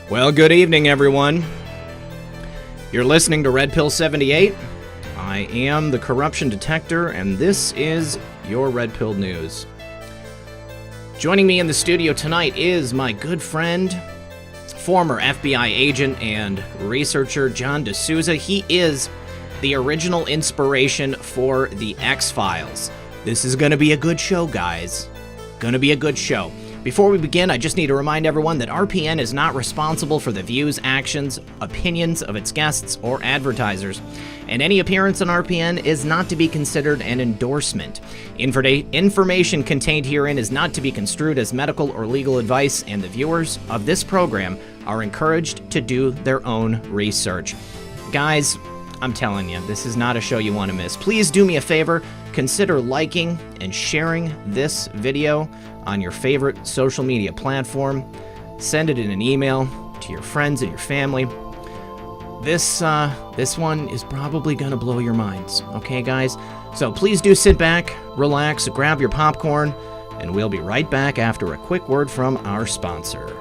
Well, good evening, everyone. You're listening to REDPILL78. I am the corruption detector, and this is your Red Pill News. Joining me in the studio tonight is my good friend, former FBI agent and researcher John Desouza. He is the original inspiration for the X-Files. This is going to be a good show, guys. Going to be a good show. Before we begin, I just need to remind everyone that RPN is not responsible for the views, actions, opinions of its guests or advertisers, and any appearance on RPN is not to be considered an endorsement. Information contained herein is not to be construed as medical or legal advice, and the viewers of this program are encouraged to do their own research. Guys, I'm telling you, this is not a show you want to miss. Please do me a favor, consider liking and sharing this video on your favorite social media platform. Send it in an email to your friends and your family. This one is probably gonna blow your minds, okay, guys? So please do sit back, relax, grab your popcorn, and we'll be right back after a quick word from our sponsor.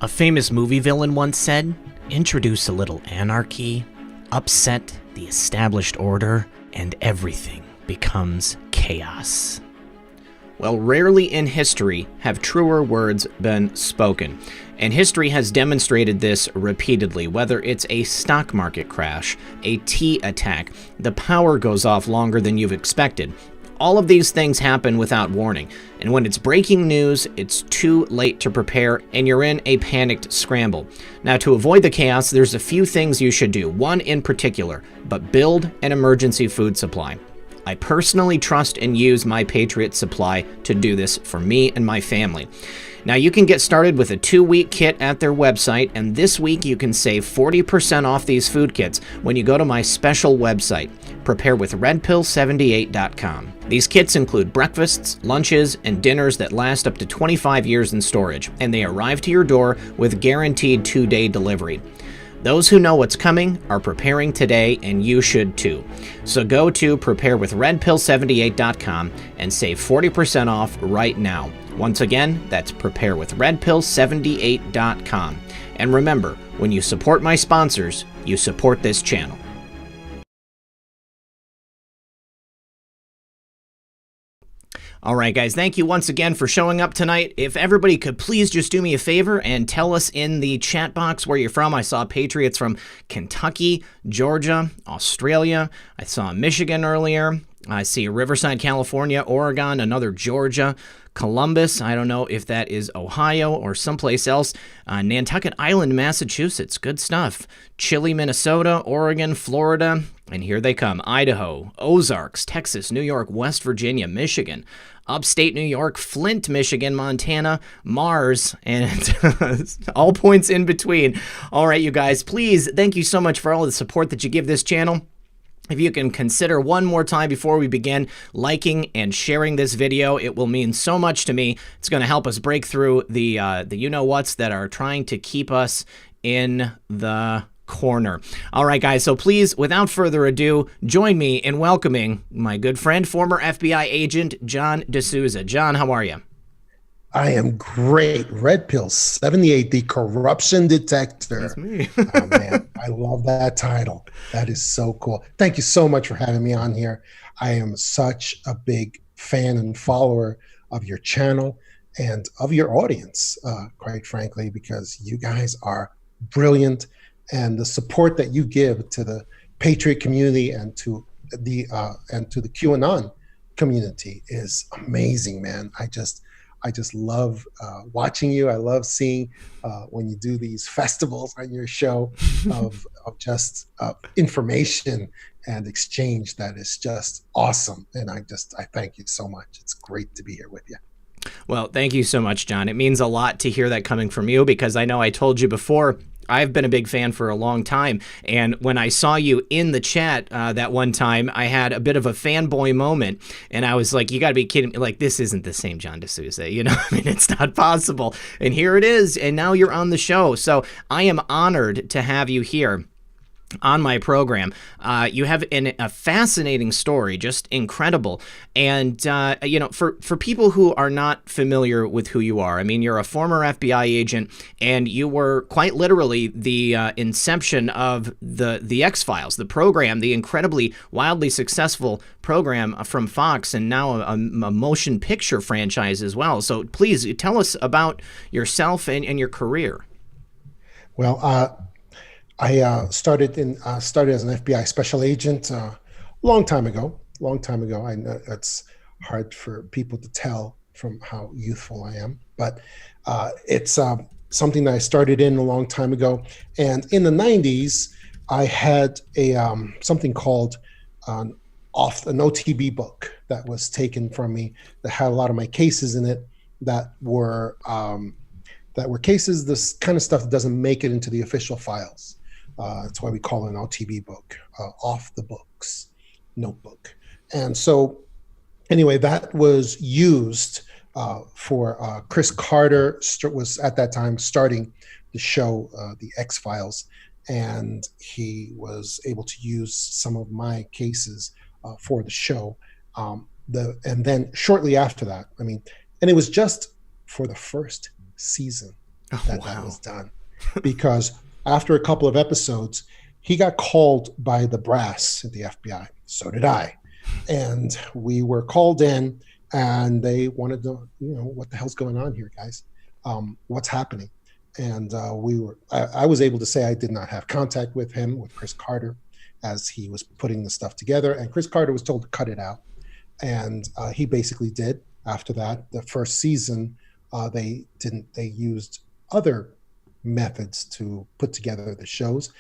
A famous movie villain once said, "Introduce a little anarchy, upset the established order, and everything becomes chaos." Well, rarely in history have truer words been spoken, and history has demonstrated this repeatedly. Whether it's a stock market crash, a tea attack, the power goes off longer than you've expected. All of these things happen without warning, and when it's breaking news, it's too late to prepare, and you're in a panicked scramble. Now, to avoid the chaos, there's a few things you should do, one in particular, but build an emergency food supply. I personally trust and use my Patriot Supply to do this for me and my family. Now, you can get started with a 2-week kit at their website, and this week you can save 40% off these food kits when you go to my special website, preparewithredpill78.com. These kits include breakfasts, lunches, and dinners that last up to 25 years in storage, and they arrive to your door with guaranteed 2-day delivery. Those who know what's coming are preparing today, and you should too. So go to preparewithredpill78.com and save 40% off right now. Once again, that's preparewithredpill78.com. And remember, when you support my sponsors, you support this channel. All right, guys, thank you once again for showing up tonight. If everybody could please just do me a favor and tell us in the chat box where you're from. I saw Patriots from Kentucky, Georgia, Australia. I saw Michigan earlier. I see Riverside, California, Oregon, another Georgia, Columbus. I don't know if that is Ohio or someplace else. Nantucket Island, Massachusetts. Good stuff. Chile, Minnesota, Oregon, Florida. And here they come. Idaho, Ozarks, Texas, New York, West Virginia, Michigan, upstate New York, Flint, Michigan, Montana, Mars, and all points in between. All right, you guys, please, thank you so much for all the support that you give this channel. If you can consider one more time before we begin liking and sharing this video, it will mean so much to me. It's going to help us break through the you-know-whats that are trying to keep us in the corner. All right, guys, so please, without further ado, join me in welcoming my good friend, former FBI agent, John Desouza. John, how are you? I am great. REDPILL78, the corruption detector. That's me. Oh, man, I love that title. That is so cool. Thank you so much for having me on here. I am such a big fan and follower of your channel and of your audience, quite frankly, because you guys are brilliant, and the support that you give to the Patriot community and to the QAnon community is amazing, man. I just love watching you. I love seeing when you do these festivals on your show of just information and exchange that is just awesome. And I thank you so much. It's great to be here with you. Well, thank you so much, John. It means a lot to hear that coming from you, because I know I told you before, I've been a big fan for a long time, and when I saw you in the chat that one time, I had a bit of a fanboy moment, and I was like, you gotta be kidding me, like, this isn't the same John Desouza, you know? I mean, it's not possible, and here it is, and now you're on the show, so I am honored to have you here. on my program. You have a fascinating story, just incredible. And, for people who are not familiar with who you are, I mean, you're a former FBI agent, and you were quite literally the inception of the X-Files, the program, the incredibly, wildly successful program from Fox, and now a motion picture franchise as well. So please tell us about yourself and your career. Well, I started as an FBI special agent long time ago. Long time ago. I know it's hard for people to tell from how youthful I am, but it's something that I started in a long time ago. And in the '90s, I had a something called an OTB book that was taken from me that had a lot of my cases in it that were cases, this kind of stuff that doesn't make it into the official files. That's why we call it an OTB book, off the books notebook. And so anyway, that was used for Chris Carter was at that time starting the show, The X-Files, and he was able to use some of my cases for the show. And then shortly after that, and it was just for the first season that was done, because after a couple of episodes, he got called by the brass at the FBI. So did I. And we were called in, and they wanted to, what the hell's going on here, guys? What's happening? And I was able to say I did not have contact with him, with Chris Carter, as he was putting the stuff together. And Chris Carter was told to cut it out. And he basically did. After that, the first season, they used other methods to put together the shows.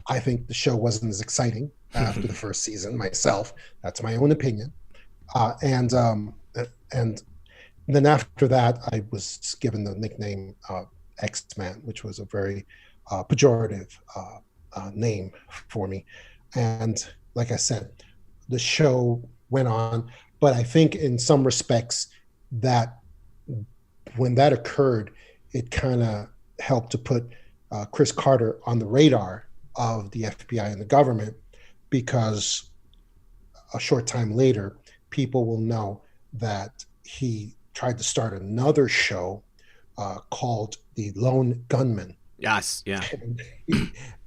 I think the show wasn't as exciting after the first season myself. That's my own opinion. And then after that, I was given the nickname X-Man, which was a very pejorative name for me. And like I said, the show went on, but I think in some respects that when that occurred, it kind of helped to put Chris Carter on the radar of the FBI and the government, because a short time later, people will know that he tried to start another show called The Lone Gunman. Yes, yeah.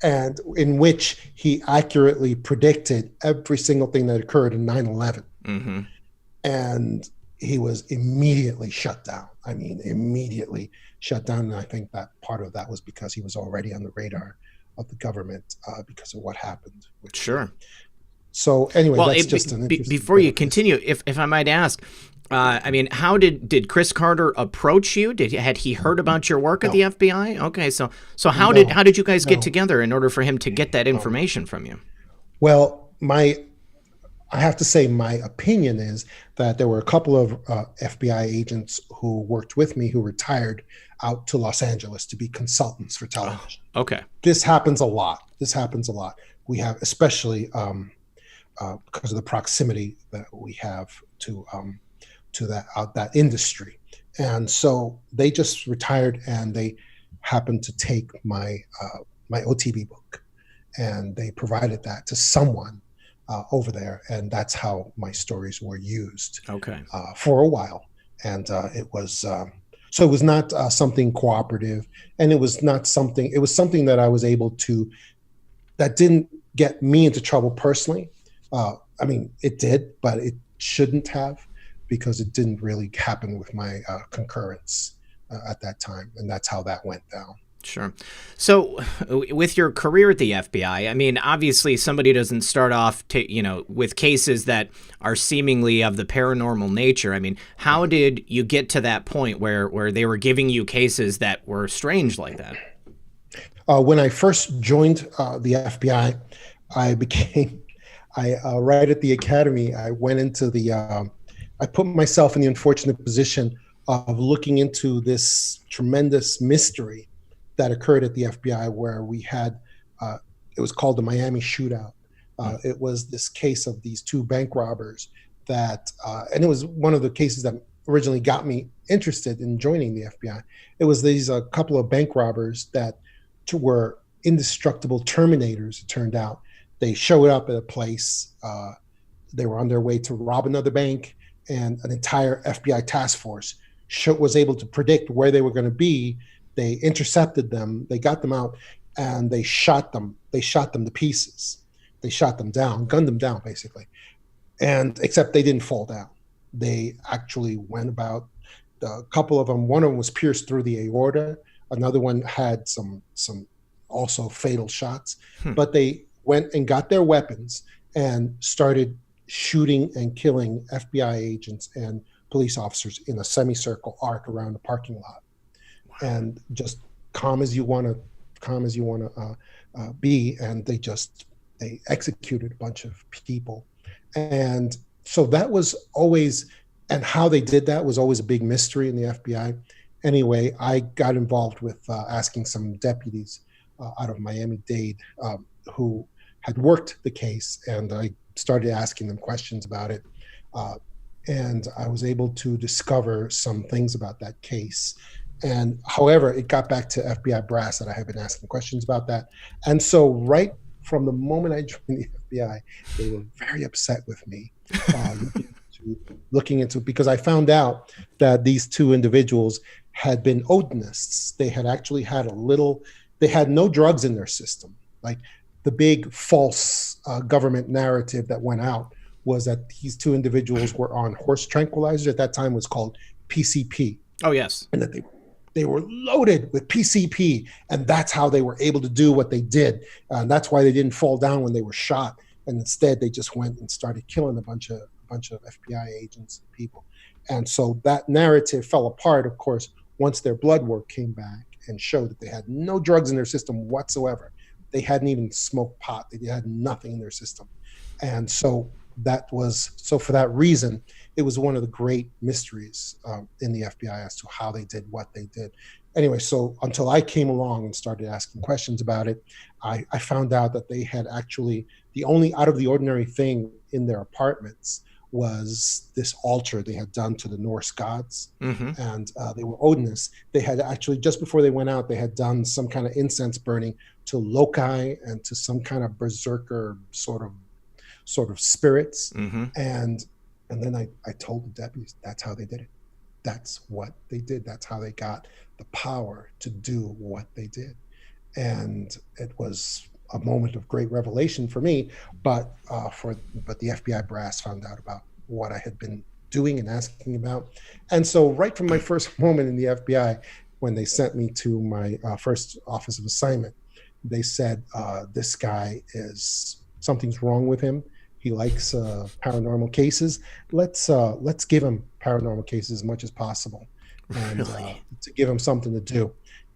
And in which he accurately predicted every single thing that occurred in 9/11. Mm-hmm. And he was immediately shut down. Immediately shut down. And I think that part of that was because he was already on the radar of the government because of what happened. Sure. So anyway, that's just an interesting before you continue, if I might ask, how did Chris Carter approach you? Had he heard about your work at the FBI? Okay, so how did you guys get together in order for him to get that information from you? Well, I have to say my opinion is that there were a couple of FBI agents who worked with me who retired out to Los Angeles to be consultants for television. Oh, okay. This happens a lot. We have, especially because of the proximity that we have to that industry. And so they just retired, and they happened to take my OTB book, and they provided that to someone over there, and that's how my stories were used. Okay. For a while, and it was so it was not something cooperative, and it was not something. It was something that I was able to, that didn't get me into trouble personally. It did, but it shouldn't have, because it didn't really happen with my concurrence at that time, and that's how that went down. Sure. So with your career at the FBI, obviously somebody doesn't start off with cases that are seemingly of the paranormal nature. How did you get to that point where they were giving you cases that were strange like that? When I first joined the FBI, right at the academy, I went into I put myself in the unfortunate position of looking into this tremendous mystery that occurred at the FBI, where we had, it was called the Miami Shootout. It was this case of these two bank robbers that, and it was one of the cases that originally got me interested in joining the FBI. It was these couple of bank robbers that were indestructible terminators, it turned out, They showed up at a place. They were on their way to rob another bank, and an entire FBI task force was able to predict where they were going to be. They intercepted them. They got them out, and they shot them. They shot them to pieces. They shot them down, gunned them down, basically. And except they didn't fall down. They actually went about. A couple of them. One of them was pierced through the aorta. Another one had some also fatal shots. But they went and got their weapons and started shooting and killing FBI agents and police officers in a semicircle arc around the parking lot. Wow. And just calm as you want to be. And they executed a bunch of people. And so that was always, and how they did that was always a big mystery in the FBI. Anyway, I got involved with asking some deputies out of Miami-Dade who had worked the case, and I started asking them questions about it. And I was able to discover some things about that case. And however, it got back to FBI brass that I had been asking questions about that. And so right from the moment I joined the FBI, they were very upset with me looking into, because I found out that these two individuals had been Odinists. They had actually had they had no drugs in their system. Like the big false government narrative that went out was that these two individuals were on horse tranquilizers. At that time was called PCP. Oh, yes. And that they were loaded with PCP, and that's how they were able to do what they did. And that's why they didn't fall down when they were shot. And instead, they just went and started killing a bunch of FBI agents and people. And so that narrative fell apart, of course, once their blood work came back and showed that they had no drugs in their system whatsoever. They hadn't even smoked pot. They had nothing in their system. And so for that reason, it was one of the great mysteries in the FBI as to how they did what they did. Anyway, so until I came along and started asking questions about it, I found out that they had actually, the only out of the ordinary thing in their apartments was this altar they had done to the Norse gods. Mm-hmm. And they were Odinists. They had actually, just before they went out, they had done some kind of incense burning to Loki and to some kind of berserker sort of spirits. Mm-hmm. And then I told the deputies, that's how they did it. That's what they did. That's how they got the power to do what they did. And it was a moment of great revelation for me, but the FBI brass found out about what I had been doing and asking about. And so right from my first moment in the FBI, when they sent me to my first office of assignment, they said, this guy something's wrong with him. He likes paranormal cases. Let's give him paranormal cases as much as possible, and really? To give him something to do.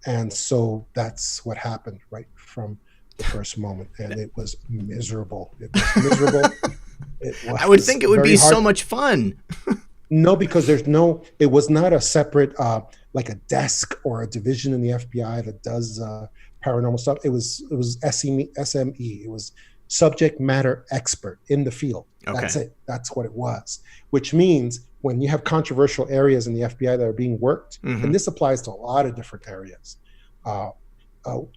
And so that's what happened right from the first moment, and it was miserable. I would think it would be hard. So much fun. No, because it was not a separate like a desk or a division in the FBI that does paranormal stuff. It was SME. It was subject matter expert in the field. Okay. That's it. That's what it was. Which means when you have controversial areas in the FBI that are being worked, mm-hmm. and this applies to a lot of different areas,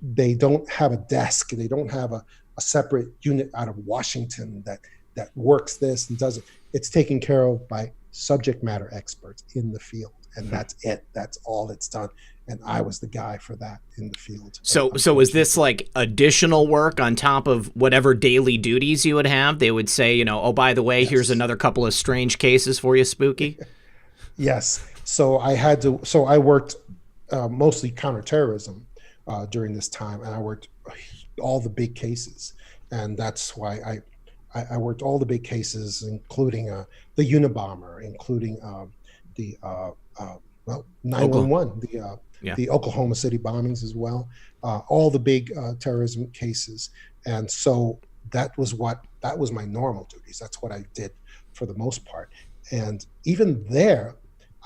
they don't have a desk. They don't have a separate unit out of Washington that works this and does it. It's taken care of by subject matter experts in the field. And that's it. That's all it's done. And I was the guy for that in the field. So is this like additional work on top of whatever daily duties you would have? They would say, oh, by the way, yes. Here's another couple of strange cases for you, Spooky. Yes. So I worked mostly counterterrorism during this time. And I worked all the big cases. And that's why I worked all the big cases, including the Unabomber, including the 9/11, the Oklahoma City bombings as well, all the big terrorism cases. And so that was my normal duties. That's what I did for the most part. And even there,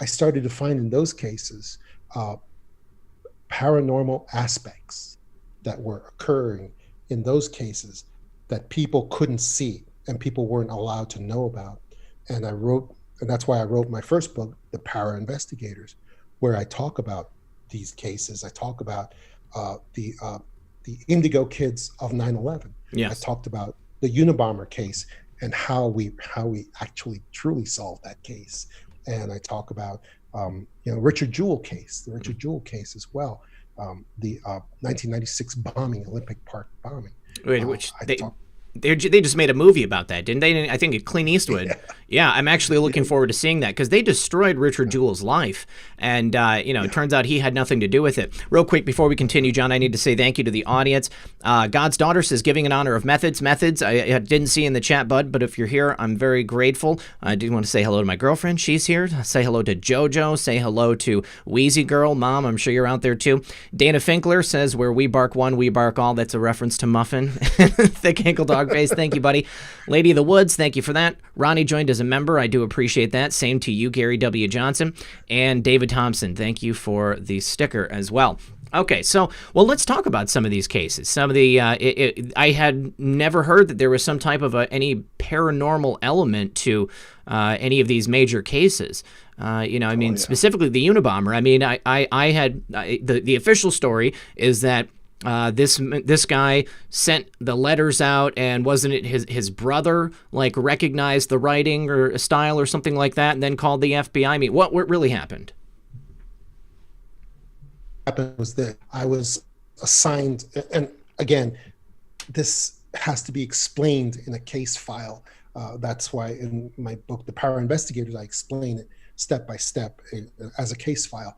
I started to find in those cases paranormal aspects that were occurring in those cases that people couldn't see and people weren't allowed to know about. And that's why I wrote my first book, The Para Investigators, where I talk about these cases. I talk about the Indigo kids of 9/11. Yes. I talked about the Unabomber case and how we actually truly solved that case. And I talk about Richard Jewell case, the Richard Jewell case as well, the 1996 bombing, Olympic Park bombing. Wait, which they just made a movie about that, didn't they? I think Clint Eastwood. Yeah, I'm actually looking forward to seeing that because they destroyed Richard Jewell's life, and it turns out he had nothing to do with it. Real quick before we continue, John, I need to say thank you to the audience. God's Daughter says, giving in honor of Methods. I didn't see in the chat, bud, but if you're here, I'm very grateful. I do want to say hello to my girlfriend. She's here. Say hello to JoJo. Say hello to Wheezy Girl. Mom, I'm sure you're out there too. Dana Finkler says, where we bark one, we bark all. That's a reference to Muffin. Thick ankle dog face. Thank you, buddy. Lady of the Woods, thank you for that. Ronnie joined as a member. I do appreciate that. Same to you, Gary W. Johnson. And David Thompson, thank you for the sticker as well. Okay, so, let's talk about some of these cases. Some of the, I had never heard that there was some type of any paranormal element to any of these major cases. Specifically the Unabomber. I mean, I had, the official story is that this guy sent the letters out, and wasn't it his brother recognized the writing or style or something like that, and then called the FBI? I mean, what really happened? Happened was that I was assigned, and again, this has to be explained in a case file. That's why in my book, The Power Investigators, I explain it step by step as a case file.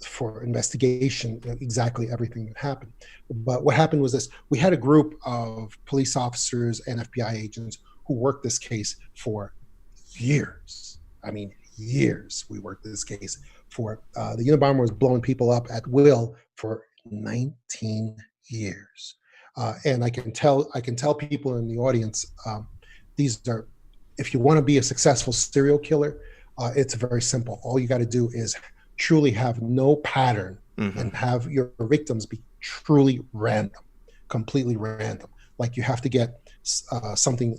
For investigation, exactly everything that happened. But what happened was this: we had a group of police officers and FBI agents who worked this case for years. I mean, years we worked this case for. The Unabomber was blowing people up at will for 19 years. And I can tell people in the audience, these are, if you want to be a successful serial killer, it's very simple. All you got to do is truly have no pattern, and have your victims be truly random, completely random. Like you have to get something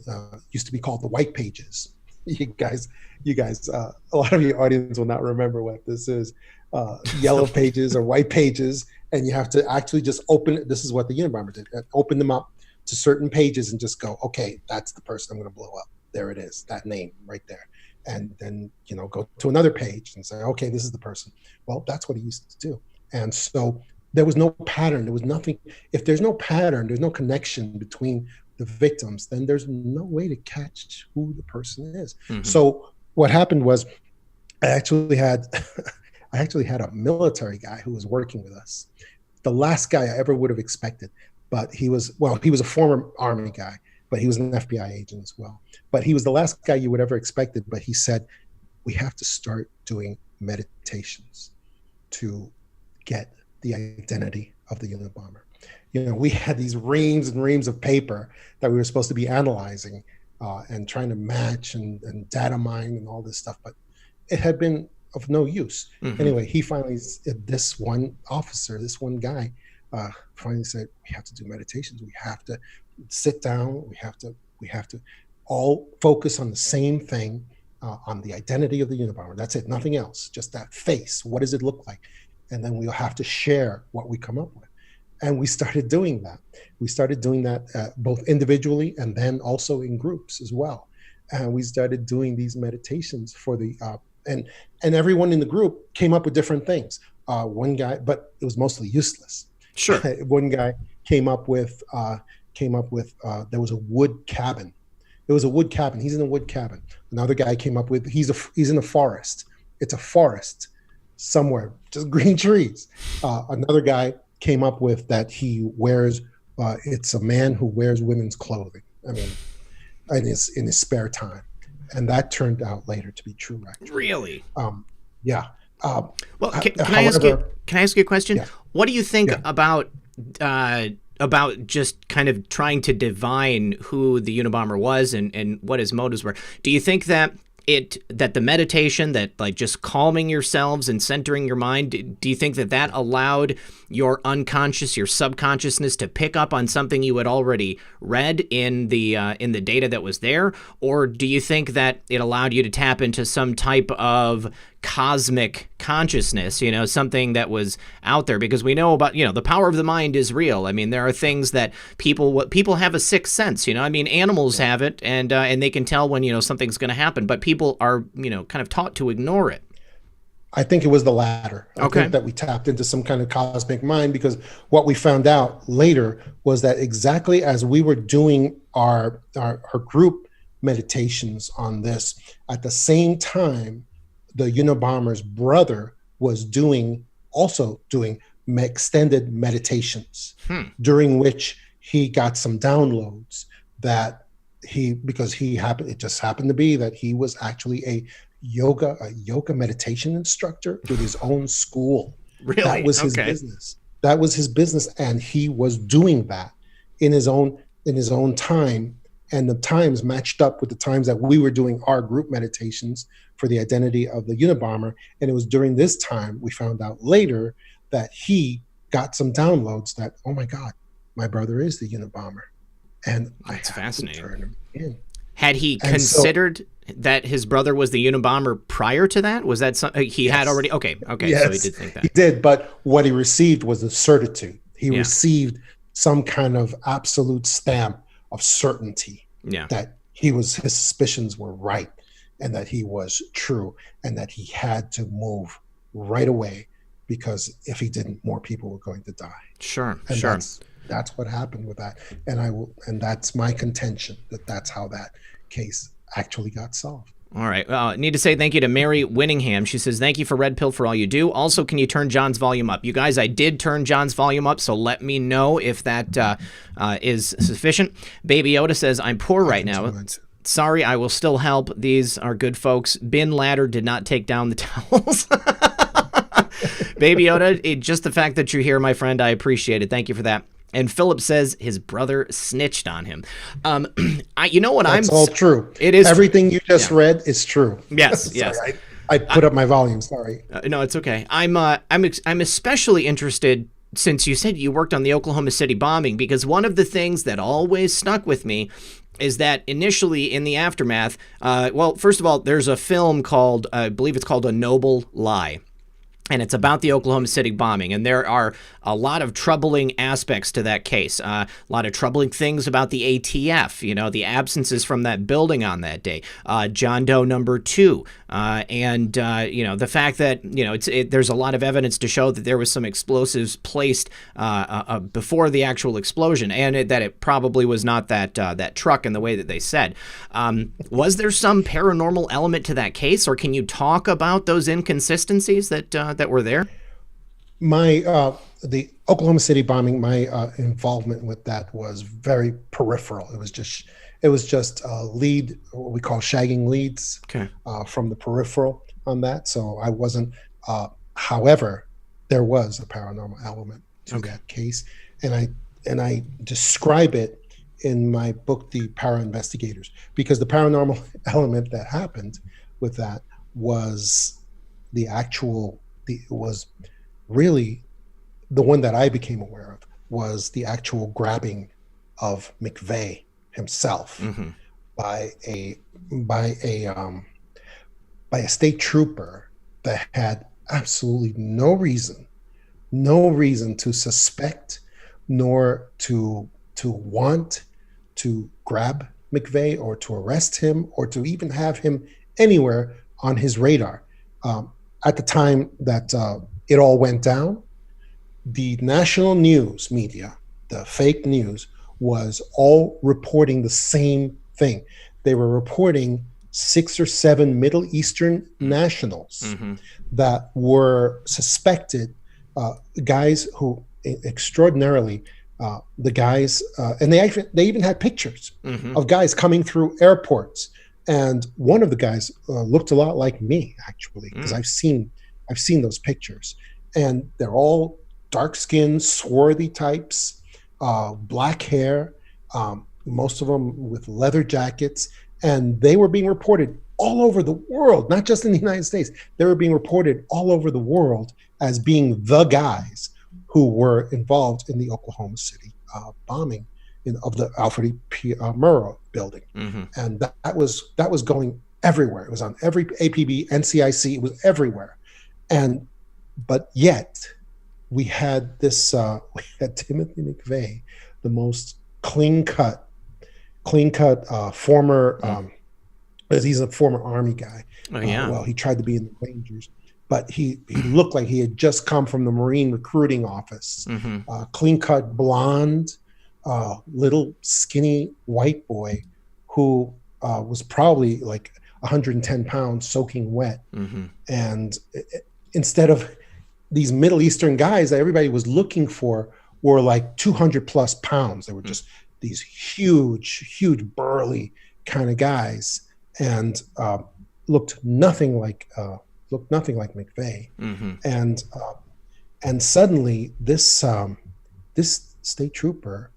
used to be called the white pages. You guys, a lot of your audience will not remember what this is. Yellow pages or white pages, and you have to actually just open it. This is what the Unabomber did. Open them up to certain pages and just go, okay, that's the person I'm going to blow up. There it is, that name right there. And then, go to another page and say, okay, this is the person. Well, that's what he used to do. And so there was no pattern. There was nothing. If there's no pattern, there's no connection between the victims, then there's no way to catch who the person is. So what happened was I actually had a military guy who was working with us. The last guy I ever would have expected, but he was a former Army guy, but he was an FBI agent as well. But he was the last guy you would ever expected. But he said, we have to start doing meditations to get the identity of the Unabomber. We had these reams and reams of paper that we were supposed to be analyzing and trying to match and data mine and all this stuff, but it had been of no use. Anyway, he finally, this one officer, this one guy, finally said, we have to do meditations. We have to sit down. We have to all focus on the same thing, on the identity of the Unabomber. That's it, nothing else, just that face. What does it look like? And then we'll have to share what we come up with. And we started doing that. We started doing that both individually and then also in groups as well. And we started doing these meditations for the, and everyone in the group came up with different things. One guy, but it was mostly useless. Sure. One guy came up with there was a wood cabin. It was a wood cabin. He's in a wood cabin. Another guy came up with, he's in a forest. It's a forest somewhere, just green trees. Another guy came up with that he wears, it's a man who wears women's clothing. I mean, in his spare time. And that turned out later to be true, actually. Really? Yeah. Well, can I ask you a question? Yeah. What do you think about just kind of trying to divine who the Unabomber was and what his motives were? Do you think that the meditation, that just calming yourselves and centering your mind, do you think that allowed your unconscious, your subconsciousness to pick up on something you had already read in the data that was there? Or do you think that it allowed you to tap into some type of cosmic consciousness, something that was out there? Because we know about, the power of the mind is real. I mean, there are things that people have a sixth sense, I mean, animals have it, and they can tell when, something's going to happen, but people are, kind of taught to ignore it. I think it was the latter. I Okay. think that we tapped into some kind of cosmic mind, because what we found out later was that exactly as we were doing our group meditations on this, at the same time, the Unabomber's brother was also doing extended meditations, during which he got some downloads that it just happened to be that he was actually a yoga meditation instructor with his own school. Really? That was his business. That was his business, and he was doing that in his own time, and the times matched up with the times that we were doing our group meditations for the identity of the Unabomber. And it was during this time we found out later that he got some downloads that, oh my God, my brother is the Unabomber, and that's fascinating. Turn him in. Had he considered that his brother was the Unabomber prior to that? Was that something he had already? Okay. Yes, so he did think that. He did, but what he received was a certitude. He received some kind of absolute stamp of certainty that his suspicions were right, and that he was true, and that he had to move right away, because if he didn't, more people were going to die. Sure. That's what happened with that, and that's my contention, that's how that case actually got solved. All right. I need to say thank you to Mary Winningham. She says, thank you for Red Pill for all you do. Also, can you turn John's volume up? You guys, I did turn John's volume up, so let me know if that is sufficient. Baby Yoda says, I'm poor right now. Sorry, I will still help. These are good folks. Bin Ladder did not take down the towels. Baby Yoda, just the fact that you're here, my friend, I appreciate it. Thank you for that. And Philip says his brother snitched on him. That's all true. It is everything you just read is true. Yes, yes. Sorry, I put up my volume. Sorry. No, it's okay. I'm especially interested, since you said you worked on the Oklahoma City bombing, because one of the things that always stuck with me is that initially in the aftermath, first of all, there's a film called, I believe it's called A Noble Lie. And it's about the Oklahoma City bombing. And there are a lot of troubling aspects to that case. A lot of troubling things about the ATF, the absences from that building on that day. John Doe number 2. And the fact that, there's a lot of evidence to show that there was some explosives placed before the actual explosion. And that it probably was not that truck in the way that they said. Was there some paranormal element to that case? Or can you talk about those inconsistencies that were there? The Oklahoma City bombing, my involvement with that was very peripheral. It was just lead, what we call shagging leads, from the peripheral on that. So I wasn't. However, there was a paranormal element to that case, and I describe it in my book, The Para Investigators, because the paranormal element that happened with that was was really the one that I became aware of, was the actual grabbing of McVeigh himself by a state trooper that had absolutely no reason to suspect, nor to want to grab McVeigh or to arrest him or to even have him anywhere on his radar. At the time that it all went down, the national news media, the fake news, was all reporting the same thing. They were reporting 6 or 7 Middle Eastern nationals that were suspected, guys who extraordinarily, the guys, and they even had pictures of guys coming through airports. And one of the guys looked a lot like me, actually, because I've seen those pictures, and they're all dark-skinned, swarthy types, black hair, most of them with leather jackets, and they were being reported all over the world, not just in the United States. They were being reported all over the world as being the guys who were involved in the Oklahoma City bombing of the Alfred P. Murrah building. And that was going everywhere. It was on every APB, NCIC, it was everywhere. But yet we had Timothy McVeigh, the most clean-cut former, he's a former Army guy. Well, he tried to be in the Rangers, but he looked like he had just come from the Marine recruiting office. Clean-cut, blonde, little skinny white boy who was probably like 110 pounds soaking wet. And instead of these Middle Eastern guys that everybody was looking for were like 200 plus pounds. They were just these huge burly kind of guys, and looked nothing like McVeigh. And suddenly this state trooper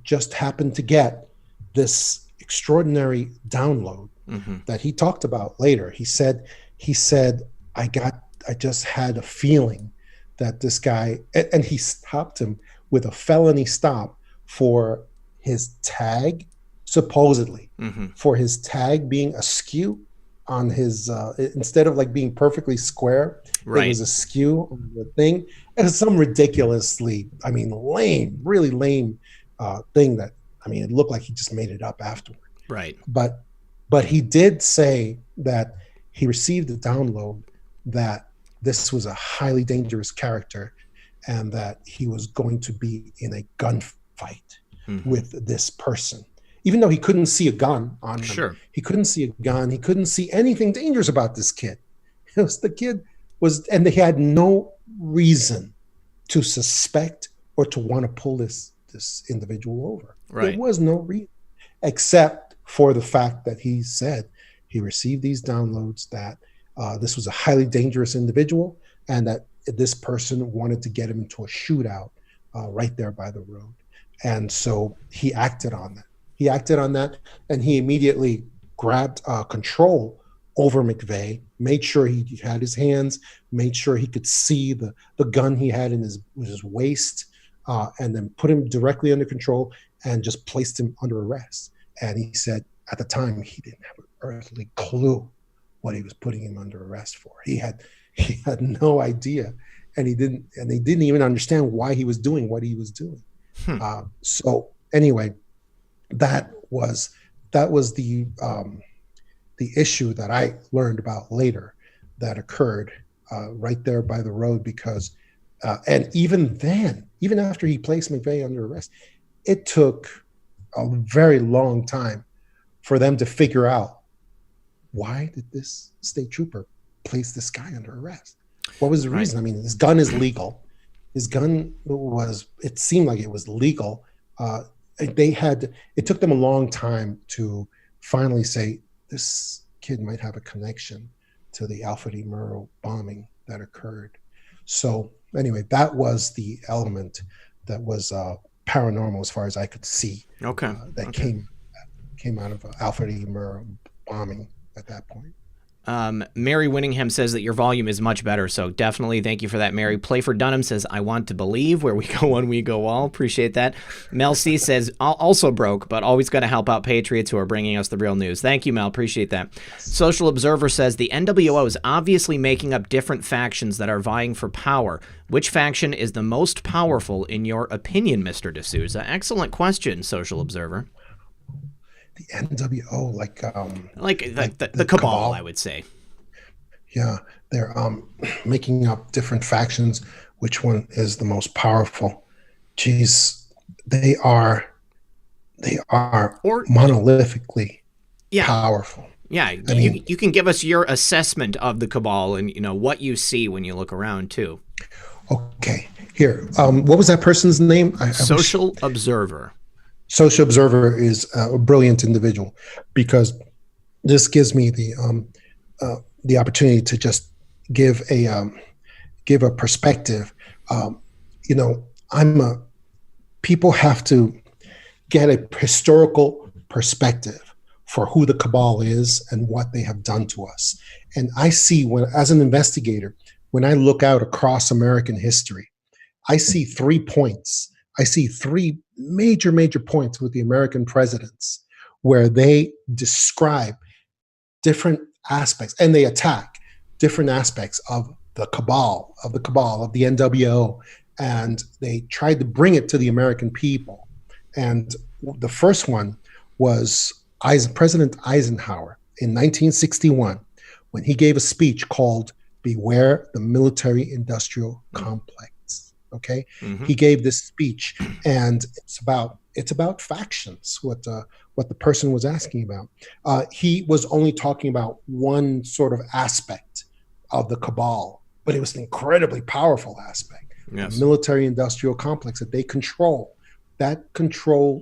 just happened to get this extraordinary download that he talked about later. He said, I just had a feeling that this guy, and he stopped him with a felony stop for his tag, supposedly, for his tag being askew on his, instead of like being perfectly square, it was askew on the thing. It was some ridiculously, lame, really lame thing that, it looked like he just made it up afterward. But he did say that he received a download that this was a highly dangerous character and that he was going to be in a gunfight with this person. Even though he couldn't see a gun on him. He couldn't see a gun. He couldn't see anything dangerous about this kid. The kid was, and they had no reason to suspect or to want to pull this individual over. There was no reason, except for the fact that he said he received these downloads that this was a highly dangerous individual and that this person wanted to get him into a shootout right there by the road. And so he acted on that. And he immediately grabbed control over McVeigh, made sure he had his hands, made sure he could see the gun he had in his waist, and then put him directly under control and just placed him under arrest. And he said at the time he didn't have an earthly clue what he was putting him under arrest for. He had no idea, and they didn't even understand why he was doing what he was doing. So anyway, that was the issue that I learned about later that occurred right there by the road, because and even then, even after he placed McVeigh under arrest, it took a very long time for them to figure out, why did this state trooper place this guy under arrest? What was the reason? His gun is legal. His gun it seemed like it was legal. It took them a long time to finally say, this kid might have a connection to the Alfred E. Murrah bombing that occurred. So anyway, that was the element that was paranormal as far as I could see. Came out of Alfred E. Murrah bombing at that point. Mary Winningham says that your volume is much better, so definitely thank you for that, Mary. Play for Dunham says, I want to believe. Where we go one, we go all. Appreciate that. Mel C says, also broke, but always got to help out patriots who are bringing us the real news. Thank you, Mel. Appreciate that. Social Observer says, the NWO is obviously making up different factions that are vying for power. Which faction is the most powerful in your opinion, Mr. Desouza? Excellent question, Social Observer. The NWO, like the Cabal, I would say. Yeah, they're making up different factions. Which one is the most powerful? Geez, they are monolithically powerful. Yeah, you can give us your assessment of the Cabal and what you see when you look around too. Okay, here. What was that person's name? Social Observer. Social Observer is a brilliant individual, because this gives me the opportunity to just give a perspective. People have to get a historical perspective for who the Cabal is and what they have done to us. And I see, as an investigator, when I look out across American history, I see 3 points. I see three major points with the American presidents where they describe different aspects and they attack different aspects of the cabal, of the NWO, and they tried to bring it to the American people. And the first one was President Eisenhower in 1961, when he gave a speech called Beware the Military Industrial Complex. Okay. He gave this speech, and it's about factions, what the person was asking about. He was only talking about one sort of aspect of the cabal, but it was an incredibly powerful aspect. Yes. The military industrial complex that they control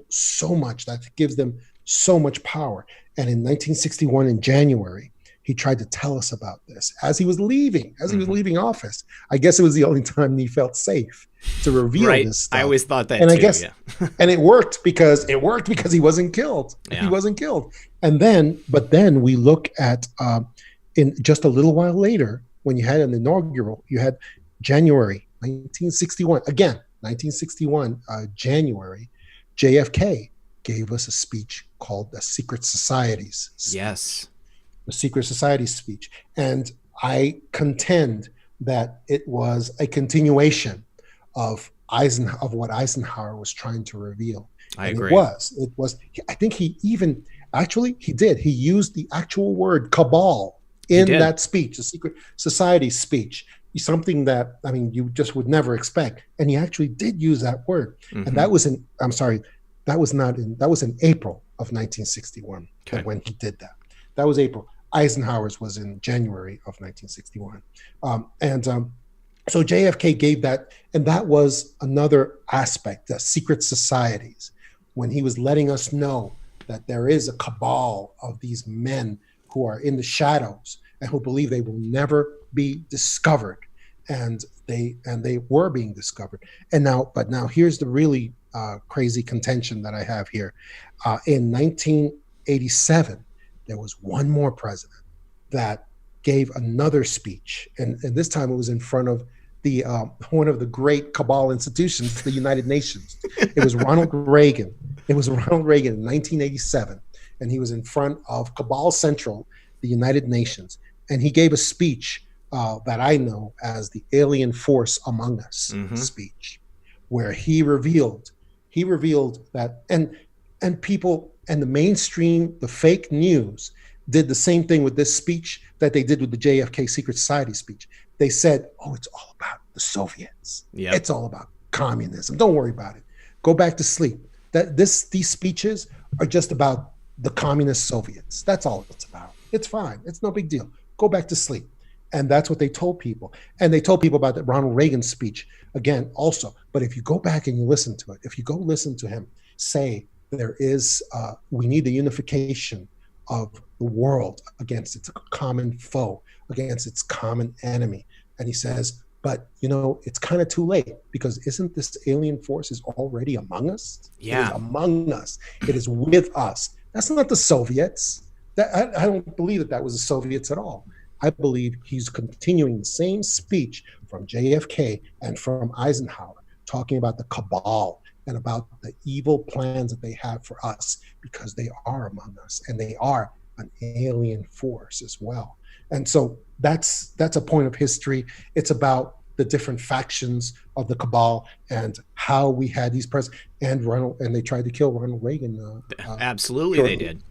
so much, that gives them so much power. And in 1961, in January, he tried to tell us about this as he was leaving office. I guess it was the only time he felt safe to reveal this stuff. I always thought that and too. I guess, and it worked because he wasn't killed. Yeah. He wasn't killed. But then we look at in just a little while later, when you had an inaugural, you had January 1961. Again, 1961, January, JFK gave us a speech called the Secret Societies speech. Yes. The Secret Society speech. And I contend that it was a continuation of what Eisenhower was trying to reveal. I agree. It was, I think he used the actual word cabal in that speech, the Secret Society speech, something that, you just would never expect. And he actually did use that word. And that was in April of 1961 when he did that. That was April. Eisenhower's was in January of 1961. So JFK gave that, and that was another aspect, the secret societies, when he was letting us know that there is a cabal of these men who are in the shadows and who believe they will never be discovered. And they were being discovered. But now here's the really crazy contention that I have here. In 1987, there was one more president that gave another speech, and this time it was in front of the one of the great cabal institutions, the United Nations. It was Ronald Reagan. It was Ronald Reagan in 1987, and he was in front of Cabal Central, the United Nations, and he gave a speech that I know as the Alien Force Among Us speech, where he revealed that, and people and the mainstream, the fake news, did the same thing with this speech that they did with the JFK Secret Society speech. They said, "Oh, it's all about the Soviets. Yep. It's all about communism. Don't worry about it. Go back to sleep. These speeches are just about the communist Soviets. That's all it's about. It's fine. It's no big deal. Go back to sleep." And that's what they told people. And they told people about the Ronald Reagan speech again also. But if you go back and you listen to it, if you go listen to him say we need the unification of the world against its common foe, against its common enemy. And he says, but it's kind of too late, because isn't this alien force is already among us? Yeah. It is among us. It is with us. That's not the Soviets. I don't believe that was the Soviets at all. I believe he's continuing the same speech from JFK and from Eisenhower, talking about the cabal and about the evil plans that they have for us, because they are among us and they are an alien force as well. And so that's a point of history. It's about the different factions of the cabal and how we had these presidents and they tried to kill Ronald Reagan. Absolutely, they did.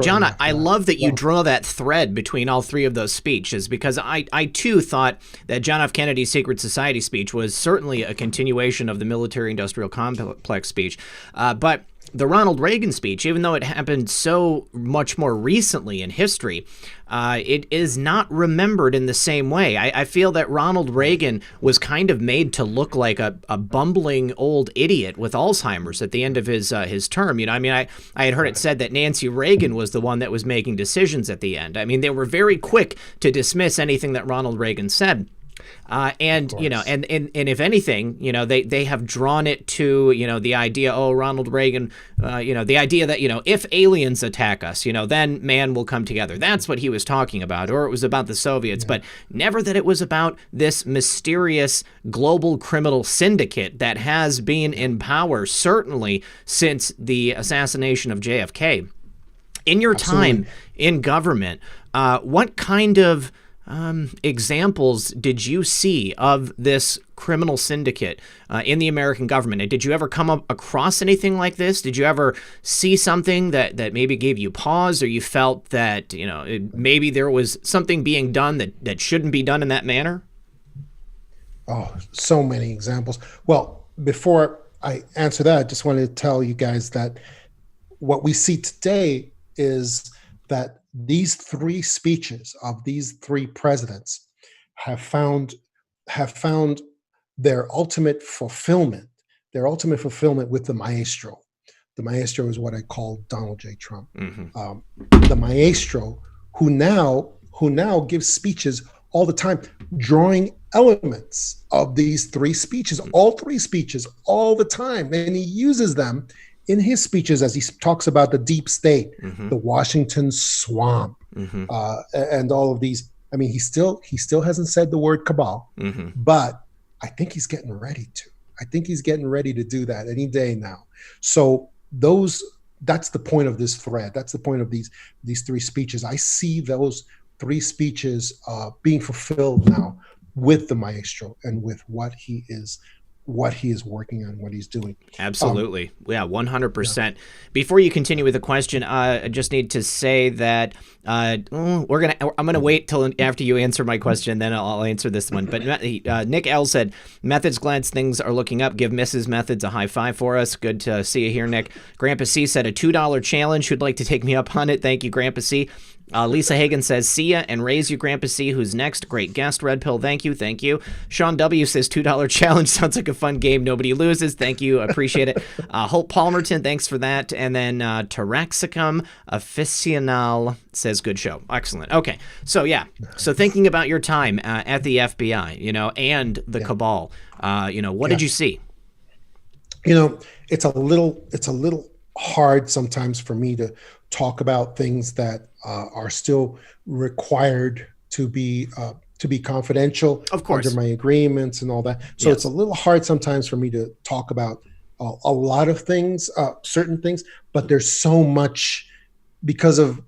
John, I love that you draw that thread between all three of those speeches, because I too thought that John F. Kennedy's Secret Society speech was certainly a continuation of the military-industrial complex speech. But the Ronald Reagan speech, even though it happened so much more recently in history, it is not remembered in the same way. I feel that Ronald Reagan was kind of made to look like a bumbling old idiot with Alzheimer's at the end of his term. I had heard it said that Nancy Reagan was the one that was making decisions at the end. They were very quick to dismiss anything that Ronald Reagan said. And if anything, they have drawn it to, the idea, Ronald Reagan, the idea that, if aliens attack us, then man will come together. That's what he was talking about, or it was about the Soviets, but never that it was about this mysterious global criminal syndicate that has been in power, certainly since the assassination of JFK. In your time in government, what kind of examples did you see of this criminal syndicate in the American government? And did you ever come across anything like this? Did you ever see something that maybe gave you pause, or you felt that, maybe there was something being done that shouldn't be done in that manner? Oh, so many examples. Well, before I answer that, I just wanted to tell you guys that what we see today is that these three speeches of these three presidents have found their ultimate fulfillment with the maestro. The maestro is what I call Donald J. Trump. The maestro who now gives speeches all the time, drawing elements of these three speeches, all the time. And he uses them in his speeches as he talks about the deep state, the Washington swamp, and all of these. I mean, he still hasn't said the word cabal, but I think he's getting ready to. I think he's getting ready to do that any day now. So that's the point of this thread. That's the point of these three speeches. I see those three speeches being fulfilled now with the maestro and with what he is working on, what he's doing. Absolutely. 100%. Before you continue with the question, I just need to say that I'm going to wait till after you answer my question, then I'll answer this one. But Nick L said, Methods glad things are looking up. Give Mrs. Methods a high five for us. Good to see you here, Nick. Grandpa C said, a $2 challenge. Who'd like to take me up on it? Thank you, Grandpa C. Lisa Hagan says, see ya and raise you, Grandpa C. Who's next? Great guest, Red Pill. Thank you. Sean W. says, $2 challenge. Sounds like a fun game. Nobody loses. Thank you. Appreciate it. Hope Palmerton, thanks for that. And then Taraxicum Aficional says, good show. Excellent. Okay. So thinking about your time at the FBI, and the Cabal, what did you see? It's a little hard sometimes for me to talk about things that are still required to be confidential, of course, under my agreements and all that. So It's a little hard sometimes for me to talk about a lot of things, certain things, but there's so much because of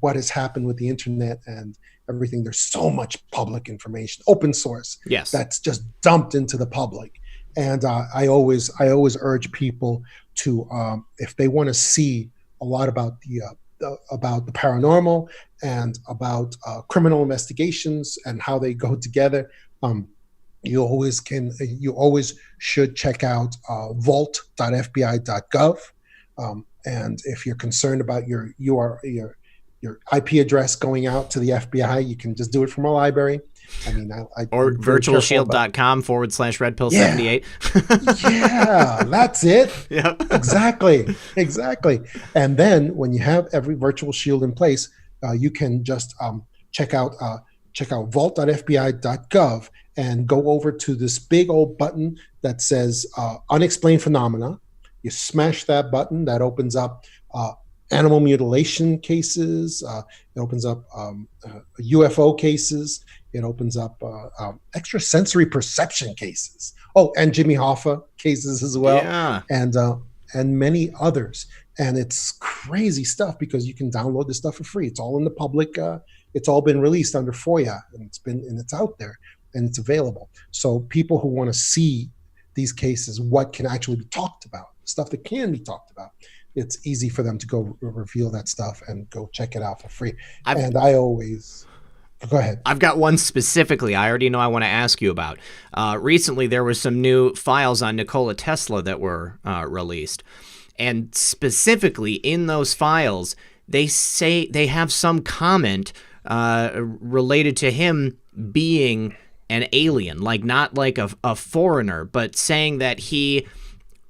what has happened with the internet and everything. There's so much public information, open source, that's just dumped into the public. And I always urge people to, if they want to see a lot about the paranormal and about criminal investigations and how they go together, you always should check out vault.fbi.gov. And if you're concerned about your IP address going out to the FBI, you can just do it from a library. Or virtualshield.com/redpill78. Yeah, that's it. Yeah, exactly. And then when you have every virtual shield in place, you can just check out vault.fbi.gov and go over to this big old button that says unexplained phenomena. You smash that button, that opens up animal mutilation cases. It opens up UFO cases. It opens up extrasensory perception cases. Oh, and Jimmy Hoffa cases as well. Yeah. And many others. And it's crazy stuff because you can download this stuff for free. It's all in the public. It's all been released under FOIA, and it's out there and it's available. So people who want to see these cases, what can actually be talked about, stuff that can be talked about, it's easy for them to go reveal that stuff and go check it out for free. Go ahead. I've got one specifically I already know I want to ask you about. Recently, there were some new files on Nikola Tesla that were released. And specifically in those files, they say they have some comment related to him being an alien, like not like a foreigner, but saying that he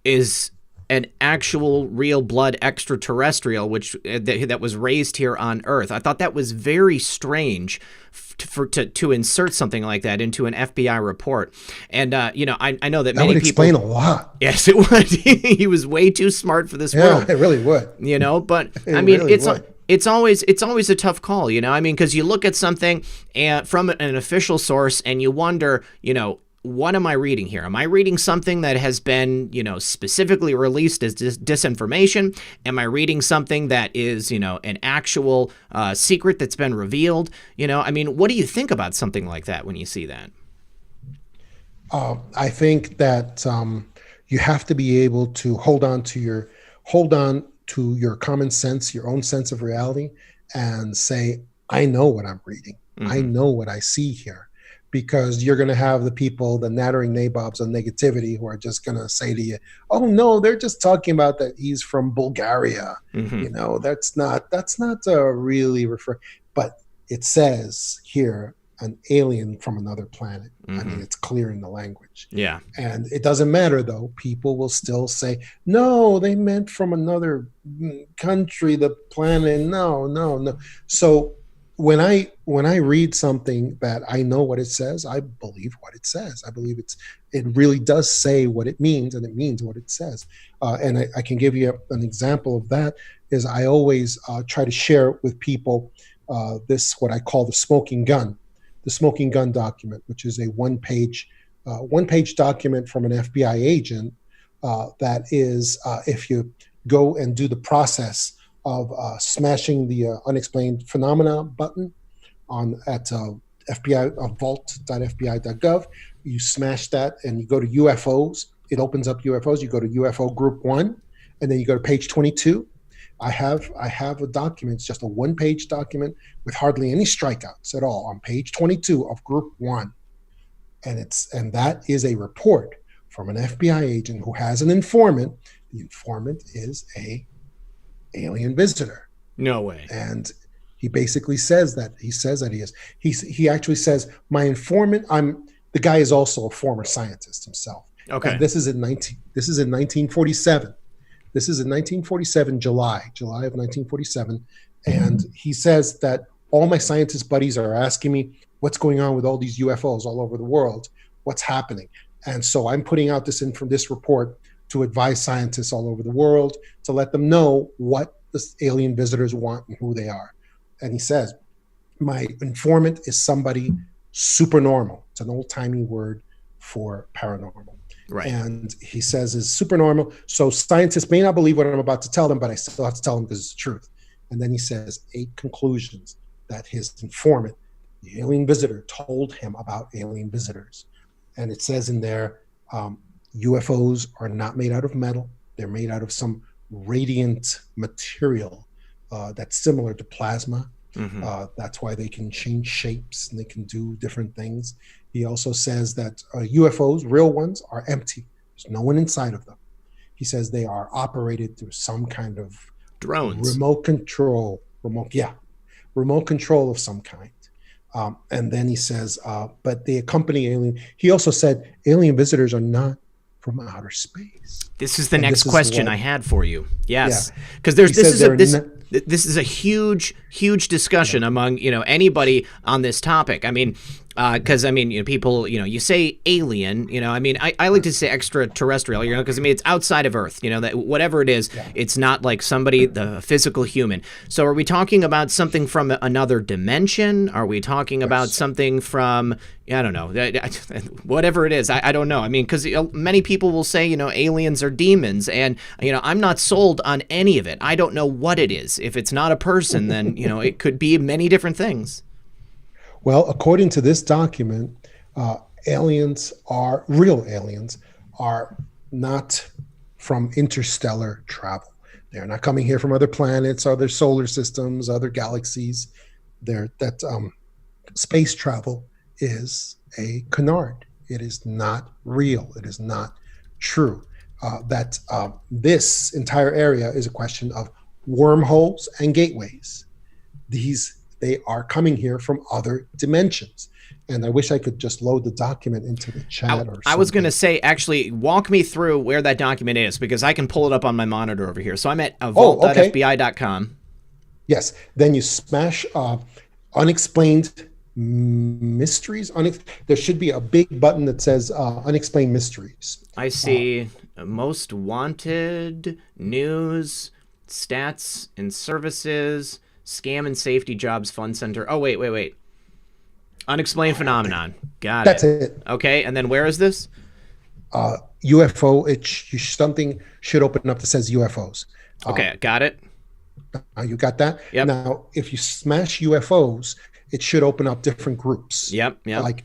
is an actual real blood extraterrestrial, which that was raised here on Earth. I thought that was very strange to insert something like that into an FBI report. And I know that many would people explain a lot. Yes, it would. He was way too smart for this world. Yeah, it really would. But It I mean, really it's always a tough call, I mean, because you look at something from an official source and you wonder, what am I reading here? Am I reading something that has been, specifically released as disinformation? Am I reading something that is, an actual secret that's been revealed? I mean, what do you think about something like that when you see that? I think that you have to be able to hold on to your common sense, your own sense of reality, and say, I know what I'm reading. Mm-hmm. I know what I see here. Because you're going to have the people, the nattering nabobs of negativity, who are just going to say to you, oh, no, they're just talking about that he's from Bulgaria. Mm-hmm. That's not really refer. But it says here, an alien from another planet. Mm-hmm. I mean, it's clear in the language. Yeah. And it doesn't matter, though. People will still say, no, they meant from another country, the planet. No. So when I read something that I know what it says, I believe what it says. I believe it really does say what it means, and it means what it says. And I can give you an example of that. Is I always try to share with people this, what I call the smoking gun document, which is a one-page document from an FBI agent that is, if you go and do the process of smashing the unexplained phenomena button at FBI vault.fbi.gov. You smash that and you go to UFOs. It opens up UFOs. You go to UFO Group 1, and then you go to page 22. I have a document. It's just a one-page document with hardly any strikeouts at all on page 22 of Group 1, and that is a report from an FBI agent who has an informant. The informant is a alien visitor. No way. And he basically says that he is. He actually says, my informant, the guy is also a former scientist himself. Okay. And this is in 1947. This is in 1947, July of 1947. And he says that all my scientist buddies are asking me what's going on with all these UFOs all over the world, what's happening. And so I'm putting out this report to advise scientists all over the world, to let them know what the alien visitors want and who they are. And he says, my informant is somebody supernormal. It's an old-timey word for paranormal. Right. And he says is supernormal. So scientists may not believe what I'm about to tell them, but I still have to tell them because it's the truth. And then he says 8 conclusions that his informant, the alien visitor, told him about alien visitors. And it says in there, UFOs are not made out of metal. They're made out of some radiant material that's similar to plasma. Mm-hmm. That's why they can change shapes and they can do different things. He also says that UFOs, real ones, are empty. There's no one inside of them. He says they are operated through some kind of drones, remote control of some kind. And then he says, but they accompany alien. He also said alien visitors are not from outer space. This is the next question I had for you. Yes, because this is a huge discussion among anybody on this topic. I mean, because people, you say alien, I like to say extraterrestrial, because it's outside of Earth, that whatever it is, it's not like somebody, the physical human. So are we talking about something from another dimension? Are we talking about something from, I don't know, whatever it is? I don't know. Because many people will say, aliens are demons, and I'm not sold on any of it. I don't know what it is. If it's not a person, then it could be many different things. Well, according to this document, real aliens are not from interstellar travel. They're not coming here from other planets, other solar systems, other galaxies. Space travel is a canard. It is not real. It is not true. This entire area is a question of wormholes and gateways. they are coming here from other dimensions. And I wish I could just load the document into the chat or something. I was going to say, actually, walk me through where that document is, because I can pull it up on my monitor over here. So I'm at vault.fbi.com. Yes. Then you smash unexplained mysteries. There should be a big button that says unexplained mysteries. I see most wanted, news, stats and services, scam and safety jobs, fund center. Oh, wait. Unexplained phenomenon. Got it. That's it. Okay, and then where is this? UFO. Something should open up that says UFOs. Okay, got it. You got that? Yep. Now, if you smash UFOs, it should open up different groups. Yep. Like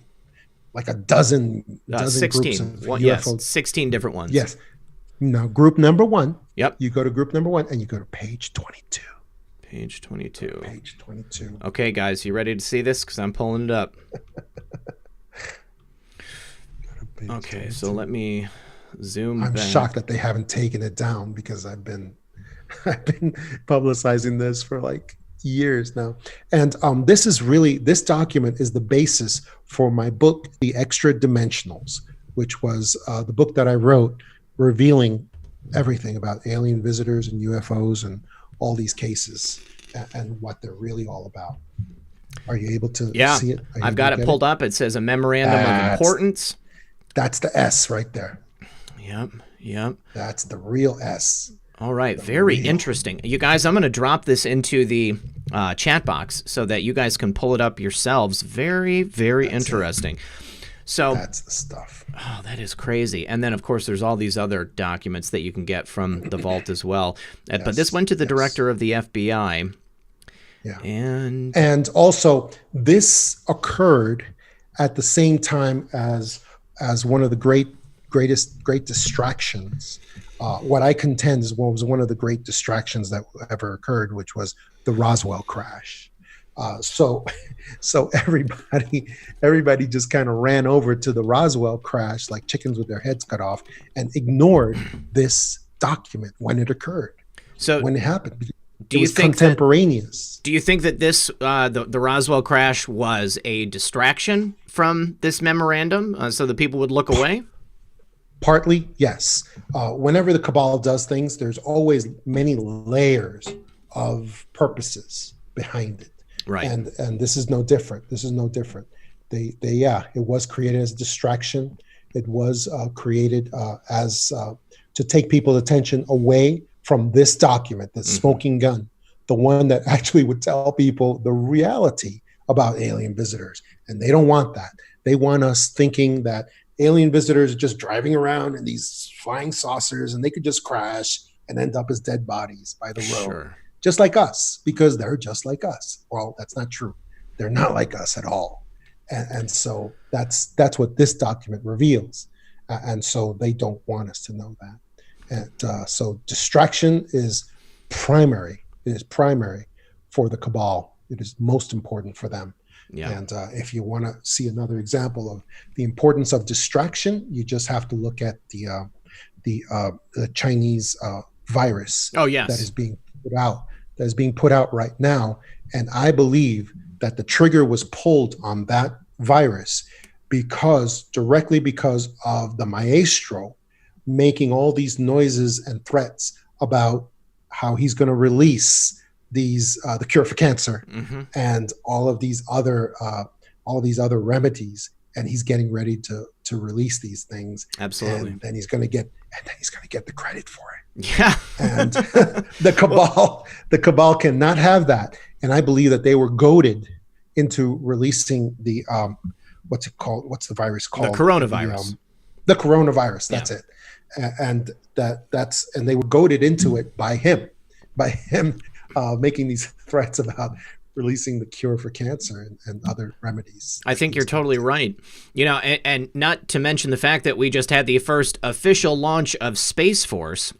a dozen 16. groups of UFOs. Yes, 16 different ones. Yes. Now, group number 1. Yep. You go to group number 1 and you go to page 22. Page 22. Page 22. Okay, guys, you ready to see this? Because I'm pulling it up. Okay, 22. So let me zoom I'm back. shocked that they haven't taken it down, because I've been publicizing this for like years now. And this document is the basis for my book, The Extra Dimensionals, which was the book that I wrote revealing everything about alien visitors and UFOs and all these cases and what they're really all about. Are you able to see it? I've got it pulled up. It says a memorandum of importance. That's the S right there. Yep. That's the real S. All right, very interesting. You guys, I'm going to drop this into the chat box so that you guys can pull it up yourselves. Very, very interesting. So that's the stuff. Oh, that is crazy. And then, of course, there's all these other documents that you can get from the vault as well. But this went to the director of the FBI. Yeah. And also, this occurred at the same time as one of the great distractions. What I contend was one of the great distractions that ever occurred, which was the Roswell crash. So everybody just kind of ran over to the Roswell crash like chickens with their heads cut off and ignored this document when it occurred. So when it happened, it was contemporaneous. Do you think that this the Roswell crash was a distraction from this memorandum, so that people would look away? Partly, yes. Whenever the Cabal does things, there's always many layers of purposes behind it. Right. And this is no different. It was created as a distraction. It was created as to take people's attention away from this document, the smoking gun, the one that actually would tell people the reality about alien visitors. And they don't want that. They want us thinking that alien visitors are just driving around in these flying saucers and they could just crash and end up as dead bodies by the road. Sure. Just like us, because they're just like us. Well, that's not true. They're not like us at all. And so that's what this document reveals. And so they don't want us to know that. And so distraction is primary. It is primary for the Cabal. It is most important for them. Yeah. And if you want to see another example of the importance of distraction, you just have to look at the Chinese virus. Oh, yes. That is being put out right now. And I believe that the trigger was pulled on that virus directly because of the maestro making all these noises and threats about how he's going to release the cure for cancer and all of these other remedies, and he's getting ready to release these things. Absolutely. And then he's going to get the credit for it. Yeah. And the Cabal cannot have that. And I believe that they were goaded into releasing the what's it called? What's the virus called? The coronavirus. The coronavirus. That's it. And and they were goaded into it by him making these threats about releasing the cure for cancer and other remedies. I think you're totally right. You know, and not to mention the fact that we just had the first official launch of Space Force,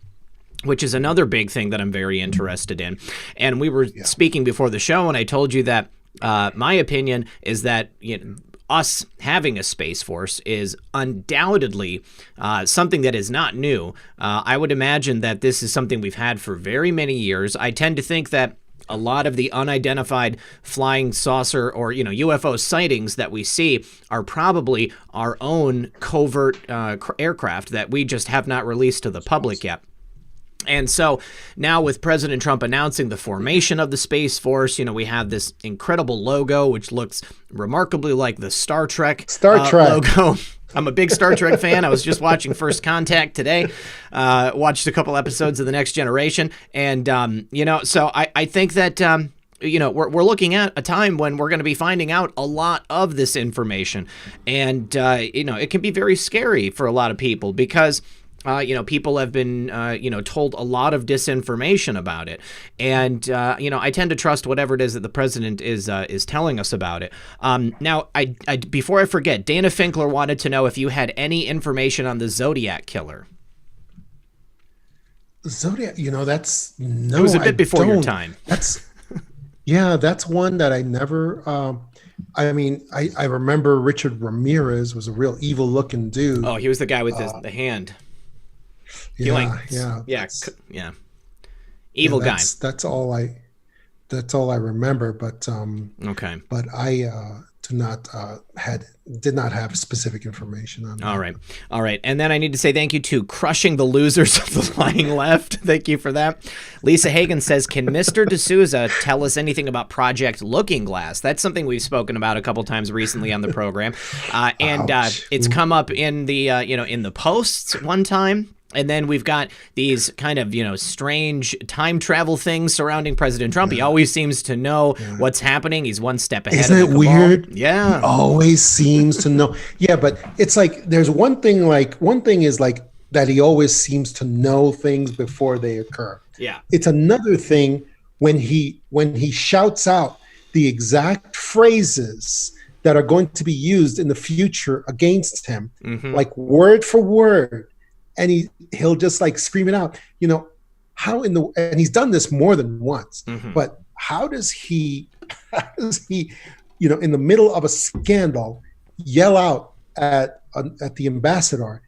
which is another big thing that I'm very interested in. And we were speaking before the show, and I told you that my opinion is that us having a Space Force is undoubtedly something that is not new. I would imagine that this is something we've had for very many years. I tend to think that A lot of the unidentified flying saucer or, UFO sightings that we see are probably our own covert aircraft that we just have not released to the public yet. And so now with President Trump announcing the formation of the Space Force, we have this incredible logo, which looks remarkably like the Star Trek logo. I'm a big Star Trek fan. I was just watching First Contact today, watched a couple episodes of The Next Generation. And, so I think that, we're looking at a time when we're going to be finding out a lot of this information. And, it can be very scary for a lot of people because people have been, told a lot of disinformation about it. And, I tend to trust whatever it is that the president is telling us about it. Now, I before I forget, Dana Finkler wanted to know if you had any information on the Zodiac killer. Zodiac, it was a bit before your time. That's one that I never, I remember Richard Ramirez was a real evil looking dude. Oh, he was the guy with the hand. Evil guy. That's all I remember. But okay. But I did not have specific information on that. All right. And then I need to say thank you to Crushing the Losers of the Lying Left. Thank you for that. Lisa Hagen says, can Mr. Desouza tell us anything about Project Looking Glass? That's something we've spoken about a couple times recently on the program. It's come up in the, in the posts one time. And then we've got these kind of, strange time travel things surrounding President Trump. He always seems to know what's happening. He's one step ahead. Isn't it weird? Yeah. He always seems to know. Yeah, but it's like there's one thing is that he always seems to know things before they occur. Yeah. It's another thing when he shouts out the exact phrases that are going to be used in the future against him, like word for word. And he'll just scream it out, and he's done this more than once, but how does he, in the middle of a scandal, yell out at the ambassador,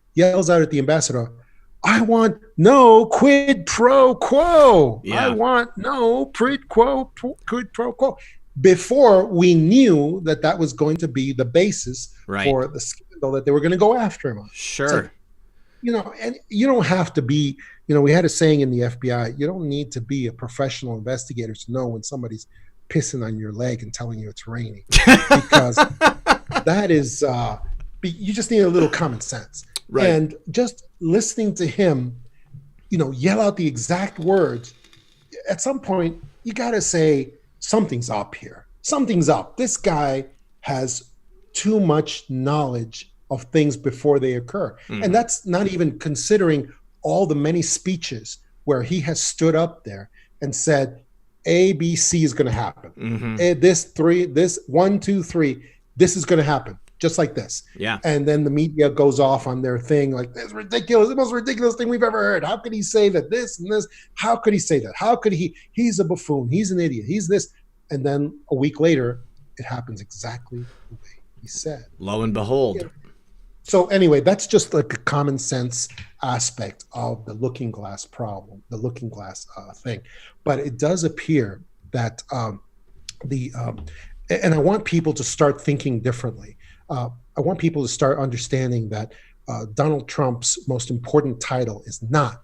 I want no quid pro quo. Yeah. I want no quid pro quo. Before we knew that was going to be the basis for the scandal that they were going to go after him on. Sure. And you don't have to be, we had a saying in the FBI, you don't need to be a professional investigator to know when somebody's pissing on your leg and telling you it's raining. Because that is, you just need a little common sense. Right. And just listening to him, yell out the exact words, at some point, you got to say, something's up here. Something's up. This guy has too much knowledge of things before they occur. And that's not even considering all the many speeches where he has stood up there and said, A, B, C is going to happen. This 1, 2, 3, this is going to happen. Just like this. Yeah. And then the media goes off on their thing like, this is ridiculous, the most ridiculous thing we've ever heard. How could he say that this and this? How could he say that? How could he's a buffoon. He's an idiot. He's this. And then a week later, it happens exactly the way he said. Lo and behold. So anyway, that's just like a common sense aspect of the looking glass problem, the looking glass thing. But it does appear that and I want people to start thinking differently. I want people to start understanding that Donald Trump's most important title is not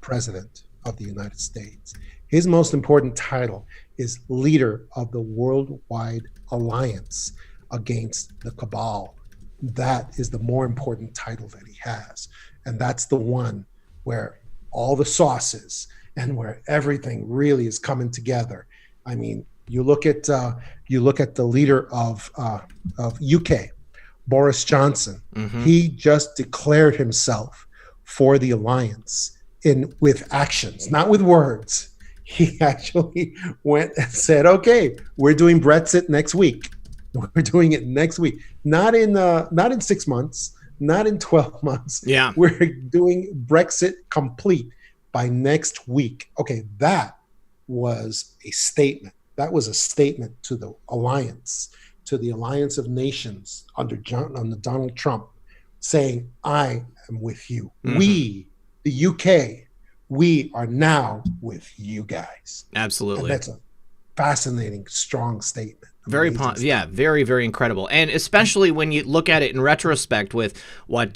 President of the United States. His most important title is leader of the worldwide alliance against the Cabal. That is the more important title that he has. And that's the one where all the sauces and where everything really is coming together. I mean, you look at the leader of UK, Boris Johnson. He just declared himself for the alliance with actions, not with words. He actually went and said, okay, we're doing Brexit next week. We're doing it next week. Not in 6 months, not in 12 months. Yeah. We're doing Brexit complete by next week. Okay, that was a statement. That was a statement to the alliance of nations under Donald Trump, saying, I am with you. We, the UK, we are now with you guys. Absolutely. And fascinating, strong statement. Very, yeah, very, very incredible, and especially when you look at it in retrospect with what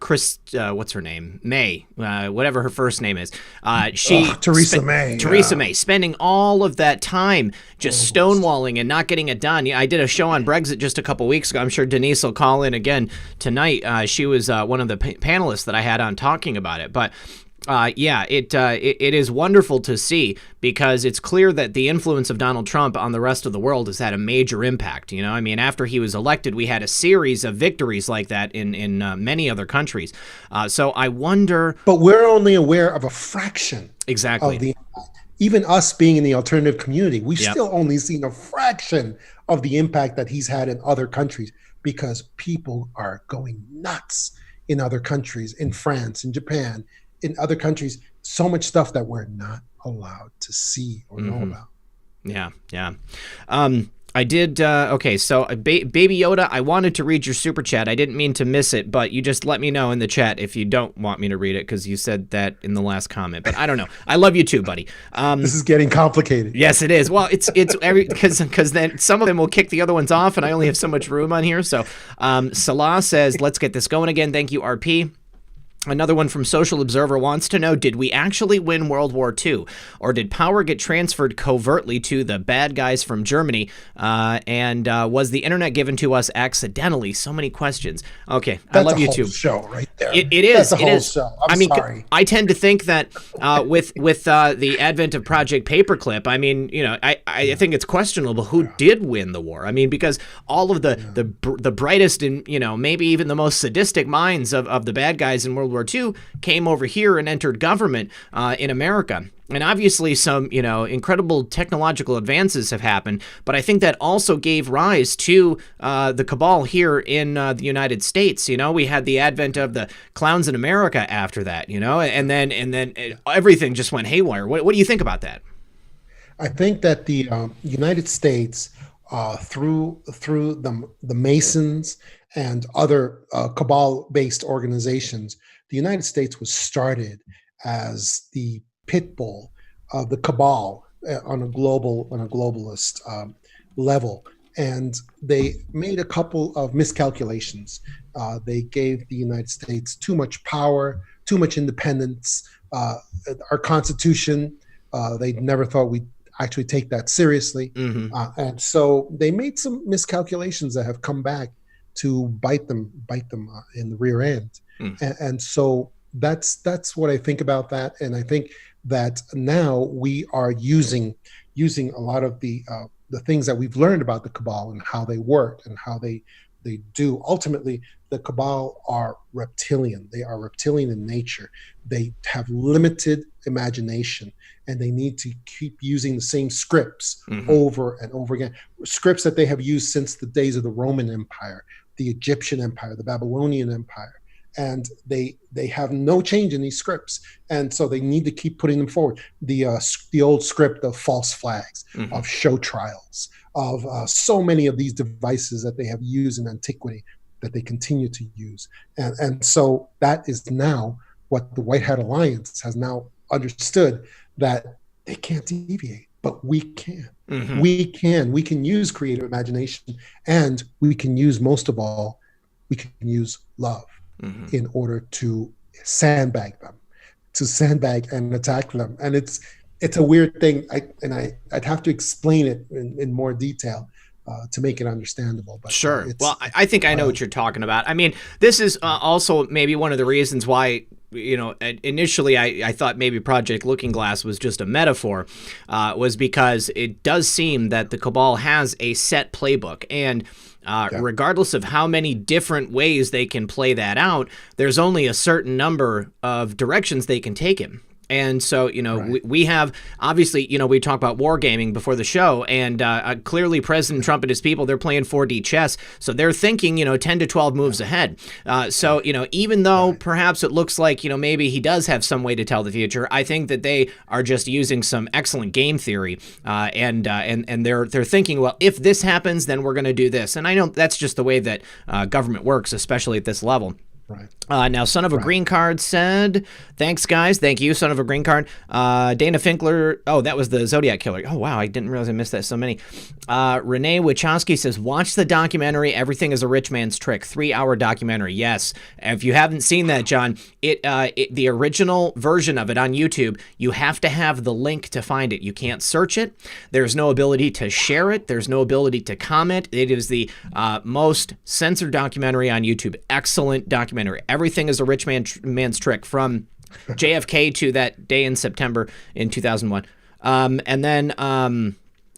Chris, what's her name, May, whatever her first name is, Theresa May, Theresa May, spending all of that time just stonewalling and not getting it done. I did a show on Brexit just a couple weeks ago. I'm sure Denise will call in again tonight. She was one of the panelists that I had on talking about it, but. It is wonderful to see, because it's clear that the influence of Donald Trump on the rest of the world has had a major impact. You know, I mean, after he was elected, we had a series of victories like that in many other countries. So I wonder. But we're only aware of a fraction. Exactly. Of the impact. Even us being in the alternative community, we've still only seen a fraction of the impact that he's had in other countries, because people are going nuts in other countries, in France, in Japan, in other countries, so much stuff that we're not allowed to see or know about. Yeah. I did, okay, so Baby Yoda, I wanted to read your super chat. I didn't mean to miss it, but you just let me know in the chat if you don't want me to read it, because you said that in the last comment, but I don't know. I love you too, buddy. This is getting complicated. Yes, it is. Well, it's because then some of them will kick the other ones off, and I only have so much room on here. So Salah says, let's get this going again. Thank you, RP. Another one from Social Observer wants to know, did we actually win World War II, or did power get transferred covertly to the bad guys from Germany, and was the internet given to us accidentally? So many questions. Okay, I love you too. That's a whole show right there. It is. That's a whole show. I mean, sorry. I tend to think that with the advent of Project Paperclip, I mean, you know, I think it's questionable who did win the war. I mean, because all of the brightest and, you know, maybe even the most sadistic minds of the bad guys in World War II came over here and entered government in America. And obviously some, you know, incredible technological advances have happened, but I think that also gave rise to the cabal here in the United States. You know, we had the advent of the clowns in America after that, you know, and then everything just went haywire. What do you think about that? I think that the United States, through the Masons and other cabal-based organizations, the United States was started as the pit bull of the cabal on a globalist level, and they made a couple of miscalculations. They gave the United States too much power, too much independence. Our Constitution, they never thought we'd actually take that seriously, and so they made some miscalculations that have come back to bite them in the rear end. And so that's what I think about that. And I think that now we are using a lot of the things that we've learned about the cabal and how they work and how they do. Ultimately, the cabal are reptilian. They are reptilian in nature. They have limited imagination, and they need to keep using the same scripts over and over again. Scripts that they have used since the days of the Roman Empire, the Egyptian Empire, the Babylonian Empire. And they have no change in these scripts, and so they need to keep putting them forward. The old script of false flags, of show trials, of so many of these devices that they have used in antiquity that they continue to use, and so that is now what the White Hat Alliance has now understood, that they can't deviate, but we can. We can use creative imagination, and we can use, most of all, we can use love. In order to sandbag and attack them. And it's a weird thing. I'd have to explain it in more detail to make it understandable. But sure. Well, I think I know what you're talking about. I mean, this is also maybe one of the reasons why, you know, initially I thought maybe Project Looking Glass was just a metaphor, was because it does seem that the cabal has a set playbook, and regardless of how many different ways they can play that out, there's only a certain number of directions they can take it. And so, you know, we have, obviously, you know, we talked about wargaming before the show, and clearly President Trump and his people, they're playing 4D chess. So they're thinking, you know, 10 to 12 moves ahead. So, you know, even though perhaps it looks like, you know, maybe he does have some way to tell the future, I think that they are just using some excellent game theory. And they're thinking, well, if this happens, then we're going to do this. And I know that's just the way that government works, especially at this level. Right. Now, Son of a Green Card said, thanks, guys. Thank you, Son of a Green Card. Dana Finkler. Oh, that was the Zodiac Killer. Oh, wow. I didn't realize I missed that. So many. Renee Wachowski says, watch the documentary, Everything is a Rich Man's Trick. 3-hour documentary. Yes. If you haven't seen that, John, the original version of it on YouTube, you have to have the link to find it. You can't search it. There's no ability to share it. There's no ability to comment. It is the most censored documentary on YouTube. Excellent documentary. Everything is a Rich Man's Trick, from JFK to that day in September in 2001. And then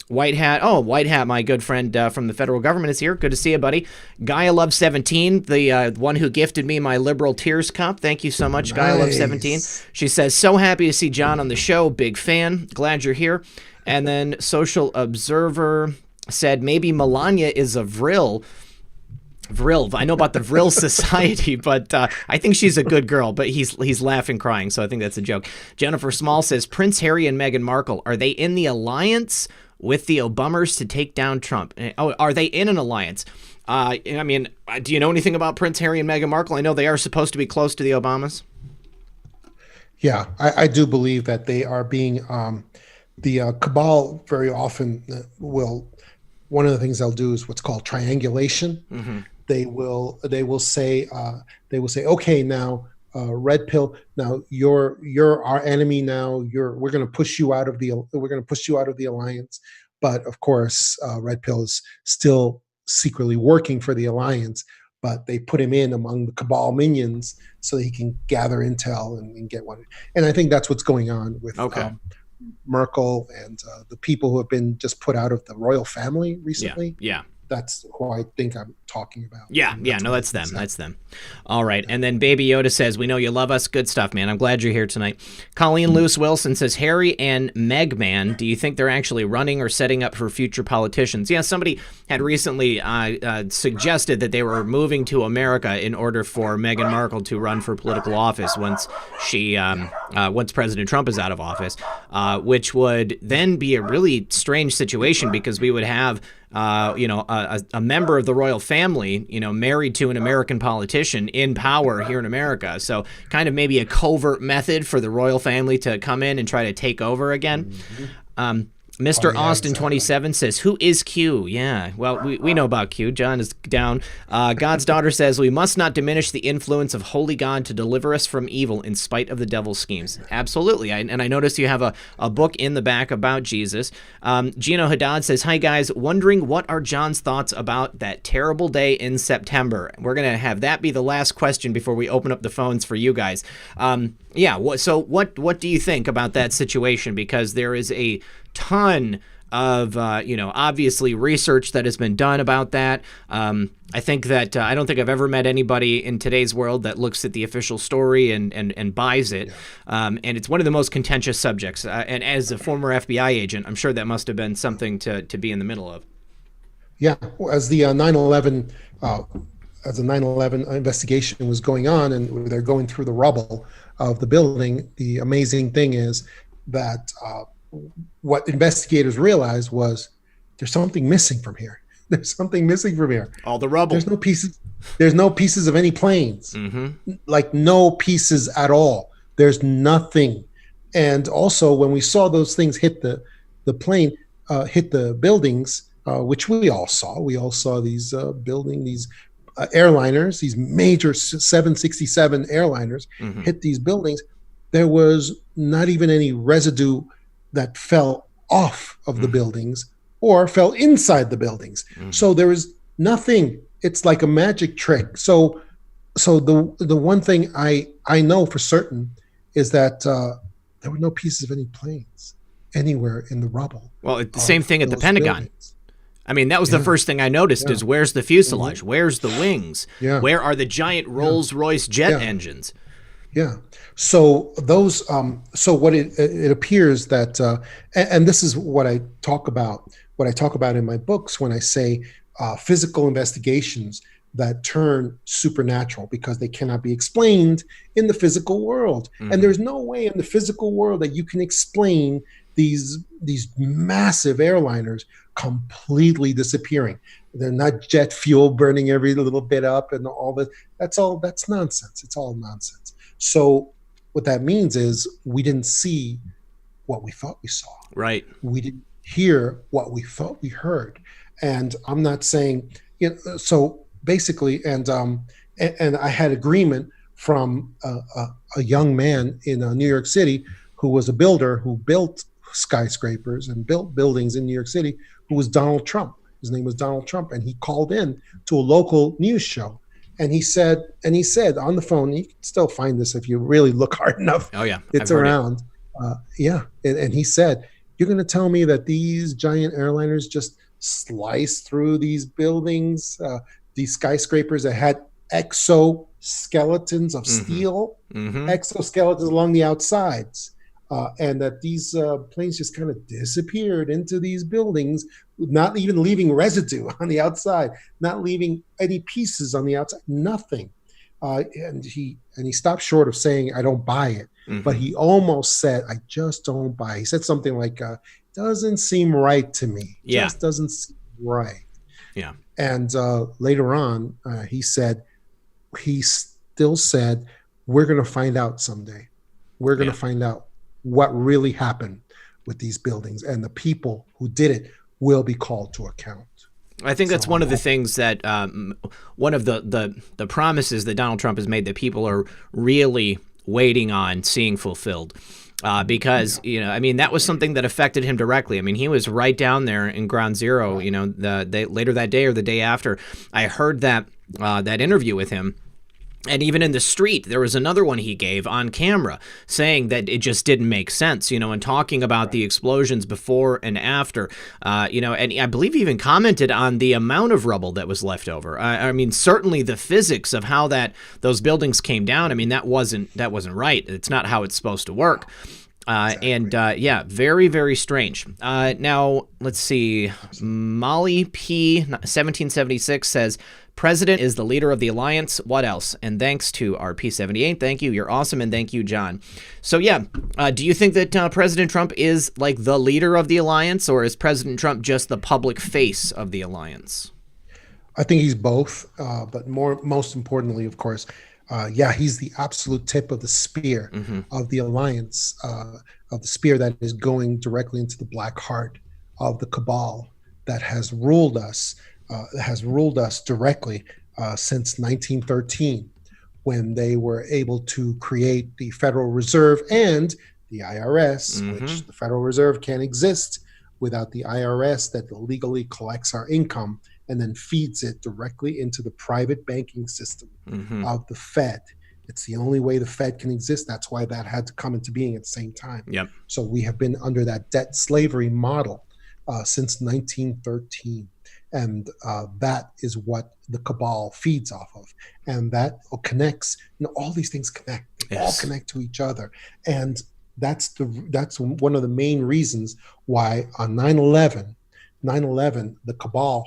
White Hat, my good friend from the federal government is here. Good to see you, buddy. Gaia Love 17, the one who gifted me my liberal tears cup. Thank you so much, nice. Gaia Love 17. She says, so happy to see John on the show. Big fan. Glad you're here. And then Social Observer said, maybe Melania is a Vril. I know about the Vril Society, but I think she's a good girl, but he's laughing, crying, so I think that's a joke. Jennifer Small says, Prince Harry and Meghan Markle, are they in the alliance with the Obamas to take down Trump? Oh, are they in an alliance? I mean, do you know anything about Prince Harry and Meghan Markle? I know they are supposed to be close to the Obamas. Yeah, I do believe that they are being, the Cabal very often will, one of the things they'll do is what's called triangulation. Mm-hmm. They will say, okay, now Red Pill, now you're our enemy. Now we're going to push you out of the alliance. But of course, Red Pill is still secretly working for the alliance. But they put him in among the Cabal minions so that he can gather intel and get one. And I think that's what's going on with Merkel and the people who have been just put out of the royal family recently. Yeah. That's who I think I'm talking about. That's them. That's them. All right. And then Baby Yoda says, we know you love us. Good stuff, man. I'm glad you're here tonight. Colleen Lewis Wilson says, Harry and Meg, man, do you think they're actually running or setting up for future politicians? Yeah, somebody had recently suggested that they were moving to America in order for Meghan Markle to run for political office once President Trump is out of office, which would then be a really strange situation because we would have a member of the royal family, married to an American politician in power here in America. So kind of maybe a covert method for the royal family to come in and try to take over again. Mm-hmm. Mr. Austin 27 says, who is Q? Yeah, well, we know about Q. John is down. God's daughter says, we must not diminish the influence of holy God to deliver us from evil in spite of the devil's schemes. Absolutely. And I noticed you have a book in the back about Jesus. Gino Haddad says, hi, guys. Wondering what are John's thoughts about that terrible day in September? We're going to have that be the last question before we open up the phones for you guys. So what do you think about that situation? Because there is a ton of, obviously research that has been done about that. I think that I don't think I've ever met anybody in today's world that looks at the official story and buys it. Yeah. And it's one of the most contentious subjects. And as a former FBI agent, I'm sure that must have been something to be in the middle of. Yeah, as the 9/11 investigation was going on and they're going through the rubble of the building, the amazing thing is that what investigators realized was there's something missing from here. There's something missing from here. All the rubble. There's no pieces of any planes. Mm-hmm. Like no pieces at all. There's nothing. And also when we saw those things hit the plane, hit the buildings, which we all saw these these airliners, these major 767 airliners hit these buildings. There was not even any residue that fell off of the buildings or fell inside the buildings. So there is nothing. It's like a magic trick. So the one thing I know for certain is that there were no pieces of any planes anywhere in the rubble. Well, the same thing at the Pentagon. Buildings. I mean, that was the first thing I noticed is where's the fuselage? Mm-hmm. Where's the wings? Yeah. Where are the giant Rolls-Royce jet engines? Yeah. So those, so what it appears that, and this is what I talk about in my books when I say physical investigations that turn supernatural because they cannot be explained in the physical world. Mm-hmm. And there's no way in the physical world that you can explain these massive airliners completely disappearing. They're not jet fuel burning every little bit up and all that. That's nonsense. It's all nonsense. So what that means is we didn't see what we thought we saw. Right. We didn't hear what we thought we heard. And I'm not saying, so basically, and I had agreement from a young man in New York City who was a builder who built skyscrapers and built buildings in New York City, who was Donald Trump. His name was Donald Trump, and he called in to a local news show, and he said on the phone, you can still find this if you really look hard enough. Oh yeah, it's around. And he said, "You're going to tell me that these giant airliners just slice through these buildings, these skyscrapers that had exoskeletons of steel, exoskeletons along the outsides, and that these planes just kind of disappeared into these buildings, not even leaving residue on the outside, not leaving any pieces on the outside, nothing." And he stopped short of saying, "I don't buy it," but he almost said, "I just don't buy it." He said something like, "Doesn't seem right to me." Yeah. Just doesn't seem right. Yeah. And later on, he still said, "We're going to find out someday. We're going to find out what really happened with these buildings, and the people who did it will be called to account." I think that's one of the things that one of the promises that Donald Trump has made that people are really waiting on seeing fulfilled. Because, I mean, that was something that affected him directly. I mean, he was right down there in ground zero, later that day or the day after. I heard that interview with him. And even in the street, there was another one he gave on camera saying that it just didn't make sense, and talking about the explosions before and after, and I believe he even commented on the amount of rubble that was left over. I mean, certainly the physics of how those buildings came down, I mean, that wasn't right. It's not how it's supposed to work. Exactly. And very, very strange. Now, let's see. Molly P. 1776 says, "President is the leader of the alliance. What else?" And thanks to our P78. Thank you. You're awesome. And thank you, John. So, do you think that President Trump is like the leader of the alliance, or is President Trump just the public face of the alliance? I think he's both. But most importantly, of course, he's the absolute tip of the spear of the alliance, of the spear that is going directly into the black heart of the cabal that has ruled us directly since 1913, when they were able to create the Federal Reserve and the IRS, which the Federal Reserve can't exist without the IRS that legally collects our income and then feeds it directly into the private banking system of the Fed. It's the only way the Fed can exist. That's why that had to come into being at the same time. Yep. So we have been under that debt slavery model since 1913. And that is what the cabal feeds off of. And that connects, all these things connect. They all connect to each other. And that's one of the main reasons why on 9/11, the cabal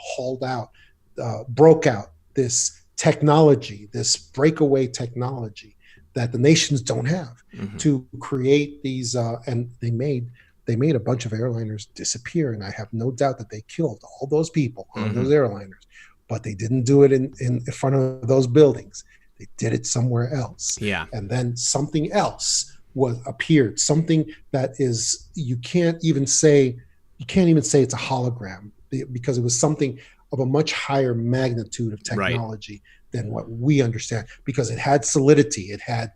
broke out this technology, this breakaway technology that the nations don't have to create these, and they made a bunch of airliners disappear. And I have no doubt that they killed all those people on those airliners, but they didn't do it in front of those buildings. They did it somewhere else. Yeah. And then something else appeared, something that is, you can't even say it's a hologram, because it was something of a much higher magnitude of technology than what we understand, because it had solidity. It had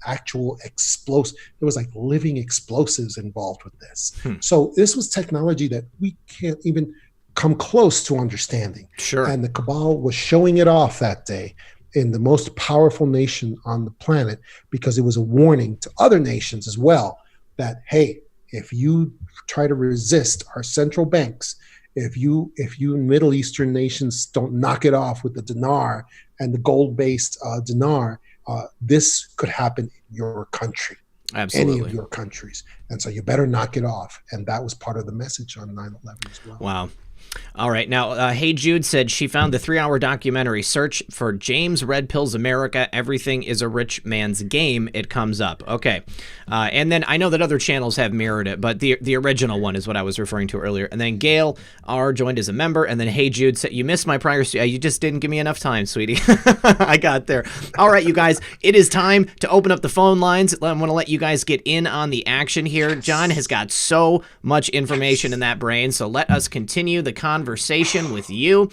actual explosives. There was like living explosives involved with this. So this was technology that we can't even come close to understanding. Sure. And the cabal was showing it off that day in the most powerful nation on the planet, because it was a warning to other nations as well that, hey, if you try to resist our central banks, if you Middle Eastern nations don't knock it off with the dinar and the gold-based dinar, this could happen in your country. Absolutely. Any of your countries. And so you better knock it off. And that was part of the message on 9/11 as well. Wow. All right. Now, Hey Jude said she found the 3-hour documentary. Search for James Red Pills America. Everything is a rich man's game. It comes up. Okay. And then I know that other channels have mirrored it, but the original one is what I was referring to earlier. And then Gail R. joined as a member. And then Hey Jude said, you missed my prior... You just didn't give me enough time, sweetie. I got there. All right, you guys. It is time to open up the phone lines. I want to let you guys get in on the action here. John has got so much information in that brain, so let us continue the conversation with you.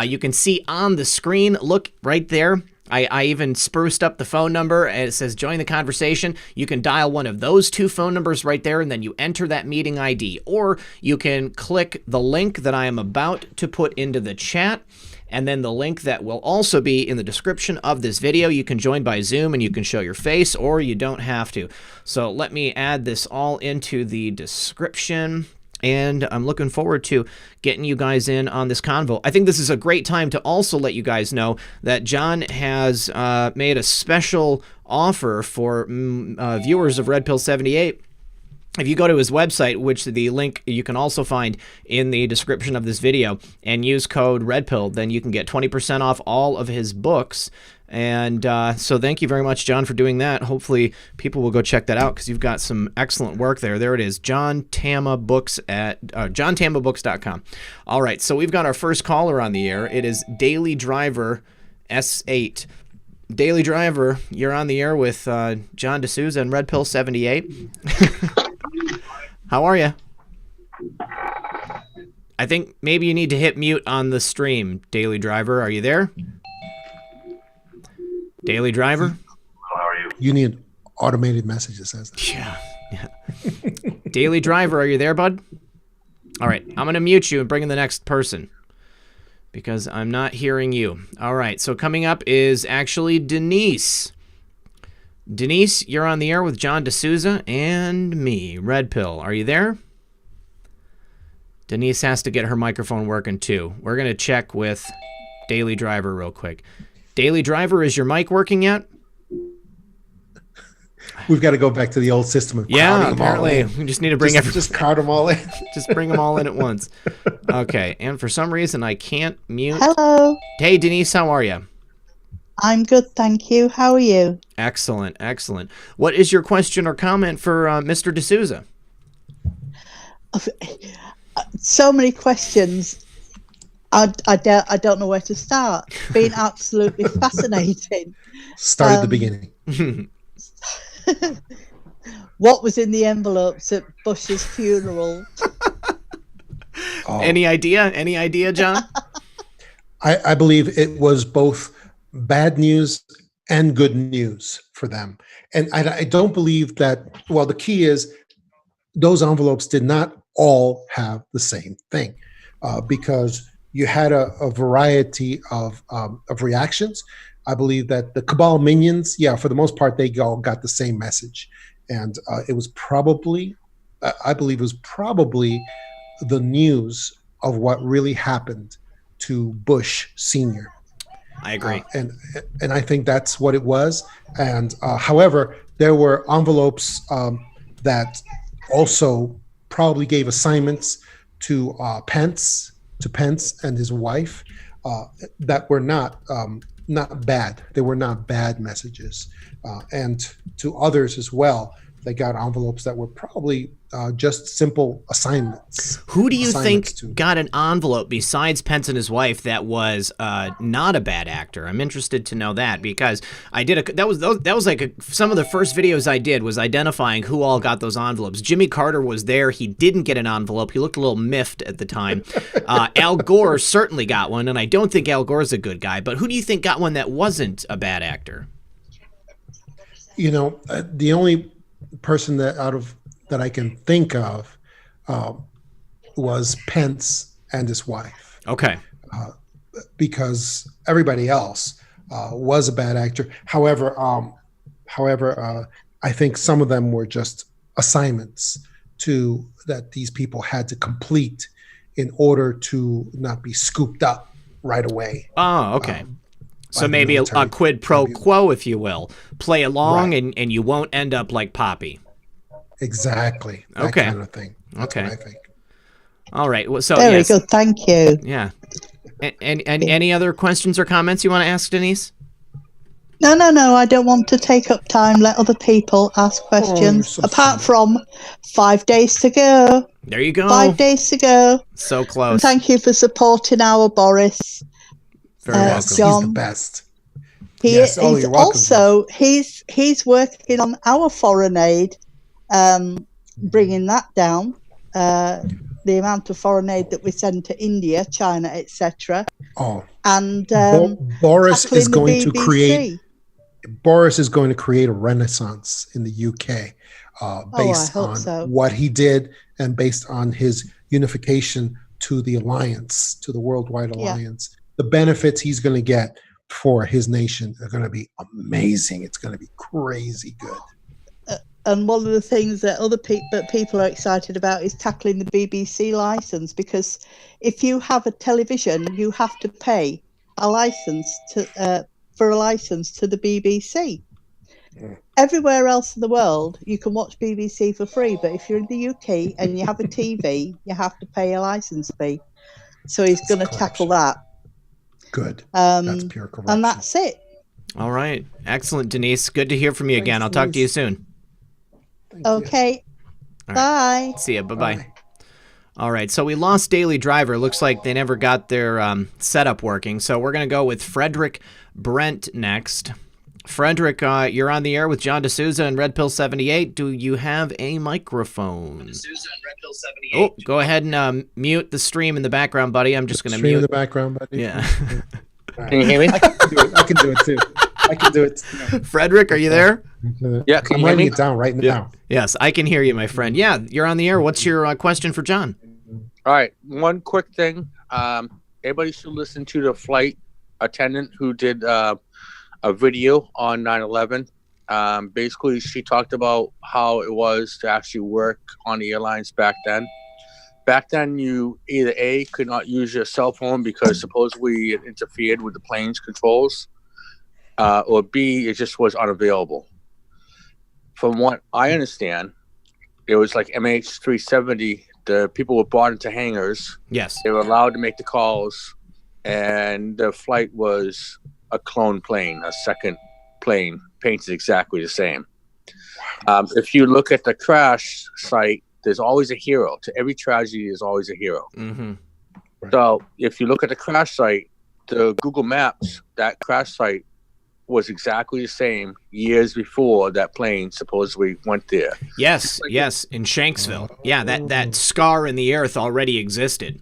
You can see on the screen, look right there. I even spruced up the phone number, and it says join the conversation. You can dial one of those 2 phone numbers right there, and then you enter that meeting ID. Or you can click the link that I am about to put into the chat, and then the link that will also be in the description of this video. You can join by Zoom, and you can show your face, or you don't have to. So let me add this all into the description. And I'm looking forward to getting you guys in on this convo. I think this is a great time to also let you guys know that John has made a special offer for viewers of REDPILL78. If you go to his website, which the link you can also find in the description of this video, and use code REDPILL, then you can get 20% off all of his books. And so thank you very much, John, for doing that. Hopefully people will go check that out because you've got some excellent work there. There it is, John Tama Books at JohnTamaBooks.com. All right, so we've got our first caller on the air. It is Daily Driver S8. Daily Driver, you're on the air with John Desouza and REDPILL78. How are you? I think maybe you need to hit mute on the stream, Daily Driver. Are you there? Daily Driver? How are you? You need automated messages, says that. Yeah. Daily Driver, are you there, bud? All right, I'm going to mute you and bring in the next person because I'm not hearing you. All right, so coming up is actually Denise. Denise, you're on the air with John Desouza and me, Red Pill. Are you there? Denise has to get her microphone working too. We're going to check with Daily Driver real quick. Daily Driver, is your mic working yet? We've got to go back to the old system of yeah, apparently we just need to bring just cart them all in. Just bring them all in at once. Okay, and for some reason I can't mute. Hello. Hey Denise, how are you? I'm good, thank you. How are you? Excellent, excellent. What is your question or comment for Mr. Desouza? So many questions. I don't know where to start. It's been absolutely fascinating. Start at the beginning. What was in the envelopes at Bush's funeral? Any idea? Any idea, John? I believe it was both bad news and good news for them. And I don't believe that, well, the key is those envelopes did not all have the same thing because you had a variety of reactions. I believe that the Cabal minions, yeah, for the most part, they all got the same message. And it was probably, I believe it was probably the news of what really happened to Bush Sr. I agree. And I think that's what it was. And however, there were envelopes that also probably gave assignments to Pence and his wife that were not bad. They were not bad messages. And to others as well, they got envelopes that were probably just simple assignments. Who do you think got an envelope besides Pence and his wife that was not a bad actor? I'm interested to know that because I did that was like some of the first videos I did was identifying who all got those envelopes. Jimmy Carter was there. He didn't get an envelope. He looked a little miffed at the time. Al Gore certainly got one, and I don't think Al Gore's a good guy. But who do you think got one that wasn't a bad actor? You know, the only person that I can think of was Pence and his wife. Okay. Because everybody else was a bad actor. However, I think some of them were just assignments that these people had to complete in order to not be scooped up right away. Oh, okay. So maybe a quid pro quo, if you will. Play along, right, and you won't end up like Poppy. Exactly. That kind of thing. That's what I think. All right. Well, so Very yes. good. Thank you. Yeah. And any other questions or comments you want to ask Denise? No. I don't want to take up time. Let other people ask questions. so Apart sweet. from 5 days to go. There you go. 5 days to go. So And close. thank you for supporting our Boris. Very welcome. He's John. the best. He Yes. Oh, he's you're welcome. also he's working on our foreign aid, bringing that down. The amount of foreign aid that we send to India, China, etc. Oh, And Boris is tackling going the to BBC. create. Boris is going to create a renaissance in the UK based hope on so. what he did and based on his unification to the alliance, to the worldwide alliance. The benefits he's going to get for his nation are going to be amazing. It's going to be crazy good. And one of the things that other people are excited about is tackling the BBC license, because if you have a television, you have to pay a license for a license to the BBC. Everywhere else in the world, you can watch BBC for free, but if you're in the UK and you have a TV, you have to pay a license fee. So he's going to tackle that. Good. That's pure corruption. And that's it. All right. Excellent, Denise. Good to hear from you again. I'll talk to you soon. Okay. All Bye. right. See ya. Bye-bye. All right. So we lost Daily Driver. Looks like they never got their setup working. So we're going to go with Frederick Brent next. Frederick, you're on the air with John Desouza and REDPILL78. Do you have a microphone? Oh, go ahead and mute the stream in the background, buddy. I'm just going to mute. In the background, buddy. Yeah. Can you hear me? I can do it too. I can do it too. Frederick, are you there? Yeah, can I'm you hear writing me? it down right now. Yes, I can hear you, my friend. Yeah, you're on the air. What's your question for John? All right, one quick thing. Everybody should listen to the flight attendant who did a video on 9/11. Basically, she talked about how it was to actually work on the airlines back then. Back then, you either A, could not use your cell phone because supposedly it interfered with the plane's controls, or B, it just was unavailable. From what I understand, it was like MH370. The people were brought into hangars. Yes. They were allowed to make the calls, and the flight was a clone plane, a second plane, painted exactly the same. If you look at the crash site, there's always a hero. To every tragedy, there's always a hero. Mm-hmm. So if you look at the crash site, the Google Maps, that crash site was exactly the same years before that plane supposedly went there. Yes, yes, in Shanksville. Yeah, that scar in the earth already existed.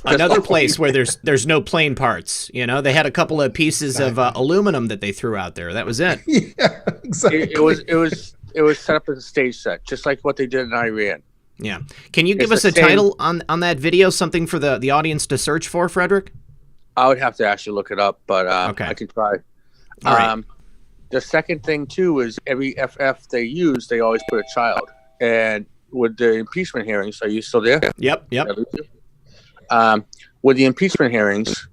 Another place where there's no plane parts. You know, they had a couple of pieces of aluminum that they threw out there. That was it. Yeah, exactly. It was set up as a stage set, just like what they did in Iran. Yeah. Can you give us the a same- title on that video, something for the audience to search for, Frederick? I would have to actually look it up, but Okay. I can try. All right. The second thing too is every FF they use, they always put a child. And with the impeachment hearings, are you still there? Yep. With the impeachment hearings,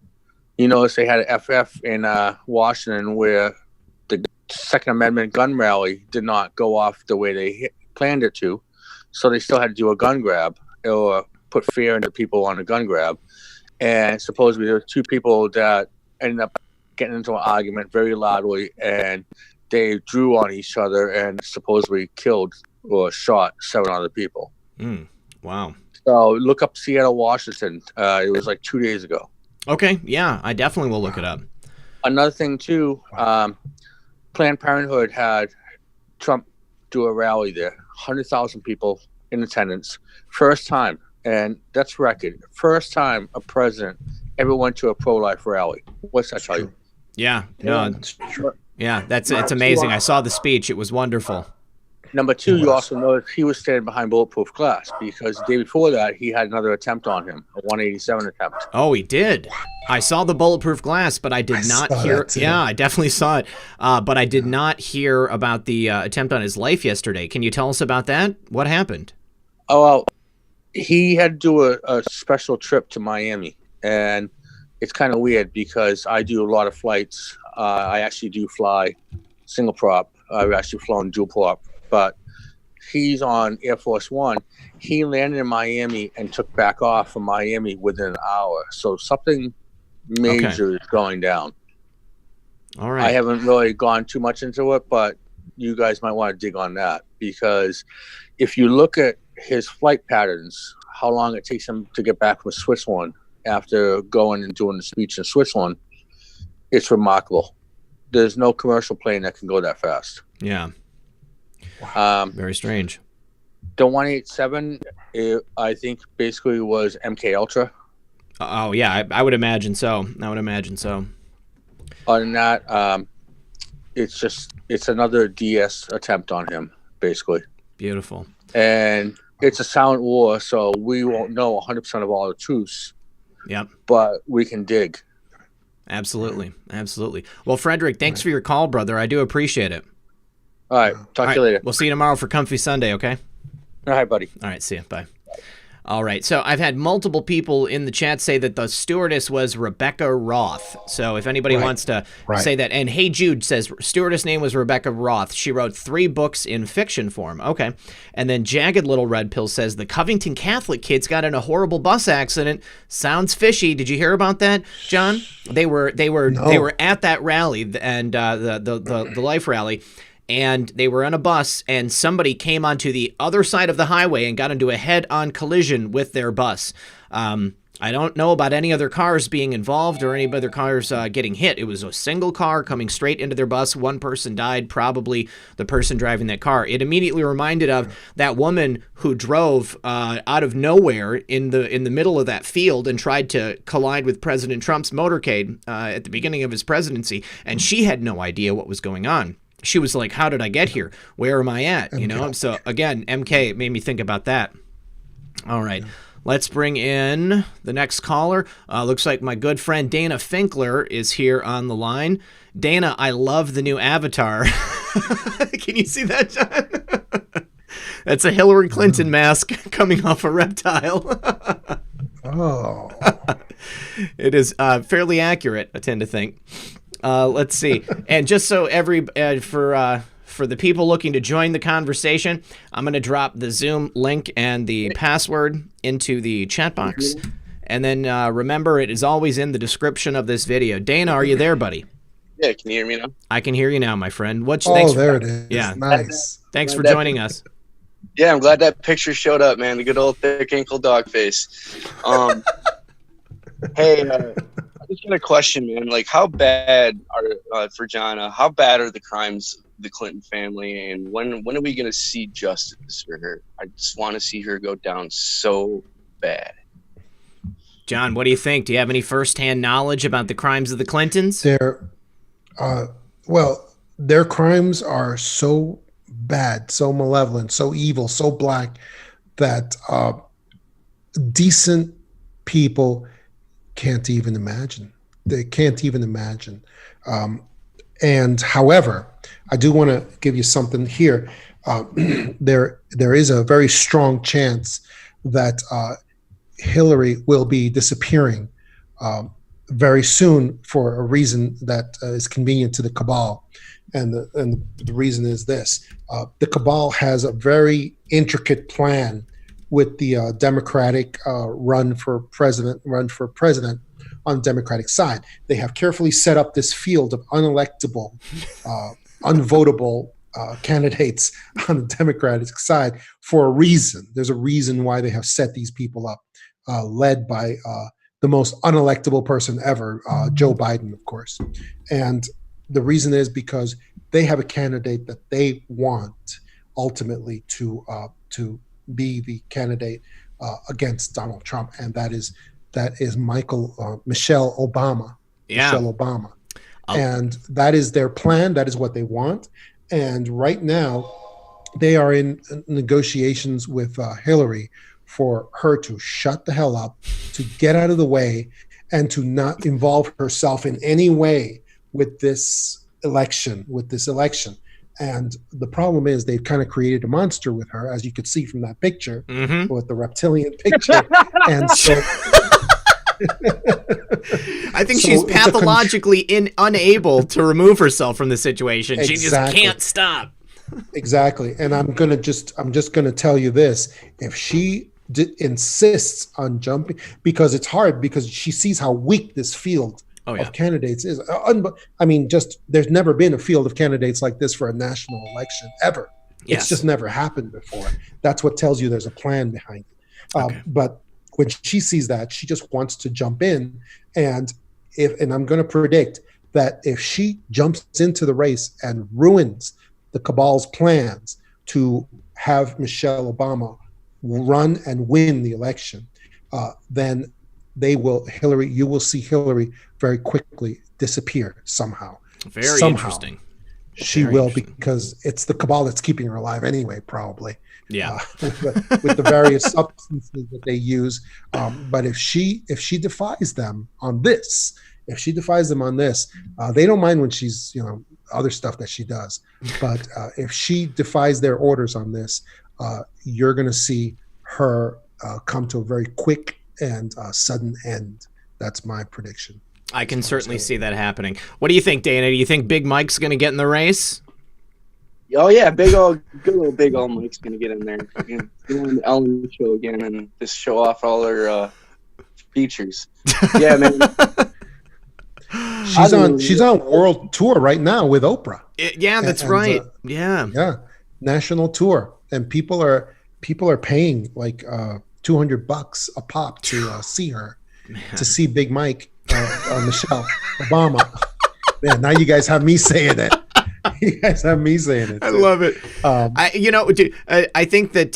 you notice they had an FF in Washington where the Second Amendment gun rally did not go off the way they planned it to. So they still had to do a gun grab or put fear into people on a gun grab. And supposedly there were two people that ended up getting into an argument very loudly, and they drew on each other and supposedly killed or shot 7 other people. Wow. So look up Seattle, Washington. It was like 2 days ago. Okay. Yeah, I definitely will look it up. Another thing too, Planned Parenthood had Trump do a rally there. 100,000 people in attendance. First time, and that's record. First time a president ever went to a pro-life rally. What's that tell you? Yeah. No. Yeah, it's amazing. I saw the speech. It was wonderful. Number two, you also notice he was standing behind bulletproof glass because the day before that, he had another attempt on him, a 187 attempt. Oh, he did. I saw the bulletproof glass, but I did not hear. Yeah, I definitely saw it. But I did not hear about the attempt on his life yesterday. Can you tell us about that? What happened? Oh, well, he had to do a special trip to Miami. And it's kind of weird because I do a lot of flights. I actually do fly single prop. I've actually flown dual prop. But he's on Air Force One. He landed in Miami and took back off from Miami within an hour. So something major is going down. All right. I haven't really gone too much into it, but you guys might want to dig on that, because if you look at his flight patterns, how long it takes him to get back from Switzerland after going and doing the speech in Switzerland, it's remarkable. There's no commercial plane that can go that fast. Yeah. Very strange. The 187, I think, basically was MK Ultra. Oh yeah, I would imagine so. Other than that, it's another DS attempt on him, basically. Beautiful. And it's a silent war, so we won't know 100% of all the truths. Yep. But we can dig. Absolutely. Well, Frederick, thanks for your call, brother. I do appreciate it. All right. Talk to you later. We'll see you tomorrow for Comfy Sunday, okay? All right, buddy. All right, see you. Bye. All right, so I've had multiple people in the chat say that the stewardess was Rebecca Roth. So if anybody wants to say that. And Hey Jude says stewardess name was Rebecca Roth. She wrote 3 books in fiction form. Okay. And then Jagged Little Red Pill says the Covington Catholic kids got in a horrible bus accident. Sounds fishy. Did you hear about that, John? They were at that rally and the Life rally. And they were on a bus, and somebody came onto the other side of the highway and got into a head-on collision with their bus. I don't know about any other cars being involved or any other cars getting hit. It was a single car coming straight into their bus. One person died, probably the person driving that car. It immediately reminded of that woman who drove out of nowhere in the middle of that field and tried to collide with President Trump's motorcade at the beginning of his presidency, and she had no idea what was going on. She was like, how did I get here? Where am I at? You know? So again, MK made me think about that. All right. Let's bring in the next caller. Looks like my good friend Dana Finkler is here on the line. Dana, I love the new avatar. Can you see that, John? That's a Hillary Clinton mask coming off a reptile. Oh. It is fairly accurate, I tend to think. Let's see. And just so for the people looking to join the conversation, I'm going to drop the Zoom link and the password into the chat box. And then remember, it is always in the description of this video. Dana, are you there, buddy? Yeah, can you hear me now? I can hear you now, my friend. There it is. Yeah. Nice. Thanks for joining us. Yeah, I'm glad that picture showed up, man. The good old thick ankle dog face. Hey, I just got a question, man. Like, how bad are for Jana? How bad are the crimes of the Clinton family, and when are we gonna see justice for her? I just want to see her go down so bad. John, what do you think? Do you have any firsthand knowledge about the crimes of the Clintons? Their crimes are so bad, so malevolent, so evil, so black that decent people can't even imagine. They can't even imagine. And however, I do want to give you something here. There is a very strong chance that Hillary will be disappearing very soon for a reason that is convenient to the Cabal. And the reason is this. The Cabal has a very intricate plan with the Democratic run for president on the Democratic side. They have carefully set up this field of unelectable, unvotable candidates on the Democratic side for a reason. There's a reason why they have set these people up, led by the most unelectable person ever, Joe Biden, of course. And the reason is because they have a candidate that they want ultimately to be the candidate against Donald Trump, and that is Michelle Obama. Yeah. Michelle Obama. And that is their plan. That is what they want. And right now, they are in negotiations with Hillary for her to shut the hell up, to get out of the way, and to not involve herself in any way with this election. And the problem is they've kind of created a monster with her, as you could see from that picture, with the reptilian picture. And so I think she's pathologically unable to remove herself from the situation. Exactly. She just can't stop. Exactly. And I'm just gonna tell you this: if she insists on jumping, because it's hard, because she sees how weak this field of candidates is. I mean, just there's never been a field of candidates like this for a national election ever. Yes. It's just never happened before. That's what tells you there's a plan behind it. But when she sees that, she just wants to jump in, and I'm going to predict that if she jumps into the race and ruins the Cabal's plans to have Michelle Obama run and win the election, then you will see Hillary very quickly disappear somehow. Very interesting. She will, because it's the Cabal that's keeping her alive anyway, probably. Yeah. With the various substances that they use. But if she defies them on this, they don't mind when she's, other stuff that she does. But if she defies their orders on this, you're going to see her come to a very quick and sudden end. That's my prediction. I can certainly see that happening. What do you think, Dana? Do you think Big Mike's going to get in the race? Oh yeah, good little big old Mike's gonna get in there. Get on the Ellen show again and just show off all her features. Yeah, man. She's on world tour right now with Oprah. Yeah, that's right. Yeah, national tour, and people are paying like $200 a pop to see her, to see Big Mike, Michelle Obama. Man, now you guys have me saying it. You guys have me saying it. I love it. I think that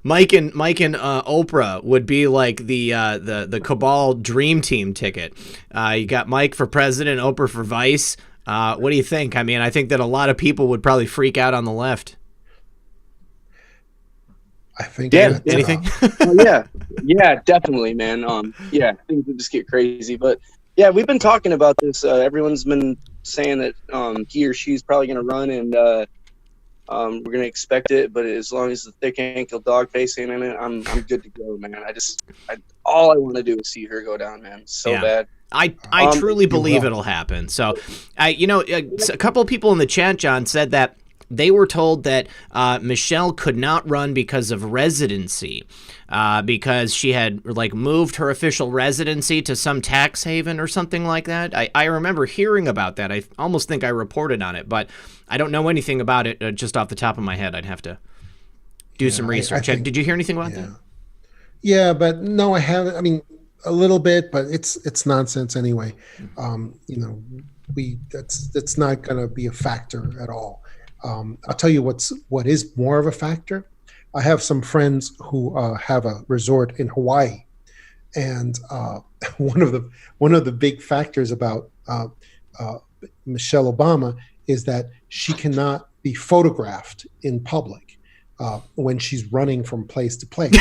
Mike and Oprah would be like the Cabal dream team ticket. You got Mike for president, Oprah for vice. What do you think? I mean, I think that a lot of people would probably freak out on the left. I think. Yeah. Anything? Yeah, definitely, man. Things would just get crazy, but. Yeah, we've been talking about this. Everyone's been saying that he or she's probably going to run, and we're going to expect it. But as long as the thick ankle dog face ain't in it, I'm good to go, man. All I want to do is see her go down, man. So bad. I truly believe it'll happen. So, a couple of people in the chat, John, said that they were told that Michelle could not run because of residency, because she had moved her official residency to some tax haven or something like that. I remember hearing about that. I almost think I reported on it, but I don't know anything about it just off the top of my head. I'd have to do some research. Did you hear anything about that? Yeah, but no, I haven't. I mean, a little bit, but it's nonsense anyway. That's not going to be a factor at all. I'll tell you what is more of a factor. I have some friends who have a resort in Hawaii, and one of the big factors about Michelle Obama is that she cannot be photographed in public when she's running from place to place.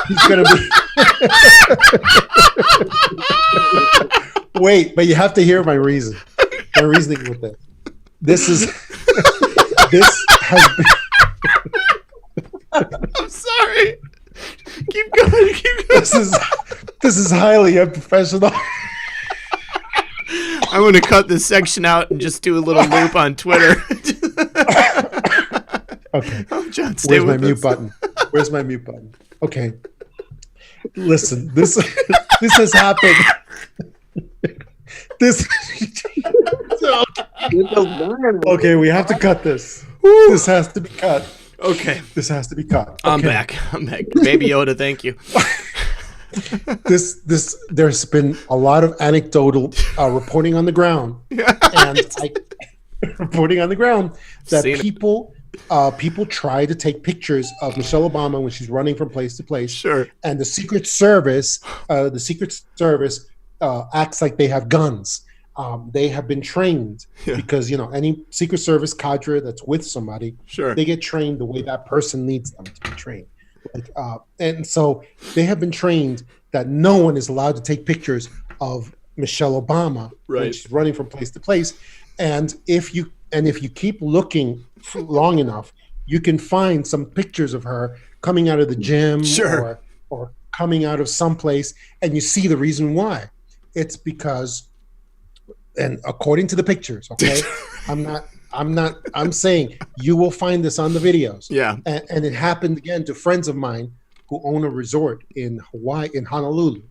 He's going to be. Wait, but you have to hear my reason. My reasoning with this. This has been. I'm sorry. Keep going. This is highly unprofessional. I'm going to cut this section out and just do a little loop on Twitter. Okay. Oh, John, stay Where's with my us. mute button? Where's my mute button? Okay. Listen, this has happened. Okay, we have to cut this. Woo. This has to be cut. Okay. This has to be cut. Okay. I'm back. Baby Yoda, thank you. There's been a lot of anecdotal reporting on the ground. Reporting on the ground that people try to take pictures of Michelle Obama when she's running from place to place. Sure. And the Secret Service acts like they have guns. They have been trained because, any Secret Service cadre that's with somebody, they get trained the way that person needs them to be trained. And so they have been trained that no one is allowed to take pictures of Michelle Obama when she's running from place to place. And if you keep looking long enough, you can find some pictures of her coming out of the gym or coming out of someplace, and you see the reason why. It's because, and according to the pictures, okay, I'm I'm saying you will find this on the videos. Yeah. And it happened again to friends of mine who own a resort in Hawaii, in Honolulu.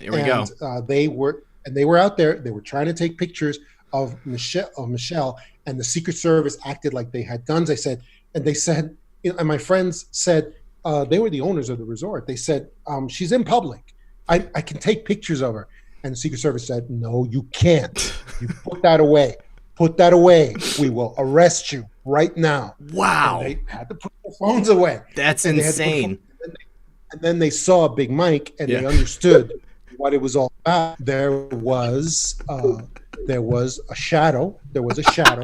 Here we go. They were out there. They were trying to take pictures of Michelle, and the Secret Service acted like they had guns. They said, and my friends said, they were the owners of the resort. They said, she's in public. I can take pictures of her. And the Secret Service said, no, you can't. You put that away. Put that away. We will arrest you right now. Wow. And they had to put their phones away. That's insane. And then they saw Big Mike, and they understood what it was all about. There was a shadow. There was a shadow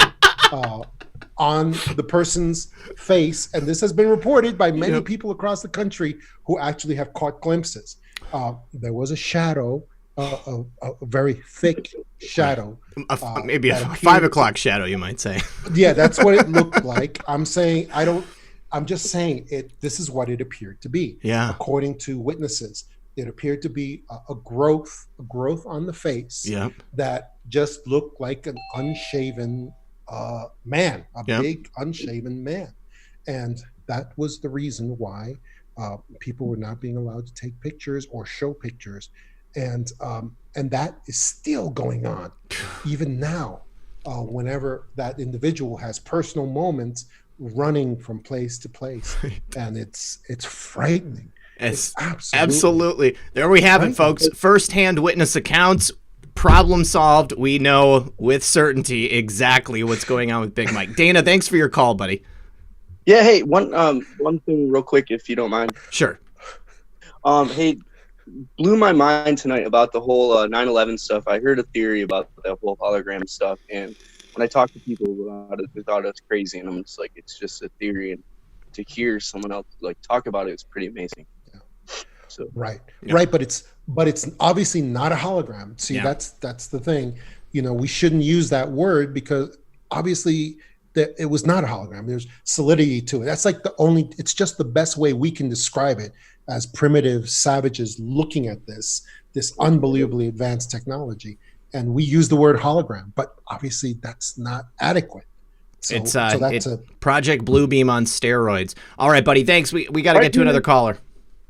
on the person's face, and this has been reported by many people across the country who actually have caught glimpses. There was a shadow, a very thick shadow, maybe a 5 o'clock shadow, you might say. Yeah, that's what it looked like. I'm just saying it. This is what it appeared to be. Yeah. According to witnesses, it appeared to be a growth on the face. Yep. That just looked like an unshaven man, big unshaven man, and that was the reason why people were not being allowed to take pictures or show pictures, and that is still going on even now. Whenever that individual has personal moments running from place to place, and it's frightening. It's absolutely. There we have it, folks. First-hand witness accounts. Problem solved. We know with certainty exactly what's going on with Big Mike. Dana, thanks for your call, buddy. Yeah, hey, one thing real quick, if you don't mind. Sure. Hey, blew my mind tonight about the whole 9/11 stuff. I heard a theory about the whole hologram stuff, and when I talked to people about it, they thought it was crazy, and I'm just like, it's just a theory, and to hear someone else like talk about it is pretty amazing. Yeah. So right, but it's obviously not a hologram. See, that's the thing. We shouldn't use that word because obviously it was not a hologram. There's solidity to it. That's like it's just the best way we can describe it as primitive savages looking at this unbelievably advanced technology. And we use the word hologram, but obviously that's not adequate. So, it's that's Project Bluebeam on steroids. All right, buddy. Thanks. We got to get to another caller.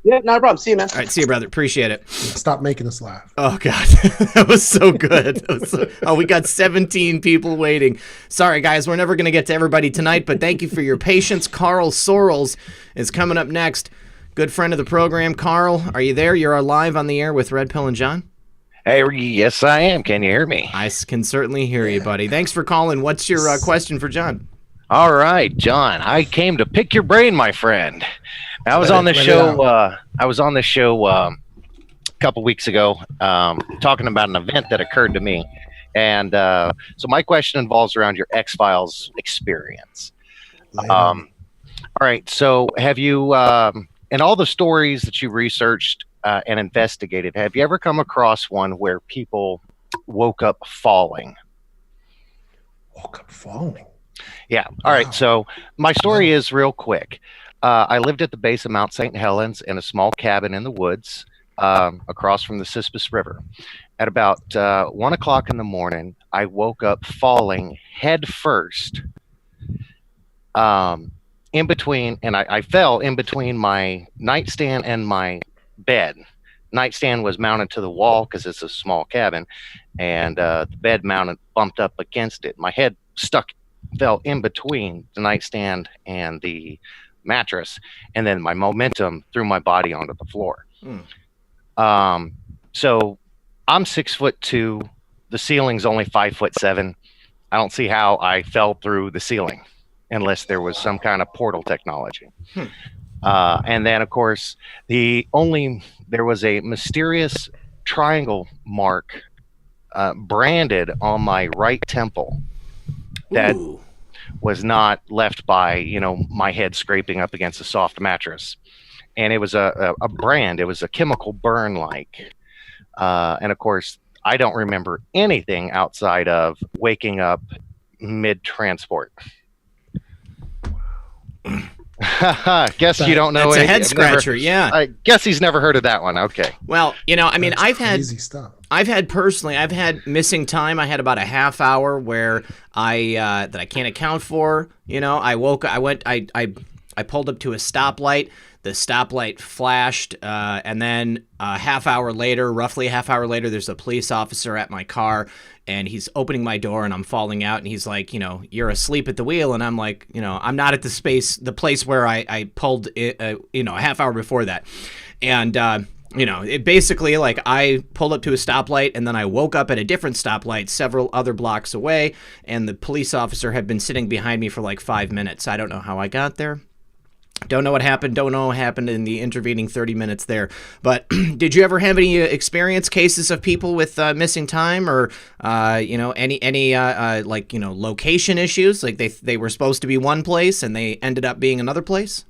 Yeah, not a problem. See you, man. All right, see you, brother. Appreciate it. Stop making us laugh. Oh, God. That was so good. We got 17 people waiting. Sorry, guys. We're never going to get to everybody tonight, but thank you for your patience. Carl Sorrells is coming up next. Good friend of the program. Carl, are you there? You're live on the air with Red Pill and John. Hey, yes, I am. Can you hear me? I can certainly hear you, buddy. Thanks for calling. What's your question for John? All right, John. I came to pick your brain, my friend. I was on the show. I was on the show a couple weeks ago, talking about an event that occurred to me, and so my question involves around your X-Files experience. All right. So, have you, in all the stories that you researched and investigated, have you ever come across one where people woke up falling? Woke up falling? Yeah. All right. So my story is real quick. I lived at the base of Mount St. Helens in a small cabin in the woods across from the Sispus River. At about 1 o'clock in the morning, I woke up falling head first in between, and I fell in between my nightstand and my bed. Nightstand was mounted to the wall because it's a small cabin, and the bed bumped up against it. My head fell in between the nightstand and the mattress, and then my momentum threw my body onto the floor. So I'm 6'2". The ceiling's only 5'7". I don't see how I fell through the ceiling unless there was some kind of portal technology. And then, of course, there was a mysterious triangle mark branded on my right temple that was not left by, my head scraping up against a soft mattress. And it was a brand. It was a chemical burn like. And, of course, I don't remember anything outside of waking up mid-transport. Guess you don't know. It's a head scratcher. Yeah. I guess he's never heard of that one. Okay. Well, I've had easy stuff. I've had missing time. I had about a half hour where that I can't account for. You know, I pulled up to a stoplight. The stoplight flashed, and then roughly a half hour later, there's a police officer at my car, and he's opening my door, and I'm falling out, and he's like, you know, you're asleep at the wheel, and I'm like, you know, I'm not at the place where I pulled it, you know, a half hour before that, and you know, it basically, like, I pulled up to a stoplight, and then I woke up at a different stoplight several other blocks away, and the police officer had been sitting behind me for like 5 minutes. I don't know how I got there. Don't know what happened. Don't know what happened in the intervening 30 minutes there. But did you ever have any experience cases of people with missing time, or you know, any like, you know, location issues? Like they were supposed to be one place and they ended up being another place?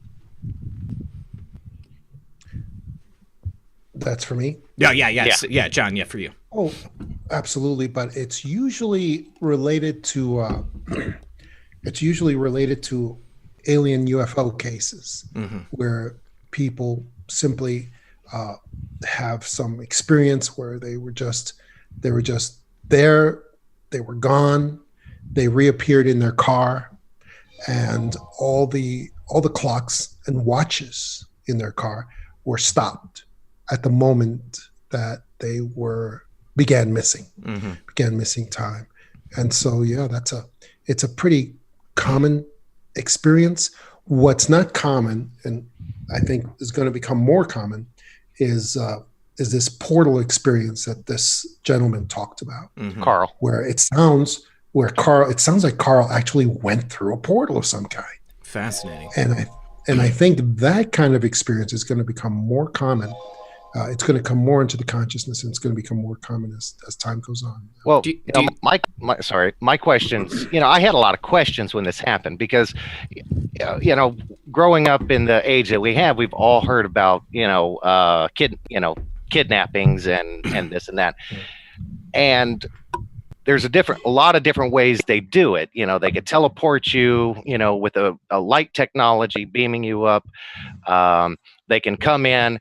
That's for me. Yeah, John. Yeah, for you. Oh, absolutely. But it's usually related to alien UFO cases, where people simply have some experience where they were just there, they were gone, they reappeared in their car, and all the clocks and watches in their car were stopped at the moment that they began missing time. And so, yeah, it's a pretty common experience. What's not common, and I think is going to become more common, is this portal experience that this gentleman talked about, Carl, where it sounds like Carl actually went through a portal of some kind. Fascinating. And I think that kind of experience is going to become more common. It's going to come more into the consciousness, and it's going to become more common as time goes on. Well, my questions, you know, I had a lot of questions when this happened, because, you know, growing up in the age that we have, we've all heard about, you know, kidnappings and this and that. And there's a lot of different ways they do it. You know, they could teleport you, you know, with a light technology beaming you up. They can come in,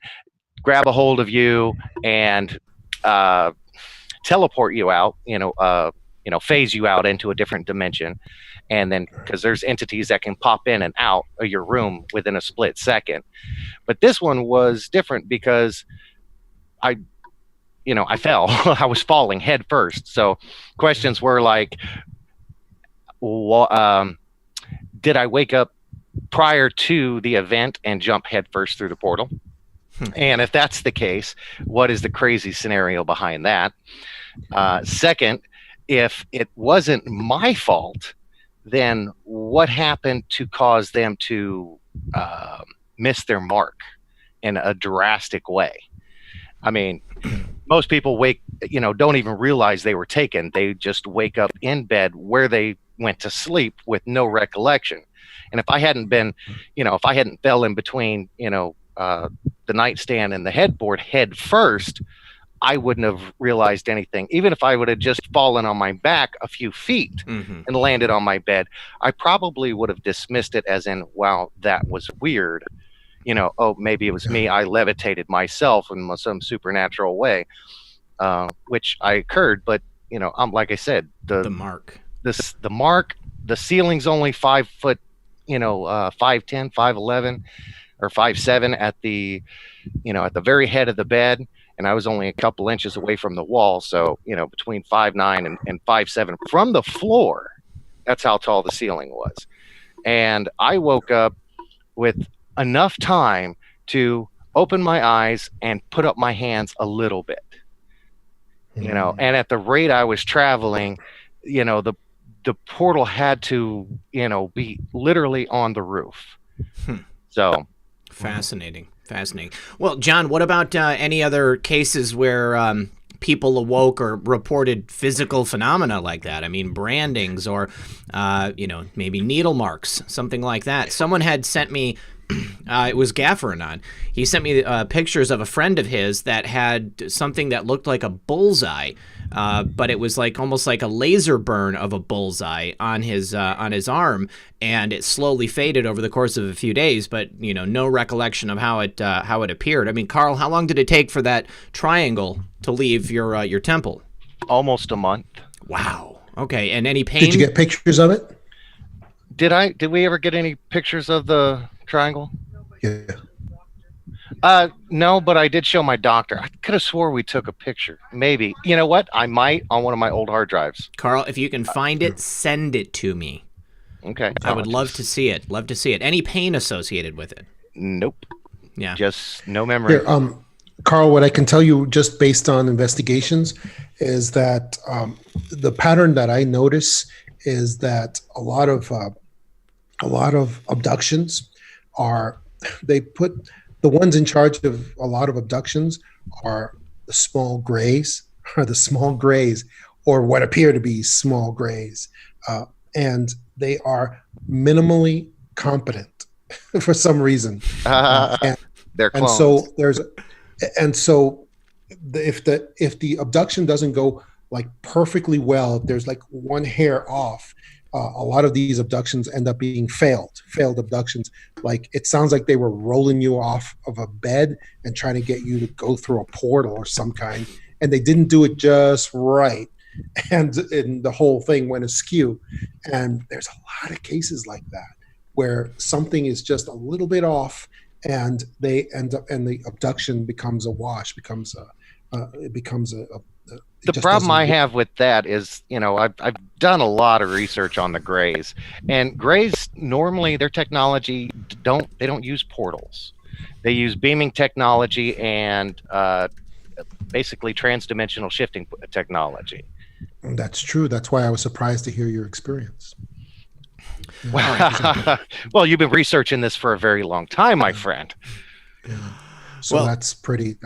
grab a hold of you, and teleport you out, phase you out into a different dimension. And then, because there's entities that can pop in and out of your room within a split second. But this one was different because I fell. I was falling head first. So questions were like, did I wake up prior to the event and jump head first through the portal? And if that's the case, what is the crazy scenario behind that? Second, if it wasn't my fault, then what happened to cause them to miss their mark in a drastic way? I mean, most people don't even realize they were taken. They just wake up in bed where they went to sleep with no recollection. And if I hadn't fell in between, the nightstand and the headboard head first, I wouldn't have realized anything. Even if I would have just fallen on my back a few feet and landed on my bed, I probably would have dismissed it as in, wow, that was weird. Oh, maybe it was me. I levitated myself in some supernatural way, which I occurred. But, I'm like I said, the mark, the ceiling's only 5 foot, 5'10", 5'11", or 5'7" at the very head of the bed. And I was only a couple inches away from the wall. So, between 5'9" and 5'7" from the floor, that's how tall the ceiling was. And I woke up with enough time to open my eyes and put up my hands a little bit, and at the rate I was traveling, the portal had to, be literally on the roof. So fascinating. Well, John, what about any other cases where people awoke or reported physical phenomena like that? I mean, brandings or, maybe needle marks, something like that. Someone had sent me, it was Gaffer Anon. He sent me pictures of a friend of his that had something that looked like a bullseye but it was like almost like a laser burn of a bullseye on his arm, and it slowly faded over the course of a few days. But no recollection of how it appeared. I mean, Carl, how long did it take for that triangle to leave your temple? Almost a month. Wow. Okay. And any pain? Did you get pictures of it? Did we ever get any pictures of the triangle? Yeah. No, but I did show my doctor. I could have swore we took a picture. Maybe. You know what? I might on one of my old hard drives. Carl, if you can find it, send it to me. Okay. I would love to see it. Love to see it. Any pain associated with it? Nope. Yeah. Just no memory. Here, Carl, what I can tell you just based on investigations is that the pattern that I notice is that a lot of abductions they put the ones in charge of a lot of abductions are the small grays, or what appear to be small grays, and they are minimally competent for some reason. They're clones. And so if the abduction doesn't go like perfectly well, if there's like one hair off, a lot of these abductions end up being failed abductions. Like it sounds like they were rolling you off of a bed and trying to get you to go through a portal or some kind, and they didn't do it just right, and the whole thing went askew. And there's a lot of cases like that where something is just a little bit off, and they end up, and the abduction becomes a wash, the problem I have with that is, I've done a lot of research on the Greys, and Greys normally their technology they don't use portals. They use beaming technology and basically transdimensional shifting technology. That's true. That's why I was surprised to hear your experience. Well, you've been researching this for a very long time, my friend. Yeah. So that's pretty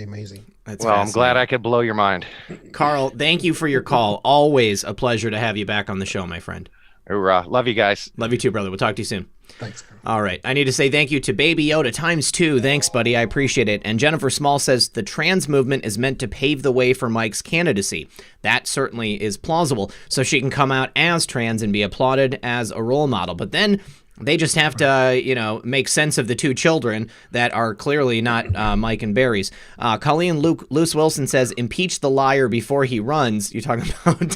amazing. I'm glad I could blow your mind. Carl, thank you for your call. Always a pleasure to have you back on the show, my friend. Hoorah. Love you guys. Love you too, brother. We'll talk to you soon. Thanks, Carl. All right. I need to say thank you to Baby Yoda ×2. Thanks, buddy. I appreciate it. And Jennifer Small says the trans movement is meant to pave the way for Mike's candidacy. That certainly is plausible. So she can come out as trans and be applauded as a role model. But then they just have to, make sense of the two children that are clearly not Mike and Barry's. Colleen Luce Wilson says, impeach the liar before he runs. You're talking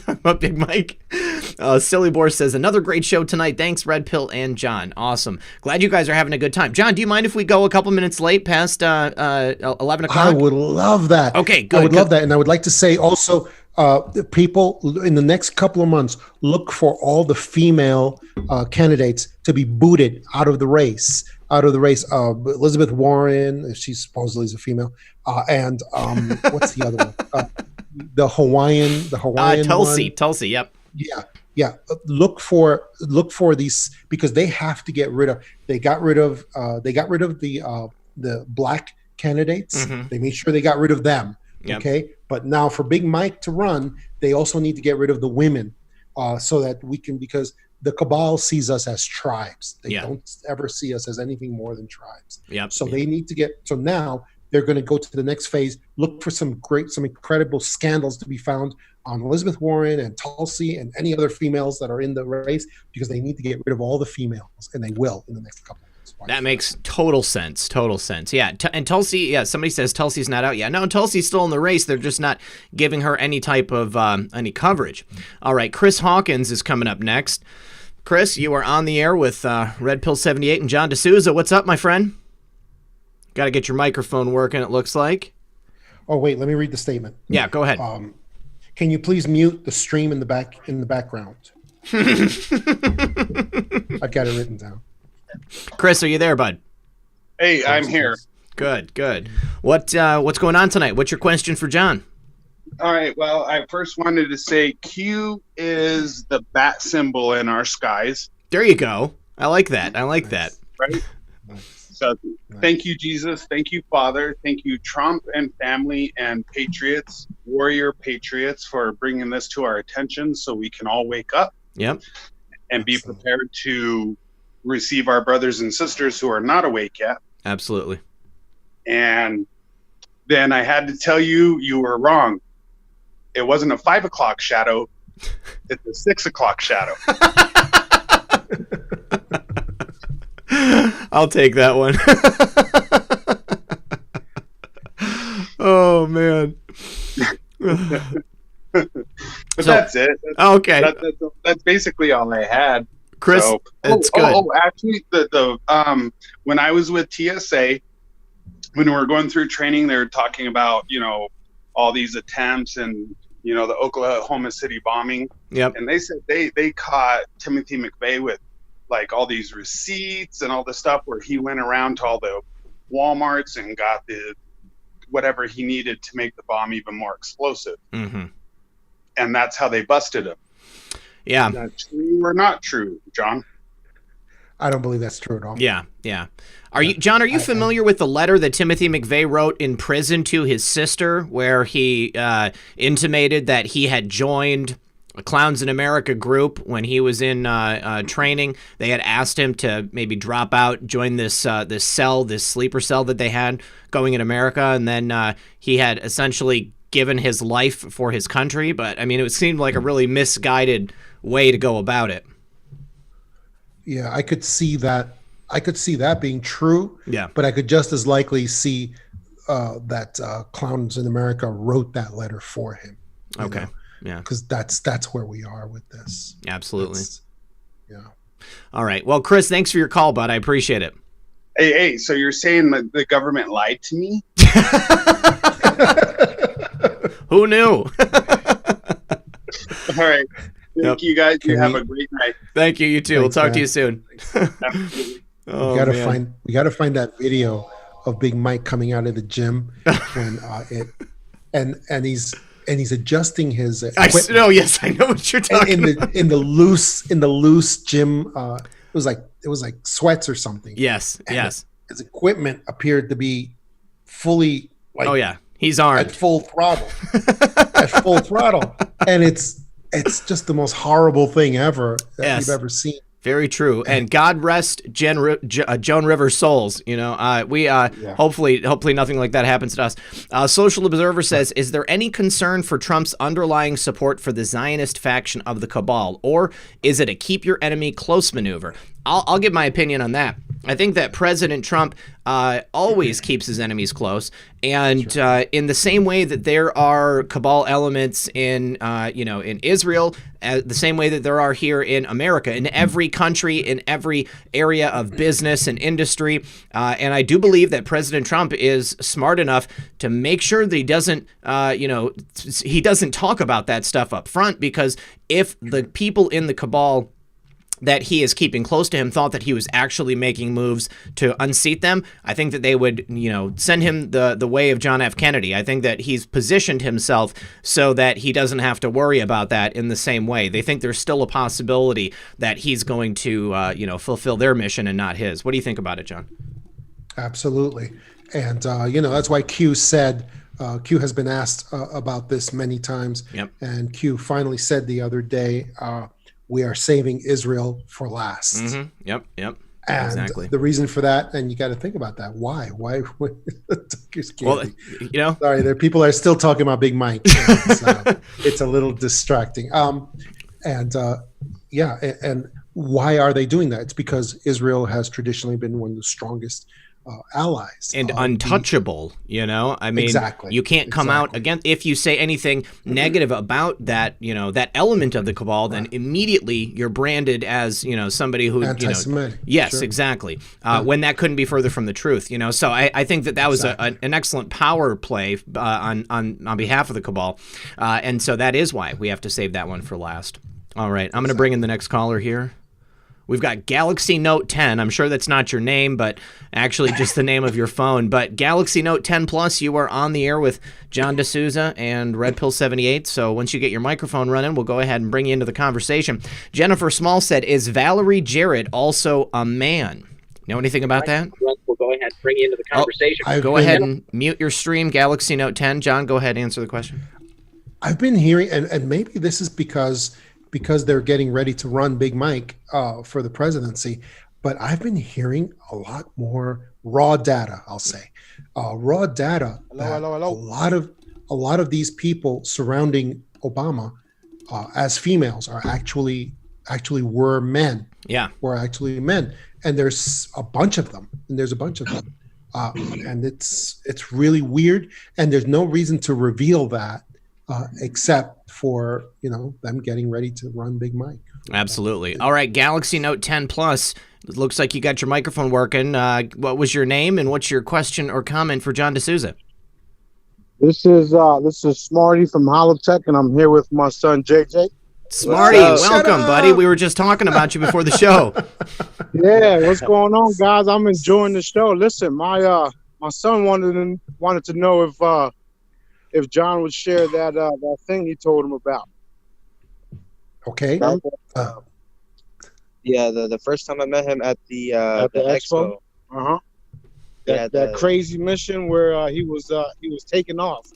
about Big Mike. Silly Boar says, another great show tonight. Thanks, Red Pill and John. Awesome. Glad you guys are having a good time. John, do you mind if we go a couple minutes late past 11 o'clock? I would love that. Okay, good. I would love that. And I would like to say also, people in the next couple of months, look for all the female candidates to be booted out of the race. Elizabeth Warren, she supposedly is a female, and what's the other one? The Hawaiian Tulsi. Yep. Yeah. Look for these, because they have to get rid of. They got rid of the black candidates. Mm-hmm. They made sure they got rid of them. Yep. Okay, but now for Big Mike to run, they also need to get rid of the women, so that we can, because the Cabal sees us as tribes. They don't ever see us as anything more than tribes. Yep. So they need to get. So now they're going to go to the next phase. Look for some incredible scandals to be found on Elizabeth Warren and Tulsi and any other females that are in the race, because they need to get rid of all the females, and they will in the next couple of months. That makes total sense. Yeah. And Tulsi, somebody says Tulsi's not out yet. No, Tulsi's still in the race. They're just not giving her any type of any coverage. All right. Chris Hawkins is coming up next. Chris, you are on the air with REDPILL78 and John Desouza. What's up, my friend? Got to get your microphone working, it looks like. Oh, wait, let me read the statement. Yeah, go ahead. Can you please mute the stream in the background? I've got it written down. Chris, are you there, bud? Hey, I'm here. Good. What's going on tonight? What's your question for John? All right. Well, I first wanted to say Q is the bat symbol in our skies. There you go. I like that. Right? So thank you, Jesus. Thank you, Father. Thank you, Trump and family and patriots, warrior patriots, for bringing this to our attention so we can all wake up. Yep. And be prepared to receive our brothers and sisters who are not awake yet. Absolutely. And then I had to tell you, you were wrong. it wasn't a 5 o'clock shadow. It's a 6 o'clock shadow. I'll take that one. Oh man. But that's it. Okay. That's basically all I had. Chris, So, it's good. Actually, when I was with TSA, when we were going through training, they were talking about, all these attempts and, the Oklahoma City bombing. Yep. And they said they caught Timothy McVeigh with like all these receipts and all the stuff where he went around to all the Walmarts and got the whatever he needed to make the bomb even more explosive. Mm-hmm. And that's how they busted him. Yeah. Is that true or not true, John? I don't believe that's true at all. Yeah. Are you familiar with the letter that Timothy McVeigh wrote in prison to his sister, where he intimated that he had joined a Clowns in America group when he was in training? They had asked him to maybe drop out, join this sleeper cell that they had going in America, and then he had essentially given his life for his country. But I mean, it seemed like a really misguided way to go about it. Yeah, I could see that. I could see that being true. Yeah. But I could just as likely see that Clowns in America wrote that letter for him. Okay. Yeah. Because that's where we are with this. Absolutely. Yeah. All right. Well, Chris, thanks for your call, bud. I appreciate it. Hey, so you're saying that the government lied to me? Who knew? All right. Thank you guys. You have a great night. Thank you. You too. We'll talk to you soon. We gotta find that video of Big Mike coming out of the gym when and he's adjusting his equipment. Yes, I know what you're talking about. In the loose gym. It was like sweats or something. Yes. His equipment appeared to be fully he's armed at full throttle. And it's just the most horrible thing ever that you've ever seen. Very true. And God rest Joan Rivers' souls. Hopefully nothing like that happens to us. Social Observer says, is there any concern for Trump's underlying support for the Zionist faction of the Cabal, or is it a keep your enemy close maneuver? I'll give my opinion on that. I think that President Trump always keeps his enemies close, and in the same way that there are Cabal elements in Israel, the same way that there are here in America, in every country, in every area of business and industry, and I do believe that President Trump is smart enough to make sure that he doesn't talk about that stuff up front, because if the people in the Cabal that he is keeping close to him thought that he was actually making moves to unseat them, I think that they would, send him the way of John F. Kennedy. I think that he's positioned himself so that he doesn't have to worry about that in the same way. They think there's still a possibility that he's going to, fulfill their mission and not his. What do you think about it, John? Absolutely. And, that's why Q said, Q has been asked about this many times. Yep. And Q finally said the other day, we are saving Israel for last. Mm-hmm. Yep. And exactly. the reason for that, and you got to think about that. Why? Well, sorry, people are still talking about Big Mike. It's a little distracting. And why are they doing that? It's because Israel has traditionally been one of the strongest allies and untouchable. Exactly. You can't come out again if you say anything negative about that. That element of the Cabal, then immediately you're branded as somebody who anti-Semitic. Yes, Sure. Exactly. When that couldn't be further from the truth. So I think that was an excellent power play on behalf of the Cabal, and so that is why we have to save that one for last. All right, I'm going to bring in the next caller here. We've got Galaxy Note 10. I'm sure that's not your name, but actually just the name of your phone. But Galaxy Note 10 Plus, you are on the air with John Desouza and REDPILL78. So once you get your microphone running, we'll go ahead and bring you into the conversation. Jennifer Small said, is Valerie Jarrett also a man? Know anything about that? We'll go ahead and bring you into the conversation. Go ahead and mute your stream, Galaxy Note 10. John, go ahead and answer the question. I've been hearing, and maybe this is because they're getting ready to run Big Mike for the presidency, but I've been hearing a lot more raw data, I'll say. Raw data. Hello. A a lot of these people surrounding Obama as females are actually were men. Yeah. Were actually men. And there's a bunch of them. And it's really weird. And there's no reason to reveal that except for, them getting ready to run Big Mike. Absolutely. All right, Galaxy Note 10 Plus. It looks like you got your microphone working. What was your name and what's your question or comment for John Desouza? This is Smarty from Holotech, and I'm here with my son JJ. Smarty, welcome, buddy. We were just talking about you before the show. Yeah, what's going on, guys? I'm enjoying the show. Listen, my son wanted to know if John would share that thing he told him about. Okay. Yeah, the first time I met him at the expo. Uh-huh. That crazy mission where he was taking off.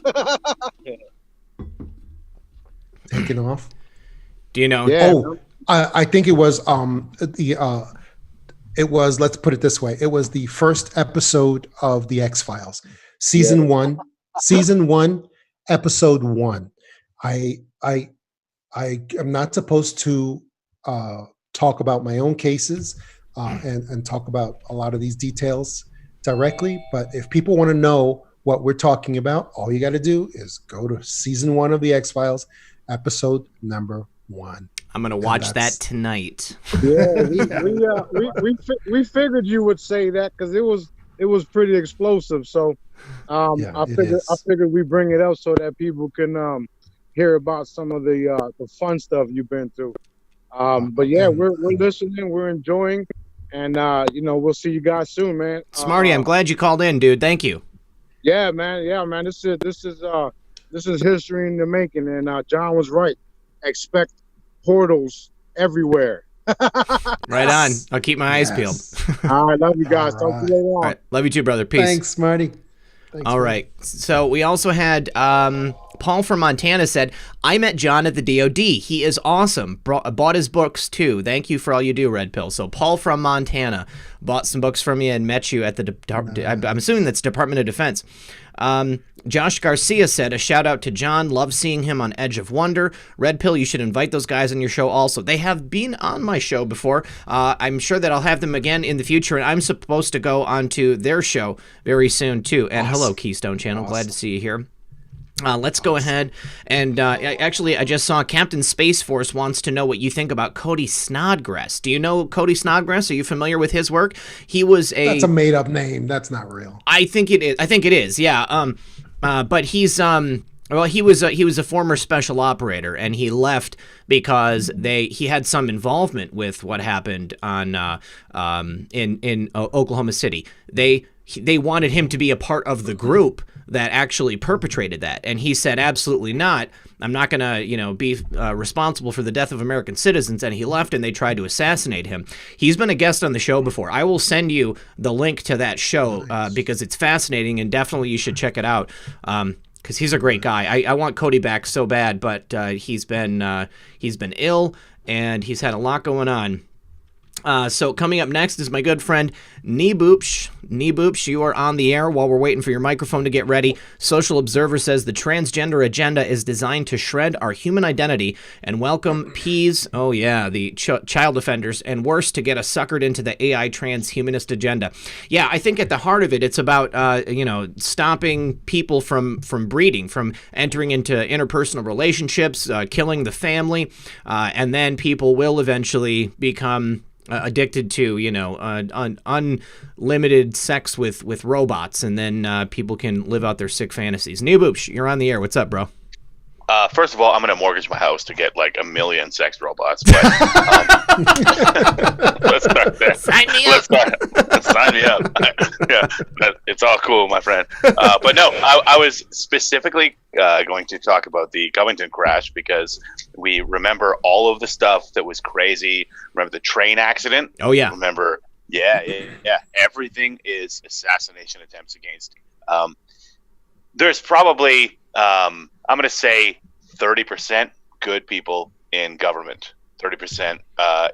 Taking off. Do you know? Yeah. Oh, I think it was it was, let's put it this way, it was the first episode of the X-Files, season 1, episode 1. I am not supposed to talk about my own cases and talk about a lot of these details directly, but if people want to know what we're talking about, all you got to do is go to season 1 of the X-Files, episode number 1. I'm gonna watch that tonight. Yeah, we figured you would say that because it was pretty explosive. So I figured we bring it up so that people can hear about some of the fun stuff you've been through. But yeah, we're listening, we're enjoying, and we'll see you guys soon, man. Smarty, I'm glad you called in, dude. Thank you. Yeah, man. This is history in the making, and John was right. Expect portals everywhere. Right on. I'll keep my eyes peeled. All right, love you guys. Talk to you later on. All right. Love you too, brother. Peace. Thanks, Smarty. All right. So we also had Paul from Montana said, I met John at the DOD. He is awesome. Bought his books too. Thank you for all you do, Red Pill. So Paul from Montana bought some books from you and met you at the I'm assuming that's Department of Defense. Josh Garcia said, a shout out to John. Love seeing him on Edge of Wonder. Red Pill, you should invite those guys on your show also. They have been on my show before. I'm sure that I'll have them again in the future, and I'm supposed to go onto their show very soon too. And hello, Keystone Channel. Glad to see you here. Let's go ahead and actually, I just saw Captain Space Force wants to know what you think about Cody Snodgrass. Do you know Cody Snodgrass? Are you familiar with his work? He was That's a made up name. That's not real. I think it is. Yeah. But he's he was a former special operator, and he left because he had some involvement with what happened on in Oklahoma City. They wanted him to be a part of the group that actually perpetrated that, and he said absolutely not. I'm not gonna be responsible for the death of American citizens. And he left, and they tried to assassinate him. He's been a guest on the show before. I will send you the link to that show because it's fascinating, and definitely you should check it out because he's a great guy. I want Cody back so bad, but he's been ill, and he's had a lot going on. So coming up next is my good friend Neeboopsh. Neeboopsh, you are on the air while we're waiting for your microphone to get ready. Social Observer says the transgender agenda is designed to shred our human identity and welcome P's, the child offenders, and worse, to get us suckered into the AI transhumanist agenda. Yeah, I think at the heart of it, it's about, stopping people from breeding, from entering into interpersonal relationships, killing the family, and then people will eventually become addicted to unlimited sex with robots, and then people can live out their sick fantasies. Neeboopsh, you're on the air. What's up, bro? First of all, I'm going to mortgage my house to get like 1 million sex robots. But, let's start there. Sign me up. Sign me up. It's all cool, my friend. But no, I was specifically going to talk about the Covington crash because we remember all of the stuff that was crazy. Remember the train accident? Oh, yeah. Remember, everything is assassination attempts against. There's probably... I'm going to say 30% good people in government, 30%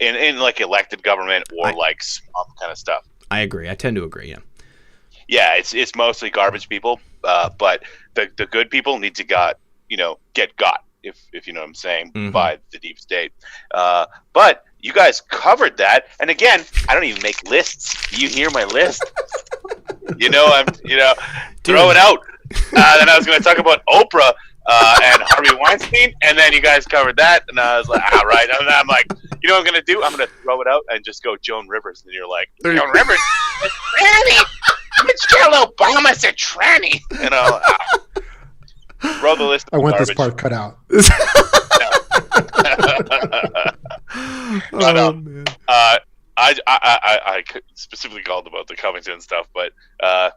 in like elected government or like some kind of stuff. I agree. I tend to agree, yeah. yeah, it's mostly garbage people. But the good people need to get got, if you know what I'm saying, by the deep state. But you guys covered that, and again, I don't even make lists. You hear my list? I'm throw it out. Then I was going to talk about Oprah and Harvey Weinstein, and then you guys covered that, and I was like, all right. And I'm like, you know what I'm going to do? I'm going to throw it out and just go Joan Rivers, and you're like, Joan Rivers, tranny. Michelle Obama's a tranny. Throw the list. I want this part cut out. Man. I specifically called about the Covington stuff, but I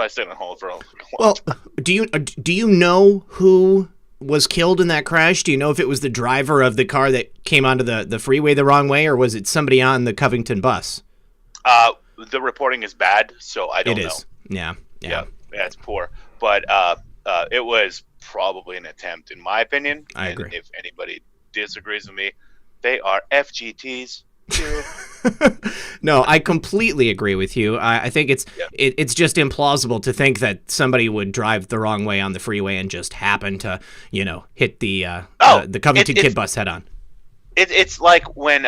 stayed on hold for a while. Well, do you know who was killed in that crash? Do you know if it was the driver of the car that came onto the freeway the wrong way, or was it somebody on the Covington bus? The reporting is bad, so I don't know. It is. Yeah, it's poor, but it was probably an attempt, in my opinion. I agree. If anybody disagrees with me, they are FGTs. No, I completely agree with you. I think it's just implausible to think that somebody would drive the wrong way on the freeway and just happen to hit the Covington kid bus head on. It's like when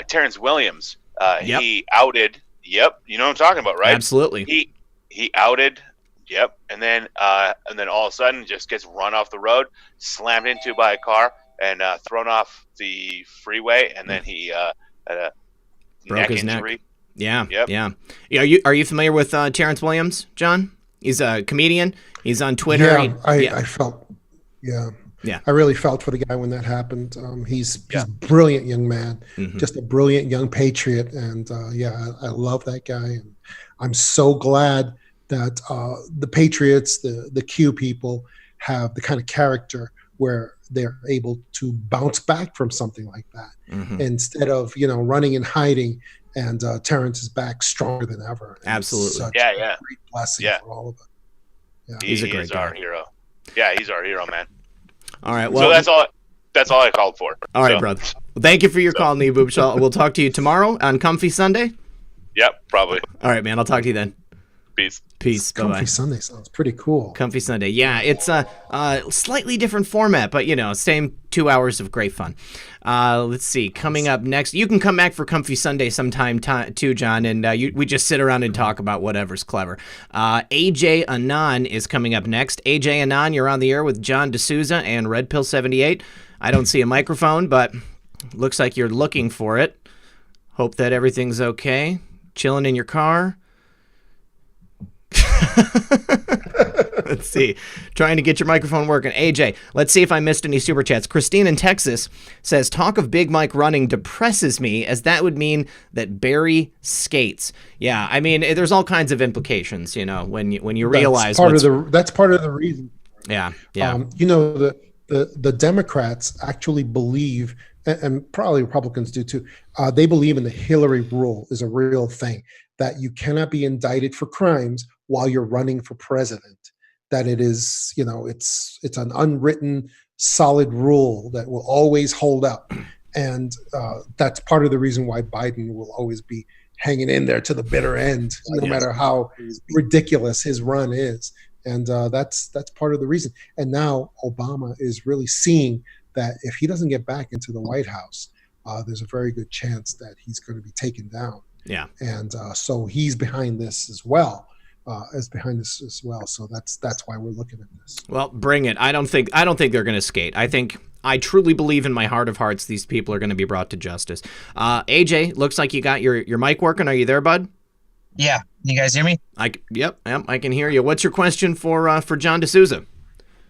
Terrence Williams he outed. Yep, you know what I'm talking about, right? Absolutely. He outed. Yep, and then all of a sudden just gets run off the road, slammed into by a car, and thrown off the freeway, and then he had a broke his injury. Neck. Yeah. Yep. Yeah. Are you familiar with Terrence Williams, John? He's a comedian. He's on Twitter. I felt. Yeah. I really felt for the guy when that happened. He's a brilliant young man, just a brilliant young patriot, and I love that guy. And I'm so glad that the Patriots, the Q people, have the kind of character where they're able to bounce back from something like that instead of running and hiding. And Terrence is back stronger than ever. And absolutely, such a great blessing for all of us. Yeah. He's a great guy. Our hero. Yeah, he's our hero, man. All right, well, so that's all I called for. All right, brother. Well, thank you for your call, Neeboob. We'll talk to you tomorrow on Comfy Sunday. Yep, probably. All right, man. I'll talk to you then. Peace. Bye-bye. Comfy Sunday sounds pretty cool. Comfy Sunday. Yeah, it's a slightly different format, but same 2 hours of great fun. Let's see. Coming up next, you can come back for Comfy Sunday sometime too, John, and we just sit around and talk about whatever's clever. AJ Anon is coming up next. AJ Anon, you're on the air with John Desouza and REDPILL78. I don't see a microphone, but looks like you're looking for it. Hope that everything's okay. Chilling in your car. Let's see. Trying to get your microphone working. AJ, let's see if I missed any super chats. Christine in Texas says, talk of Big Mike running depresses me, as that would mean that Barry skates. Yeah, I mean, there's all kinds of implications, when you realize that's part of the reason. Yeah. The Democrats actually believe, and probably Republicans do too, they believe in the Hillary rule is a real thing, that you cannot be indicted for crimes while you're running for president. That it is, it's an unwritten, solid rule that will always hold up. And that's part of the reason why Biden will always be hanging in there to the bitter end, no matter how ridiculous his run is. And that's part of the reason. And now Obama is really seeing that if he doesn't get back into the White House, there's a very good chance that he's going to be taken down. Yeah. And so he's behind this as well. So that's why we're looking at this. Well, bring it. I don't think they're going to skate. I truly believe in my heart of hearts these people are going to be brought to justice. AJ, looks like you got your mic working. Are you there, bud? Yeah. You guys hear me? Yep, I can hear you. What's your question for John Desouza?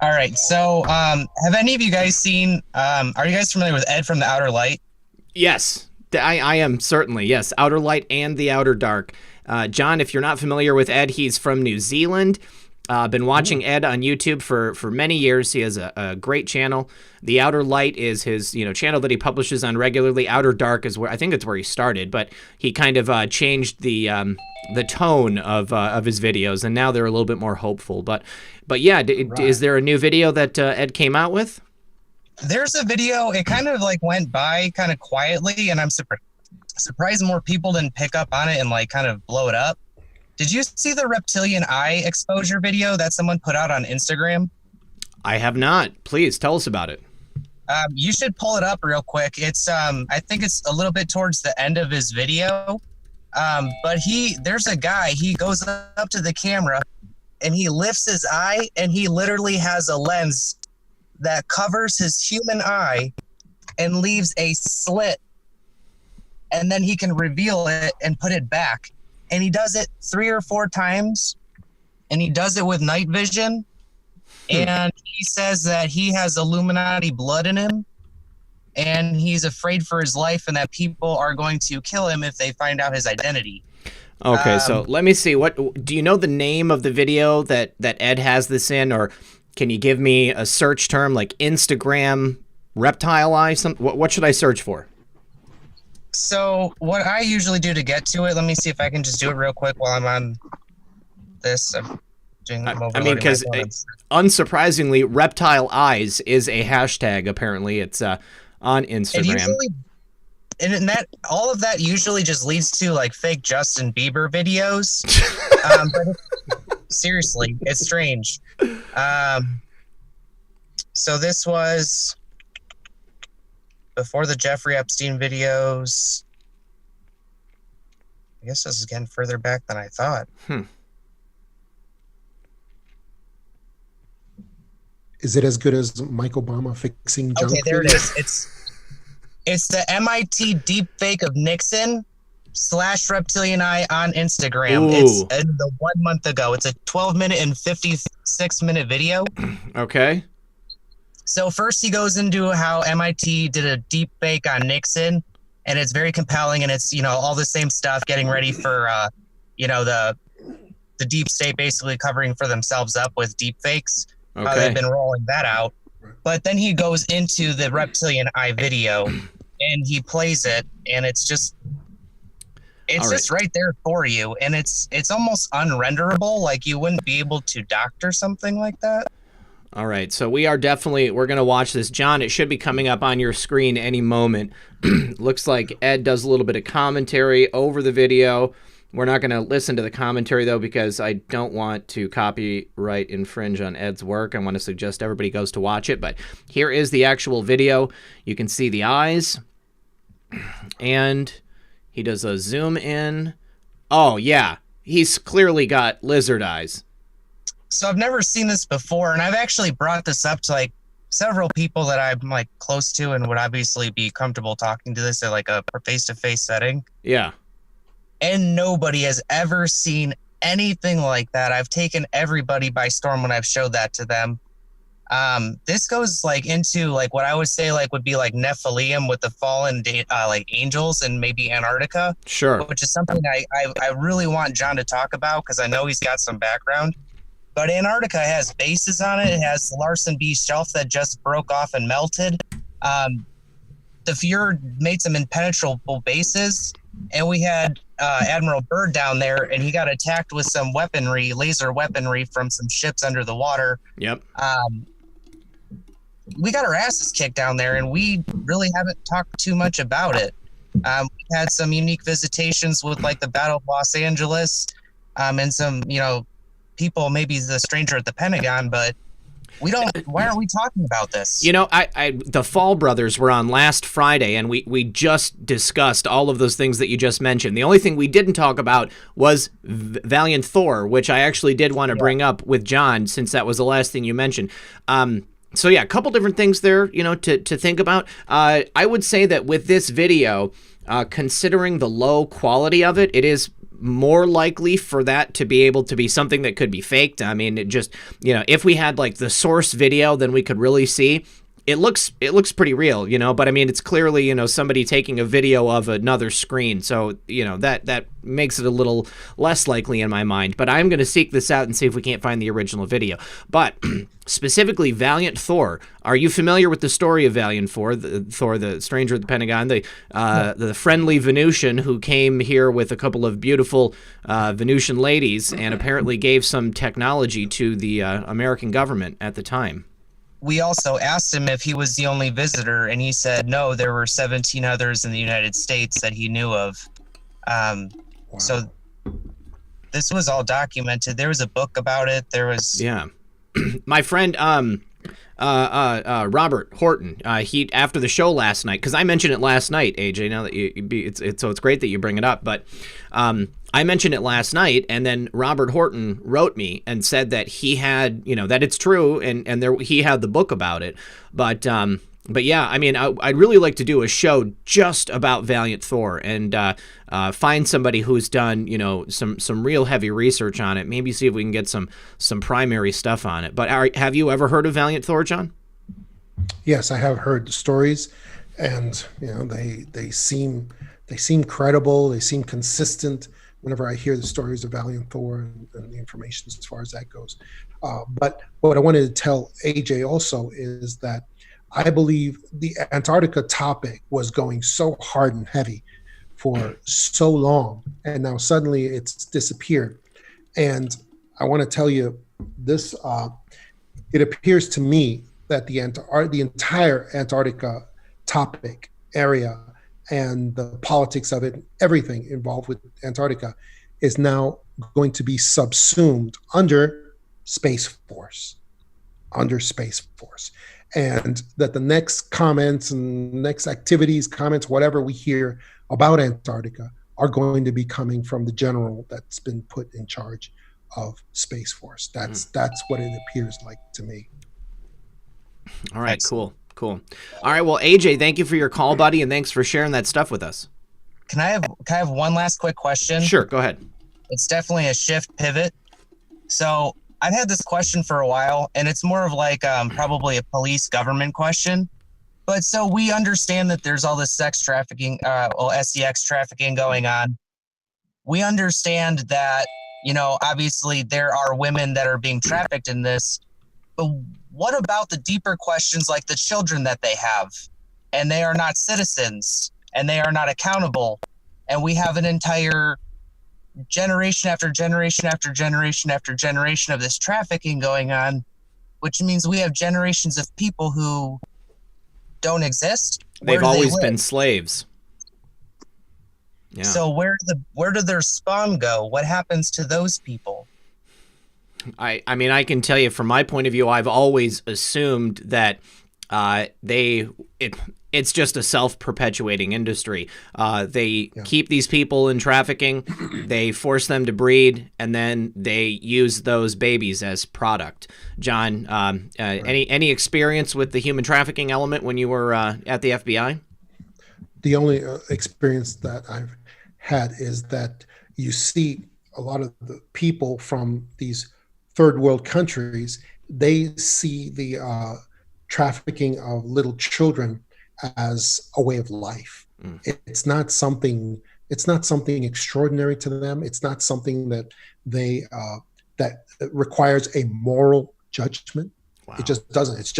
All right. So, have any of you guys seen? Are you guys familiar with Ed from The Outer Light? Yes, I am certainly. Yes, Outer Light and The Outer Dark. John, if you're not familiar with Ed, he's from New Zealand. Been watching Ed on YouTube for many years. He has a great channel. The Outer Light is his channel that he publishes on regularly. Outer Dark is I think it's where he started, but he kind of changed the tone of his videos, and now they're a little bit more hopeful. But yeah, is there a new video that Ed came out with? There's a video. It kind of went by kind of quietly, and I'm surprised more people didn't pick up on it and kind of blow it up. Did you see the reptilian eye exposure video that someone put out on Instagram? I have not. Please tell us about it. You should pull it up real quick. It's I think it's a little bit towards the end of his video. But there's a guy, he goes up to the camera and he lifts his eye and he literally has a lens that covers his human eye and leaves a slit, and then he can reveal it and put it back. And he does it 3 or 4 times, and he does it with night vision. And he says that he has Illuminati blood in him, and he's afraid for his life, and that people are going to kill him if they find out his identity. Okay, so let me see. What do you know the name of the video that Ed has this in, or can you give me a search term like Instagram reptile eye? What should I search for? So what I usually do to get to it, let me see if I can just do it real quick while I'm on this. I mean, because unsurprisingly, reptile eyes is a hashtag. Apparently, it's on Instagram. And that all of that usually just leads to like fake Justin Bieber videos. But seriously, it's strange. So this was before the Jeffrey Epstein videos. I guess this is getting further back than I thought. Is it as good as Mike Obama fixing junk? Okay, there it is. It's the MIT deepfake of Nixon / reptilian eye on Instagram. Ooh. It's the 1 month ago. It's a 12-minute and 56-minute video. Okay. So first he goes into how MIT did a deepfake on Nixon, and it's very compelling, and it's, all the same stuff, getting ready for, the deep state basically covering for themselves up with deepfakes. Okay. They've been rolling that out. But then he goes into the reptilian eye video, and he plays it, and it's just right there for you, and it's almost unrenderable, like you wouldn't be able to doctor something like that. All right, so we're going to watch this. John, it should be coming up on your screen any moment. Looks like Ed does a little bit of commentary over the video. We're not going to listen to the commentary, though, because I don't want to copyright infringe on Ed's work. I want to suggest everybody goes to watch it. But here is the actual video. You can see the eyes. And he does a zoom in. Oh, yeah. He's clearly got lizard eyes. So I've never seen this before, and I've actually brought this up to, several people that I'm, close to and would obviously be comfortable talking to this at, a face-to-face setting. Yeah. And nobody has ever seen anything like that. I've taken everybody by storm when I've showed that to them. This goes into what I would say would be Nephilim with the fallen angels and maybe Antarctica. Sure. Which is something I really want John to talk about because I know he's got some background. But Antarctica has bases on it. It has the Larsen B shelf that just broke off and melted. The fjord made some impenetrable bases. And we had Admiral Byrd down there, and he got attacked with some weaponry, laser weaponry from some ships under the water. Yep. We got our asses kicked down there, and we really haven't talked too much about it. We had some unique visitations with the Battle of Los Angeles, and some, people, maybe the stranger at the Pentagon, but why aren't we talking about this? The Fall Brothers were on last Friday, and we just discussed all of those things that you just mentioned. The only thing we didn't talk about was Valiant Thor, which I actually did want to bring up with John, since that was the last thing you mentioned. So yeah, a couple different things there, to think about. I would say that with this video, considering the low quality of it, it is more likely for that to be able to be something that could be faked. I mean, it just, if we had the source video, then we could really see. It looks pretty real, but I mean, it's clearly, somebody taking a video of another screen. So, that makes it a little less likely in my mind. But I'm going to seek this out and see if we can't find the original video. But specifically, Valiant Thor. Are you familiar with the story of Valiant Thor, the stranger at the Pentagon, the friendly Venusian who came here with a couple of beautiful Venusian ladies and apparently gave some technology to the American government at the time? We also asked him if he was the only visitor, and he said no, there were 17 others in the United States that he knew of. Wow. So this was all documented. There was a book about it. There was my friend Robert Horton. He after the show last night, because I mentioned it last night, AJ. Now that it's great that you bring it up, but I mentioned it last night, and then Robert Horton wrote me and said that he had, that it's true, and he had the book about it, but yeah, I mean, I'd really like to do a show just about Valiant Thor and find somebody who's done, some real heavy research on it. Maybe see if we can get some primary stuff on it. But have you ever heard of Valiant Thor, John? Yes, I have heard the stories, and they seem credible. They seem consistent. Whenever I hear the stories of Valiant Thor and the information as far as that goes. But what I wanted to tell AJ also is that I believe the Antarctica topic was going so hard and heavy for so long, and now suddenly it's disappeared. And I want to tell you this, it appears to me that the entire Antarctica topic area and the politics of it, everything involved with Antarctica, is now going to be subsumed under Space Force. And that the next comments and next activities, comments, whatever we hear about Antarctica are going to be coming from the general that's been put in charge of Space Force. That's what it appears like to me. All right, cool. All right, well, AJ, thank you for your call, buddy, and thanks for sharing that stuff with us. Can I have one last quick question? Sure, go ahead. It's definitely a shift pivot. So I've had this question for a while, and it's more of like probably a police government question. But so we understand that there's all this sex trafficking, SEX trafficking going on. We understand that, obviously there are women that are being trafficked in this. But what about the deeper questions like the children that they have, and they are not citizens, and they are not accountable, and we have an entire generation after generation after generation after generation of this trafficking going on, which means we have generations of people who don't exist. They've always been slaves. Yeah. So where do their spawn go? What happens to those people? I mean, I can tell you from my point of view, I've always assumed that it's just a self-perpetuating industry. They keep these people in trafficking, they force them to breed, and then they use those babies as product. John, any experience with the human trafficking element when you were at the FBI? The only experience that I've had is that you see a lot of the people from these third world countries, they see the trafficking of little children as a way of life. It's not something extraordinary to them. It's not something that that requires a moral judgment. Wow. It just doesn't. It's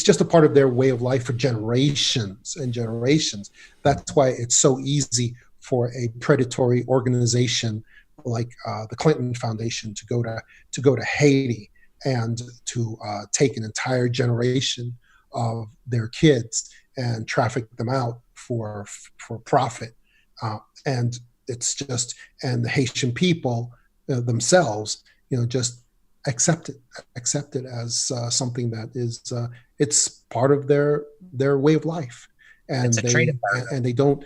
just a part of their way of life for generations and generations. That's why it's so easy for a predatory organization like the Clinton Foundation to go to Haiti and to take an entire generation of their kids and traffic them out for profit. And it's just, and the Haitian people themselves, just accept it as something that is, it's part of their way of life. And they don't,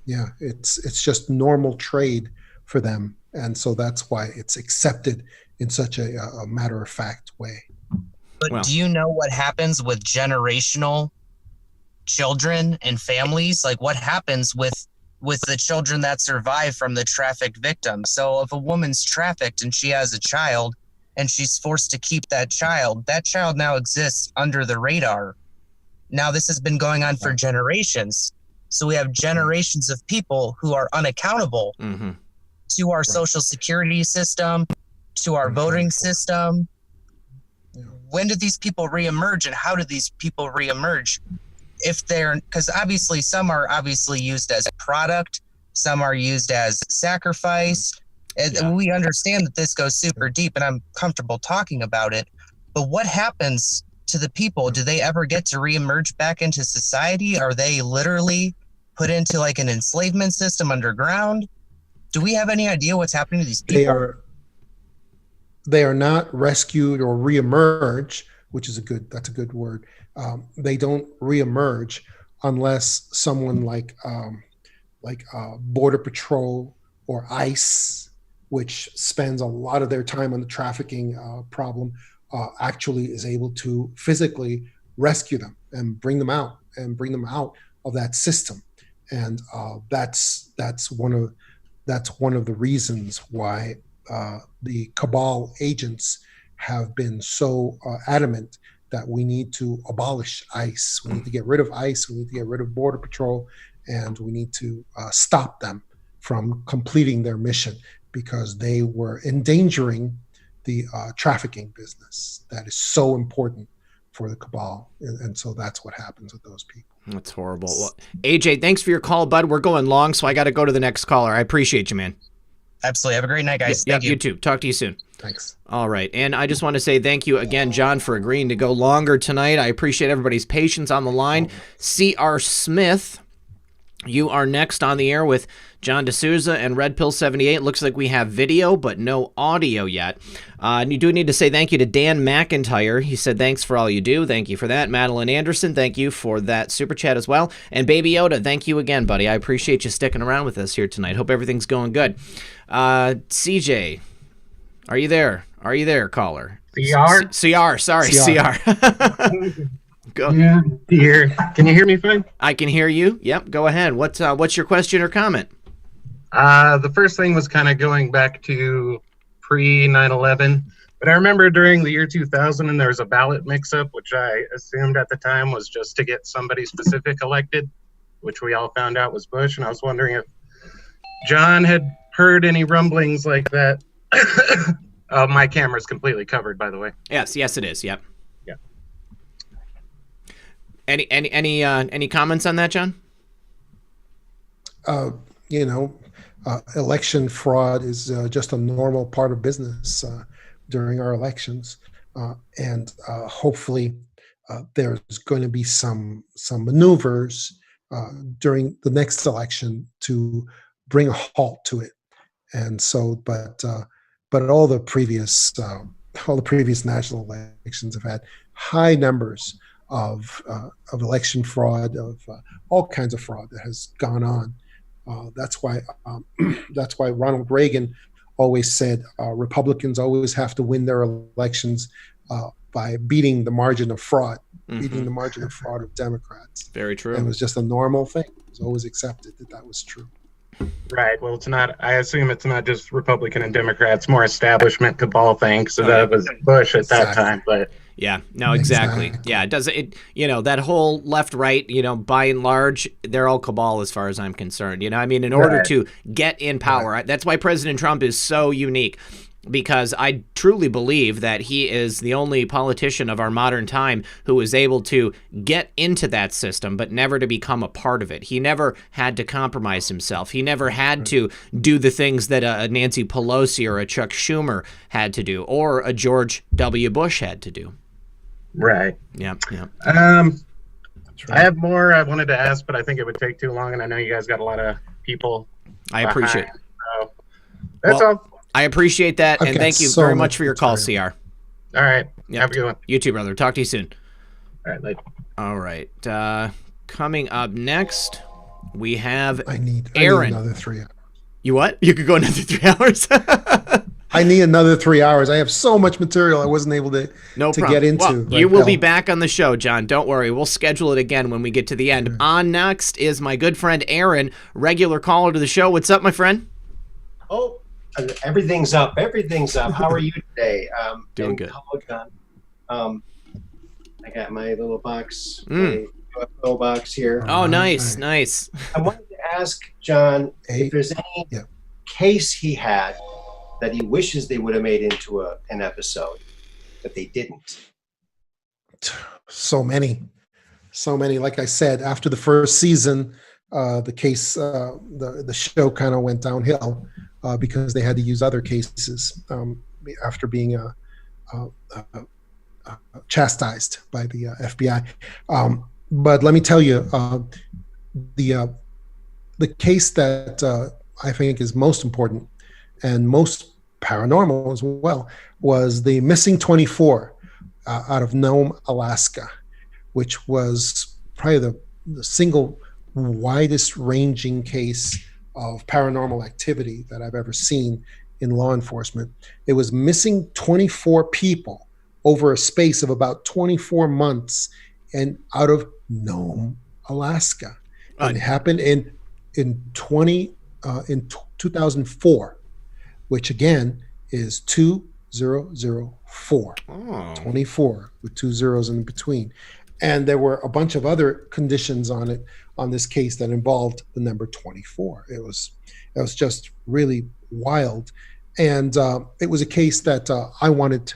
it's just normal trade for them. And so that's why it's accepted in such a matter-of-fact way. But do you know what happens with generational children and families? Like what happens with the children that survive from the trafficked victim? So if a woman's trafficked and she has a child and she's forced to keep that child now exists under the radar. Now this has been going on for generations. So we have generations of people who are unaccountable to our social security system, to our voting system. When do these people reemerge, and how do these people reemerge? Because obviously some are obviously used as a product, some are used as sacrifice. And we understand that this goes super deep, and I'm comfortable talking about it. But what happens to the people? Do they ever get to reemerge back into society? Are they literally put into like an enslavement system underground? Do we have any idea what's happening to these people? They are not rescued or reemerge, which is that's a good word. They don't reemerge unless someone like Border Patrol or ICE, which spends a lot of their time on the trafficking problem, actually is able to physically rescue them and bring them out of that system. And that's one of the reasons why the Cabal agents have been so adamant that we need to abolish ICE. We need to get rid of ICE. We need to get rid of Border Patrol, and we need to stop them from completing their mission because they were endangering the trafficking business that is so important for the Cabal. And so that's what happens with those people. That's horrible. Well, AJ, thanks for your call, bud. We're going long, so I got to go to the next caller. I appreciate you, man. Absolutely. Have a great night, guys. Yeah, Thank you. You too. Talk to you soon. Thanks. All right. And I just want to say thank you again, John, for agreeing to go longer tonight. I appreciate everybody's patience on the line. C.R. Smith, you are next on the air with John Desouza and REDPILL78. Looks like we have video, but no audio yet. And you do need to say thank you to Dan McIntyre. He said, thanks for all you do. Thank you for that. Madeline Anderson, thank you for that super chat as well. And Baby Yoda, thank you again, buddy. I appreciate you sticking around with us here tonight. Hope everything's going good. CJ, are you there? Are you there, caller? CR, sorry, CR. Go. Yeah, here. Can you hear me fine? I can hear you. Yep, go ahead. What's your question or comment? The first thing was kind of going back to pre 9/11, but I remember during the year 2000, and there was a ballot mix-up, which I assumed at the time was just to get somebody specific elected, which we all found out was Bush. And I was wondering if John had heard any rumblings like that. My camera's completely covered, by the way. Yes, it is. Yep. Yeah. Any comments on that, John? Election fraud is just a normal part of business during our elections, and hopefully there's going to be some maneuvers during the next election to bring a halt to it. And so, but all the previous national elections have had high numbers of election fraud, of all kinds of fraud that has gone on. That's why Ronald Reagan always said Republicans always have to win their elections by beating the margin of fraud, beating the margin of fraud of Democrats. Very true. And it was just a normal thing. It was always accepted that was true. Right. Well, it's not. I assume it's not just Republican and Democrats, more establishment cabal thing. So that was Bush at that time, but. Yeah, no, exactly. Yeah, it does. That whole left, right, by and large, they're all cabal as far as I'm concerned. In order to get in power, that's why President Trump is so unique, because I truly believe that he is the only politician of our modern time who is able to get into that system, but never to become a part of it. He never had to compromise himself. He never had to do the things that a Nancy Pelosi or a Chuck Schumer had to do, or a George W. Bush had to do. Right. Yeah. I have more I wanted to ask, but I think it would take too long, and I know you guys got a lot of people. I appreciate it. So that's all. I appreciate that, and thank you very much for your call, CR. All right. Yep. Have a good one. You too, brother. Talk to you soon. All right, later. All right. Coming up next, we have I need Aaron. Another 3 hours. You what? You could go another 3 hours? I need another 3 hours. I have so much material I wasn't able to get into. Well, you will be back on the show, John. Don't worry. We'll schedule it again when we get to the end. On next is my good friend Aaron, regular caller to the show. What's up, my friend? Oh, everything's up. How are you today? Doing good. I got my little box, my UFO box here. Oh, nice. I wanted to ask John if there's any case he had that he wishes they would have made into an episode, but they didn't. So many. Like I said, after the first season, the case, the show kind of went downhill because they had to use other cases after being chastised by the FBI. But let me tell you, the case that I think is most important and most paranormal as well was the missing 24 out of Nome, Alaska, which was probably the single widest ranging case of paranormal activity that I've ever seen in law enforcement. It was missing 24 people over a space of about 24 months and out of Nome, Alaska. And it happened in 2004, which again is 2004. 24 with 2 zeros in between. And there were a bunch of other conditions on this case that involved the number 24. It was just really wild. And it was a case that I wanted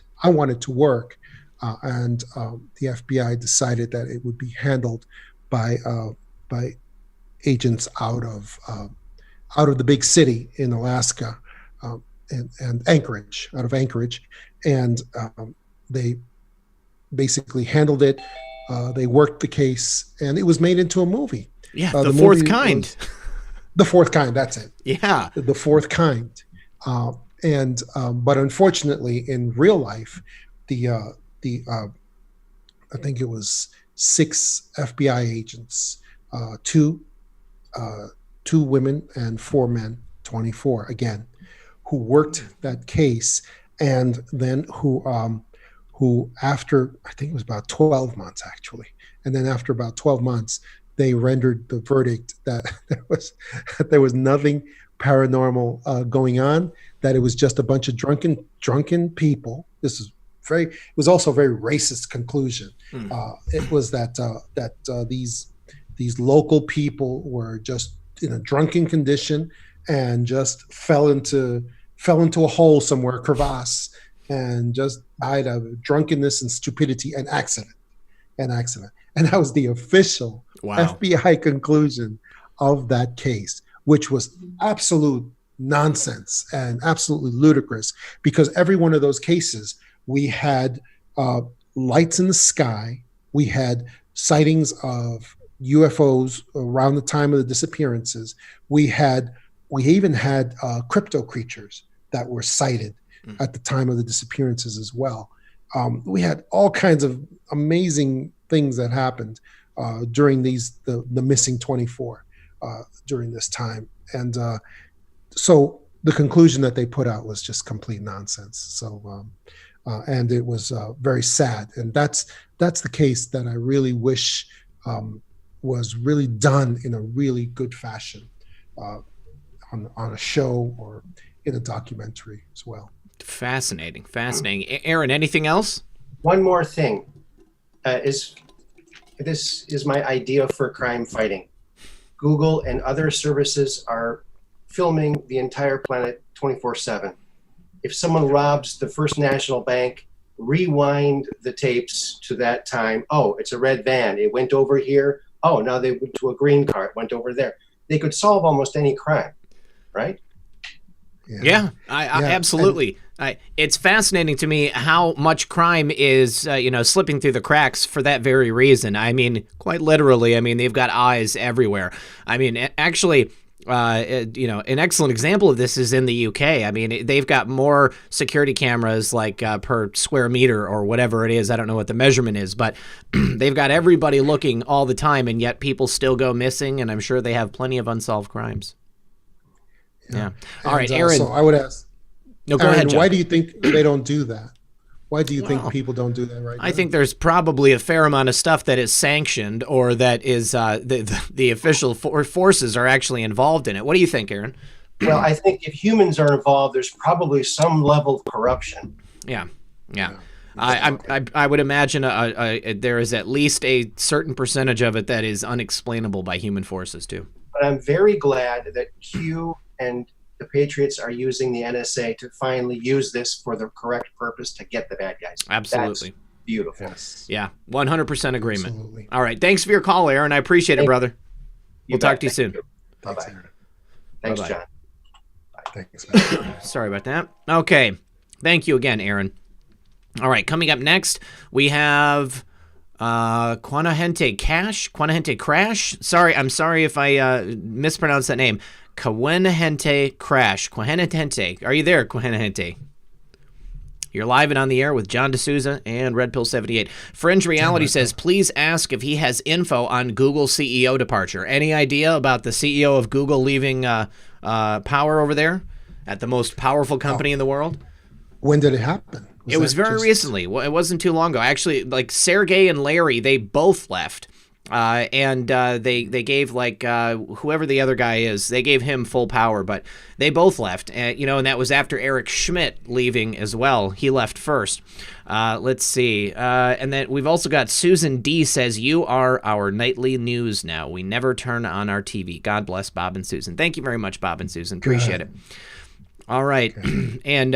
to work. And the FBI decided that it would be handled by agents out of the big city in Alaska, and Anchorage, out of Anchorage. And they basically handled it. They worked the case, and it was made into a movie. Yeah, The Fourth Kind. The Fourth Kind, that's it. Yeah. The Fourth Kind. But unfortunately, in real life, I think it was 6 FBI agents, 2 women and 4 men, 24 again, who worked that case, and then who after, I think it was about 12 months actually, and then after about 12 months, they rendered the verdict that there was nothing paranormal going on, that it was just a bunch of drunken people. It was also a very racist conclusion. It was that these local people were just in a drunken condition and just fell into a hole somewhere, a crevasse, and just died of drunkenness and stupidity and accident. And that was the official FBI conclusion of that case, which was absolute nonsense and absolutely ludicrous, because every one of those cases, we had lights in the sky, we had sightings of UFOs around the time of the disappearances, we even had crypto creatures that were sighted at the time of the disappearances as well. We had all kinds of amazing things that happened during the missing 24 during this time. And so the conclusion that they put out was just complete nonsense. So, and it was very sad. And that's the case that I really wish was really done in a really good fashion on a show or in a documentary as well. Fascinating. Aaron, anything else? One more thing. This is my idea for crime fighting. Google and other services are filming the entire planet 24/7. If someone robs the First National Bank, rewind the tapes to that time. Oh, it's a red van. It went over here. Oh, now they went to a green car. It went over there. They could solve almost any crime, right? Yeah, I absolutely. It's fascinating to me how much crime is, slipping through the cracks for that very reason. I mean, quite literally. I mean, they've got eyes everywhere. I mean, actually, an excellent example of this is in the UK. I mean, they've got more security cameras per square meter or whatever it is. I don't know what the measurement is, but they've got everybody looking all the time, and yet people still go missing, and I'm sure they have plenty of unsolved crimes. Yeah. All right, Aaron. So I would ask. No, go ahead, John. Why do you think they don't do that? Why do you think people don't do that right now? I think there's probably a fair amount of stuff that is sanctioned, or that is the official forces are actually involved in it. What do you think, Aaron? Well, I think if humans are involved, there's probably some level of corruption. Yeah. I would imagine there is at least a certain percentage of it that is unexplainable by human forces too. But I'm very glad that Q and the Patriots are using the NSA to finally use this for the correct purpose to get the bad guys. Absolutely. That's beautiful. Yes. Yeah, 100% agreement. Absolutely. All right, thanks for your call, Aaron. I appreciate it, brother. We'll talk to you soon. Bye-bye. Thanks, Bye-bye. John. Thanks. Sorry about that. Okay, thank you again, Aaron. All right, coming up next, we have Quanahente Crash. Sorry, I'm sorry if I mispronounced that name. Quanahente Crash. Quanahente. Are you there, Quanahente? You're live and on the air with John Desouza and REDPILL78. Fringe Reality says, please ask if he has info on Google CEO departure. Any idea about the CEO of Google leaving power over there at the most powerful company in the world? When did it happen? It was very recently. Well, it wasn't too long ago. Actually, like Sergey and Larry, they both left. And they gave whoever the other guy is, they gave him full power, but they both left. And that was after Eric Schmidt leaving as well. He left first. Let's see. And then we've also got Susan D says, you are our nightly news now. We never turn on our TV. God bless Bob and Susan. Thank you very much, Bob and Susan. Appreciate it. All right. And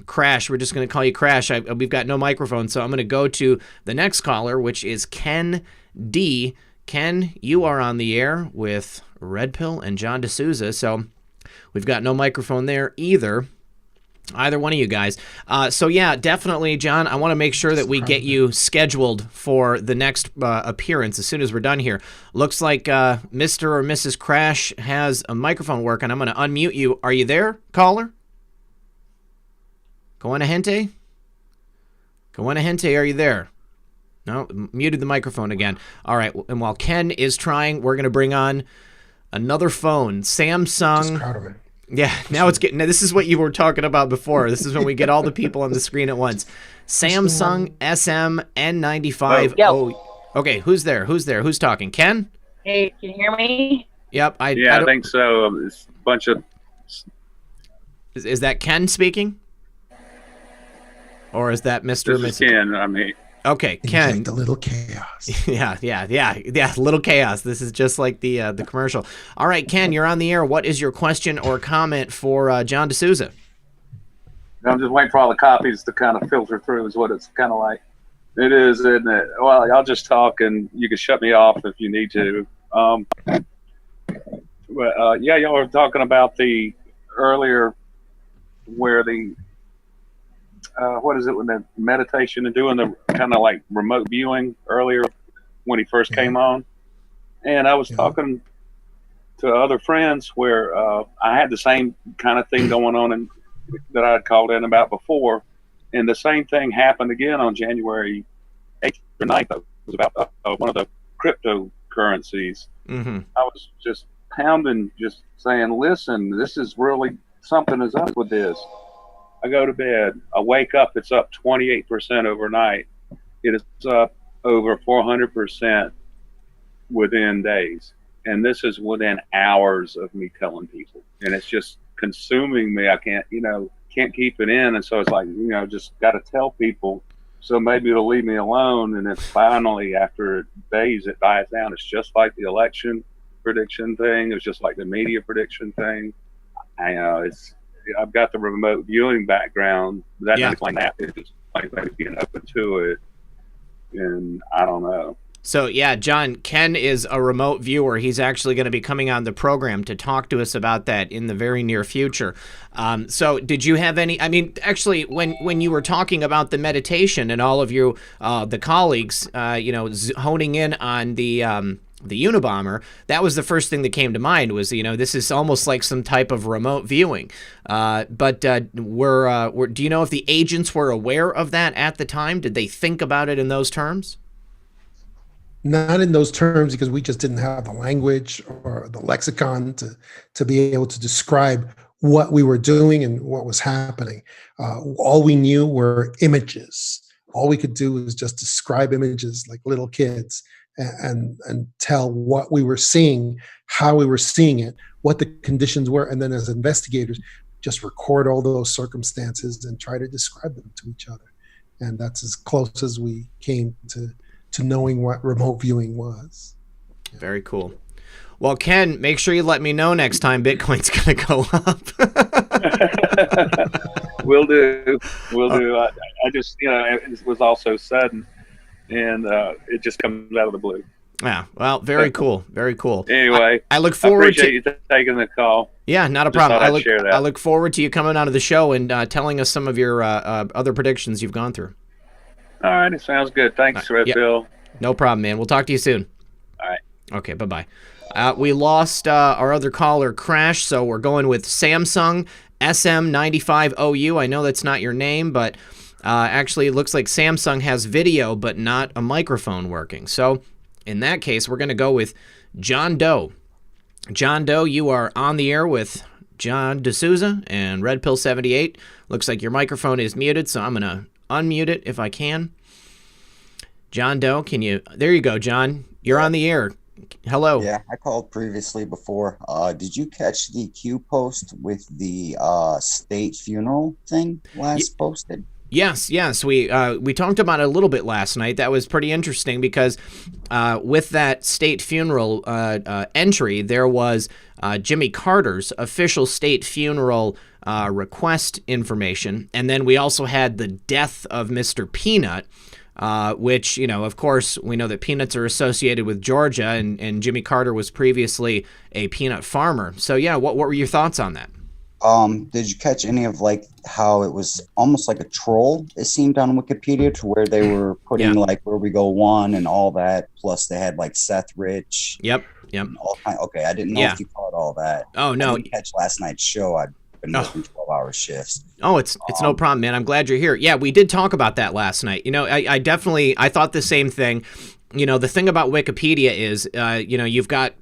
Crash, we're just going to call you Crash. We've got no microphone, so I'm going to go to the next caller, which is Ken D. Ken, you are on the air with Red Pill and John Desouza, so we've got no microphone there either one of you guys. So yeah, definitely, John, I want to make sure that we get you scheduled for the next appearance as soon as we're done here. Looks like Mr. or Mrs. Crash has a microphone working. I'm going to unmute you. Are you there, caller? Quanahente, are you there? No, muted the microphone again. All right, and while Ken is trying, we're going to bring on another phone. Samsung. Just proud of it. Yeah, now it's getting. This is what you were talking about before. This is when we get all the people on the screen at once. Samsung SM-N95. Oh, okay. Who's there? Who's talking? Ken? Hey, can you hear me? Yep. I think so. It's a bunch of. Is that Ken speaking? Or is that Mr. This is Ken. I mean. Okay, Ken. Like the little chaos. Yeah, little chaos. This is just like the commercial. All right, Ken, you're on the air. What is your question or comment for John Desouza? I'm just waiting for all the copies to kind of filter through is what it's kind of like. It is, isn't it? Well, I'll just talk and you can shut me off if you need to. Yeah, y'all were talking about the earlier where the what is it when the meditation and doing the kind of like remote viewing earlier when he first came on, and I was talking to other friends where I had the same kind of thing going on and that I had called in about before, and the same thing happened again on January 8th or 9th. It was about one of the cryptocurrencies. Mm-hmm. I was just pounding, just saying, listen, this is really something is up with this. I go to bed. I wake up. It's up 28% overnight. It is up over 400% within days. And this is within hours of me telling people. And it's just consuming me. I can't keep it in. And so it's like, just got to tell people. So maybe it'll leave me alone. And it's finally, after days, it dies down. It's just like the election prediction thing. It's just like the media prediction thing. I've got the remote viewing background. That doesn't explain that. It's just like being open to it. And I don't know. So, yeah, John, Ken is a remote viewer. He's actually going to be coming on the program to talk to us about that in the very near future. So did you have any, actually, when you were talking about the meditation and all of you, the colleagues, honing in on the Unabomber, that was the first thing that came to mind was, this is almost like some type of remote viewing. But do you know if the agents were aware of that at the time? Did they think about it in those terms? Not in those terms, because we just didn't have the language or the lexicon to be able to describe what we were doing and what was happening. All we knew were images. All we could do was just describe images like little kids and tell what we were seeing, how we were seeing it, what the conditions were, and then as investigators, just record all those circumstances and try to describe them to each other. And that's as close as we came to knowing what remote viewing was. Very cool. Well, Ken, make sure you let me know next time Bitcoin's going to go up. Will do. I just, it was all so sudden, and it just comes out of the blue. Yeah, well, very cool. Very cool. Anyway, I look forward to you taking the call. Yeah, not a problem. I look forward to you coming onto the show and telling us some of your other predictions you've gone through. All right, it sounds good. Thanks, Red Yep. Bill. No problem, man. We'll talk to you soon. All right. Okay, bye-bye. We lost our other caller, Crash, so we're going with Samsung SM95OU. I know that's not your name, but actually it looks like Samsung has video, but not a microphone working. So in that case, we're going to go with John Doe. John Doe, you are on the air with John Desouza and REDPILL78. Looks like your microphone is muted, so I'm going to unmute it if I can. John Doe, can you... There you go, John. You're on the air. Hello. Yeah, I called previously before. Did you catch the Q post with the state funeral thing last posted? Yes. We talked about it a little bit last night. That was pretty interesting because with that state funeral entry, there was Jimmy Carter's official state funeral request information, and then we also had the death of Mr. Peanut, which, you know, of course, we know that peanuts are associated with Georgia, and Jimmy Carter was previously a peanut farmer. So, yeah, what were your thoughts on that? Did you catch any of like how it was almost like a troll, it seemed on Wikipedia, to where they were putting like Where We Go One and all that, plus they had like Seth Rich. Yep. Okay, I didn't know if you caught all that. Oh, no. I didn't catch last night's show. I've been working 12-hour shifts. Oh, it's no problem, man. I'm glad you're here. Yeah, we did talk about that last night. You know, I definitely thought the same thing. You know, the thing about Wikipedia is, you know, you've got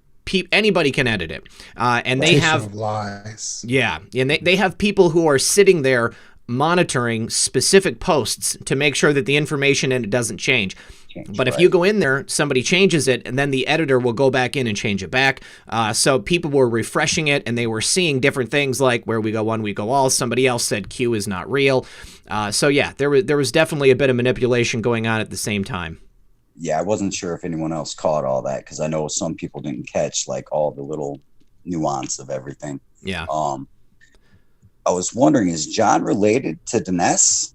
anybody can edit it, and they have lies. Yeah, and they have people who are sitting there monitoring specific posts to make sure that the information in it doesn't change. But if you go in there, somebody changes it, and then the editor will go back in and change it back. So people were refreshing it, and they were seeing different things like Where We Go One, We Go All. Somebody else said Q is not real. So yeah, there was definitely a bit of manipulation going on at the same time. Yeah, I wasn't sure if anyone else caught all that, because I know some people didn't catch like all the little nuance of everything. Yeah. I was wondering, is John related to Dinesh?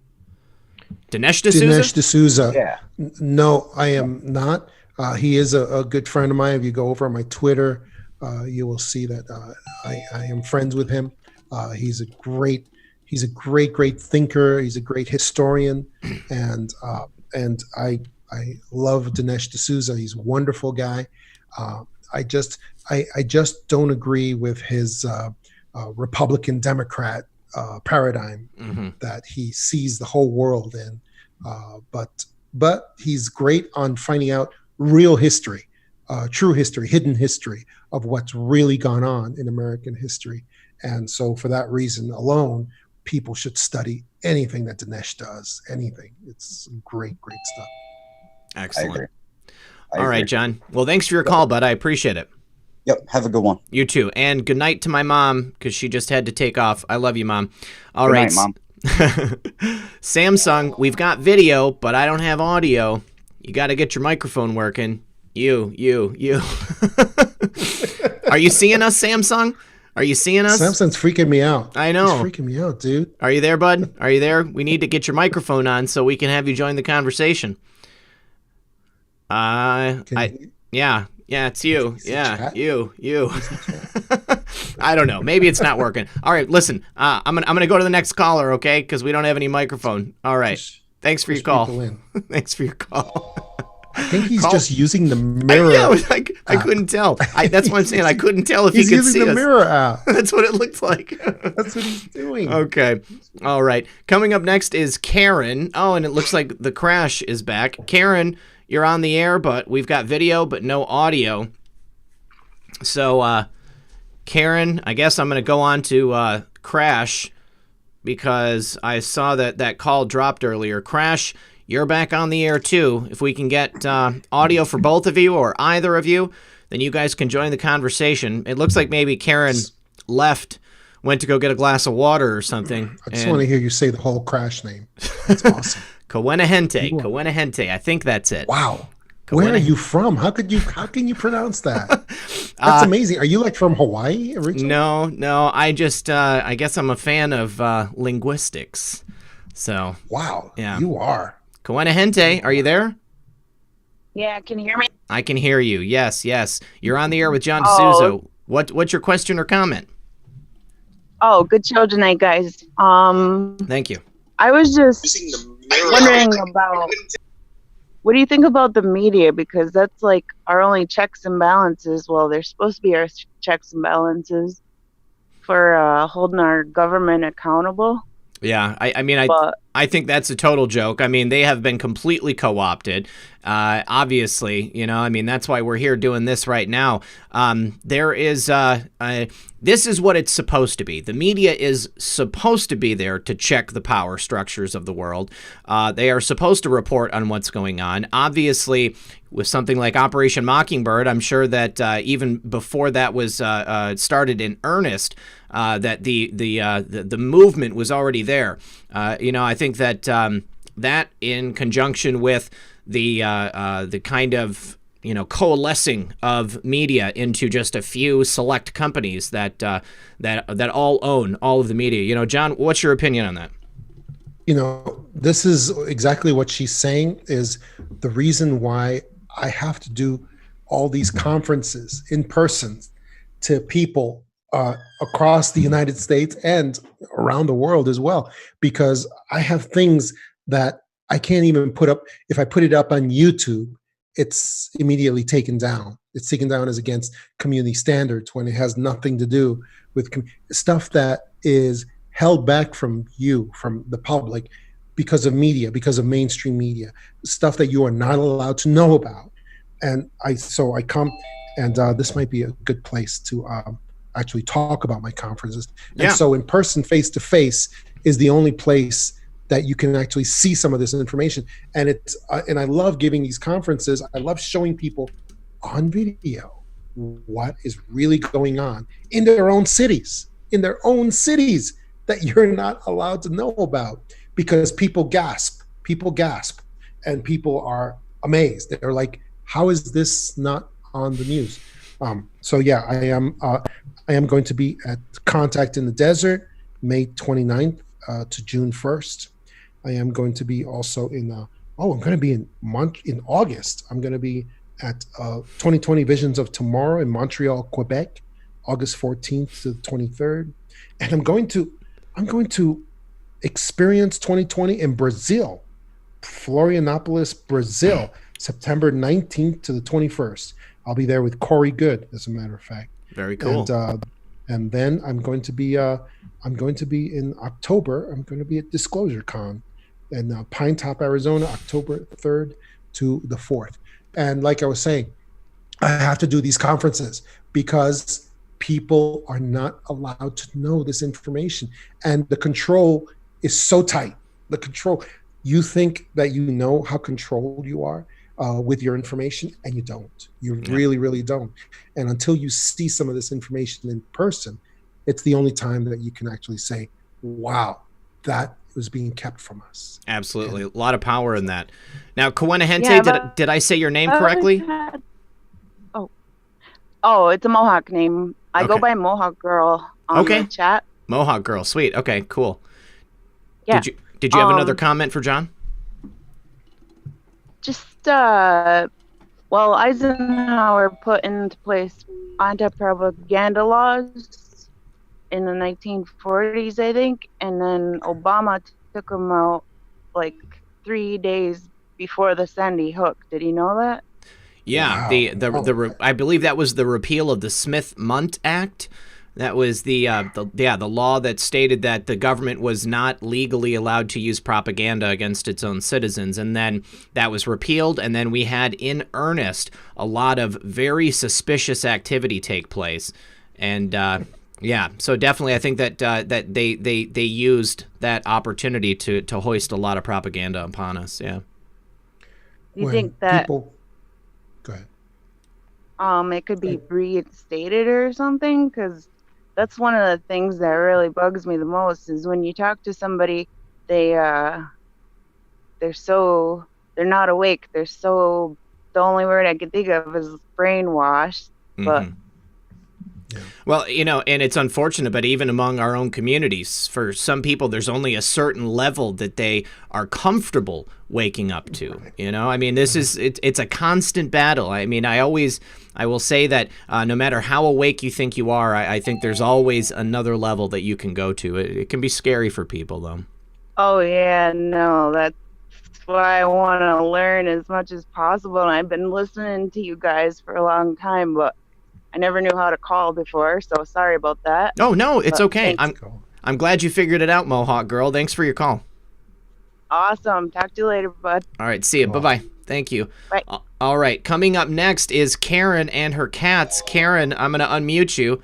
Dinesh Desouza? Dinesh Desouza. Yeah. No, I am not. He is a good friend of mine. If you go over on my Twitter, you will see that I am friends with him. He's a great thinker. He's a great historian, and I love Dinesh Desouza. He's a wonderful guy. I just don't agree with his Republican Democrat paradigm that he sees the whole world in. But he's great on finding out real history, true history, hidden history of what's really gone on in American history. And so for that reason alone, people should study anything that Dinesh does. Anything. It's great stuff. Excellent. All right, John. Well, thanks for your call, bud. I appreciate it. Yep. Have a good one. You too. And good night to my mom, because she just had to take off. I love you, Mom. All Good right. night, Mom. Samsung, we've got video, but I don't have audio. You got to get your microphone working. You. Are you seeing us, Samsung? Are you seeing us? Samsung's freaking me out. I know. He's freaking me out, dude. Are you there, bud? Are you there? We need to get your microphone on so we can have you join the conversation. Yeah, it's you. Yeah, you. I don't know. Maybe it's not working. All right, listen. I'm gonna go to the next caller, okay? Because we don't have any microphone. All right. Thanks for your call. Thanks for your call. I think he's just using the mirror. I couldn't tell. That's what I'm saying. I couldn't tell if he could see us. He's using the mirror app. That's what it looked like. That's what he's doing. Okay. All right. Coming up next is Karen. Oh, and it looks like the crash is back. Karen, you're on the air, but we've got video, but no audio. So, Karen, I guess I'm going to go on to Crash because I saw that call dropped earlier. Crash, you're back on the air too. If we can get audio for both of you or either of you, then you guys can join the conversation. It looks like maybe Karen left, went to go get a glass of water or something. I just want to hear you say the whole Crash name. That's awesome. Coenahente. I think that's it. Wow. Where are you from? How can you pronounce that? That's amazing. Are you like from Hawaii originally? No. I just I guess I'm a fan of linguistics. So wow. Yeah. You are. Coenahente, are you there? Yeah, can you hear me? I can hear you. Yes. You're on the air with John Desouza. What's your question or comment? Oh, good show tonight, guys. Thank you. I was just wondering about what do you think about the media? Because that's like our only checks and balances. Well, they're supposed to be our checks and balances for holding our government accountable. Yeah, I think that's a total joke. I mean, they have been completely co-opted. Obviously, that's why we're here doing this right now. This is what it's supposed to be. The media is supposed to be there to check the power structures of the world. They are supposed to report on what's going on. Obviously, with something like Operation Mockingbird, I'm sure that even before that was started in earnest, that the movement was already there. I think that that in conjunction with the kind of coalescing of media into just a few select companies that all own all of the media. John, what's your opinion on that? This is exactly what she's saying is the reason why I have to do all these conferences in person to people across the United States and around the world as well, because I have things that I can't even put up. If I put it up on YouTube, it's immediately taken down. It's taken down as against community standards when it has nothing to do with stuff that is held back from you, from the public, because of media, because of mainstream media, stuff that you are not allowed to know about. And I come, and this might be a good place to actually talk about my conferences. And so in person, face to face is the only place that you can actually see some of this information. And it's and I love giving these conferences. I love showing people on video what is really going on in their own cities, that you're not allowed to know about, because people gasp, and people are amazed. They're like, how is this not on the news? I am going to be at Contact in the Desert, May 29th to June 1st. I am going to be also in, I'm going to be in August. I'm going to be at 2020 Visions of Tomorrow in Montreal, Quebec, August 14th to the 23rd. And I'm going to experience 2020 in Brazil, Florianopolis, Brazil, September 19th to the 21st. I'll be there with Corey Good, as a matter of fact. Very cool. And then I'm going to be in October. I'm going to be at Disclosure Con in Pine Top, Arizona, October 3rd to the 4th. And like I was saying, I have to do these conferences because people are not allowed to know this information, and the control is so tight. You think that you know how controlled you are with your information, and you don't. You really, really don't. And until you see some of this information in person, it's the only time that you can actually say, wow, that was being kept from us. Absolutely. A lot of power in that. Now, Kawenahente, did I say your name correctly? Oh, it's a Mohawk name. I go by Mohawk Girl on the chat. Mohawk Girl. Sweet. Okay, cool. Yeah. Did you have another comment for John? Just, Eisenhower put into place anti-propaganda laws in the 1940s, I think, and then Obama took them out like 3 days before the Sandy Hook. Did you know that? Yeah, wow. I believe that was the repeal of the Smith-Mundt Act. That was the law that stated that the government was not legally allowed to use propaganda against its own citizens, and then that was repealed, and then we had in earnest a lot of very suspicious activity take place, and so definitely I think that that they used that opportunity to hoist a lot of propaganda upon us. Yeah. You think that go ahead. It could be reinstated or something? Because that's one of the things that really bugs me the most is when you talk to somebody, they're not awake. The only word I can think of is brainwashed. But well, and it's unfortunate, but even among our own communities, for some people, there's only a certain level that they are comfortable waking up to. It's a constant battle. I mean, I will say that no matter how awake you think you are, I think there's always another level that you can go to. It can be scary for people, though. Oh yeah, no, why I want to learn as much as possible. And I've been listening to you guys for a long time, but I never knew how to call before, so sorry about that. Oh, no, it's But okay. thanks. I'm glad you figured it out, Mohawk girl. Thanks for your call. Awesome. Talk to you later, bud. All right, see you. Bye-bye. Thank you. Bye. All right, coming up next is Karen and her cats. Karen, I'm going to unmute you.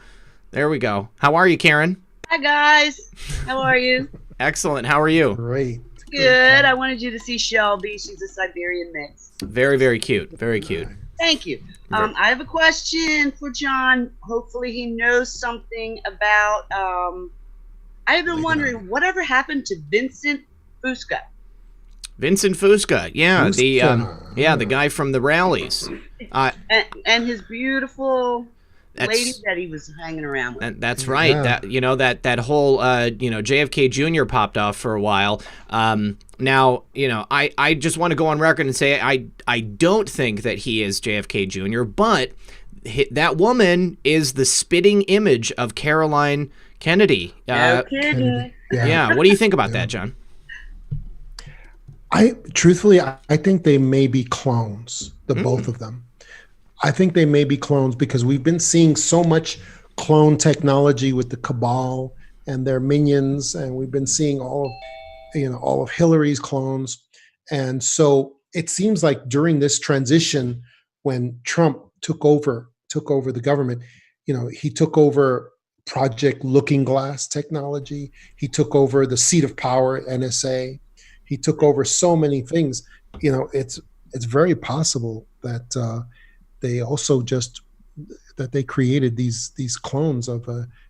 There we go. How are you, Karen? Hi guys, how are you? Excellent. How are you? Great. Good. I wanted you to see Shelby. She's a Siberian mix. Very, very cute. Very cute. Thank you. I have a question for John. Hopefully he knows something about, I've been wondering whatever happened to Vincent Fusca. Vincent Fusca. Yeah, the guy from the rallies. And his beautiful That's- lady that he was hanging around with. That's right. Yeah. That whole JFK Jr. popped off for a while. Now, I just want to go on record and say I don't think that he is JFK Jr., but that woman is the spitting image of Caroline Kennedy. No kidding. Yeah. What do you think about that, John? Truthfully, I think they may be clones, both of them. I think they may be clones because we've been seeing so much clone technology with the Cabal and their minions, and we've been seeing all of Hillary's clones. And so it seems like during this transition, when Trump took over the government, he took over Project Looking Glass technology. He took over the seat of power, NSA. He took over so many things. It's very possible that they also they created these clones of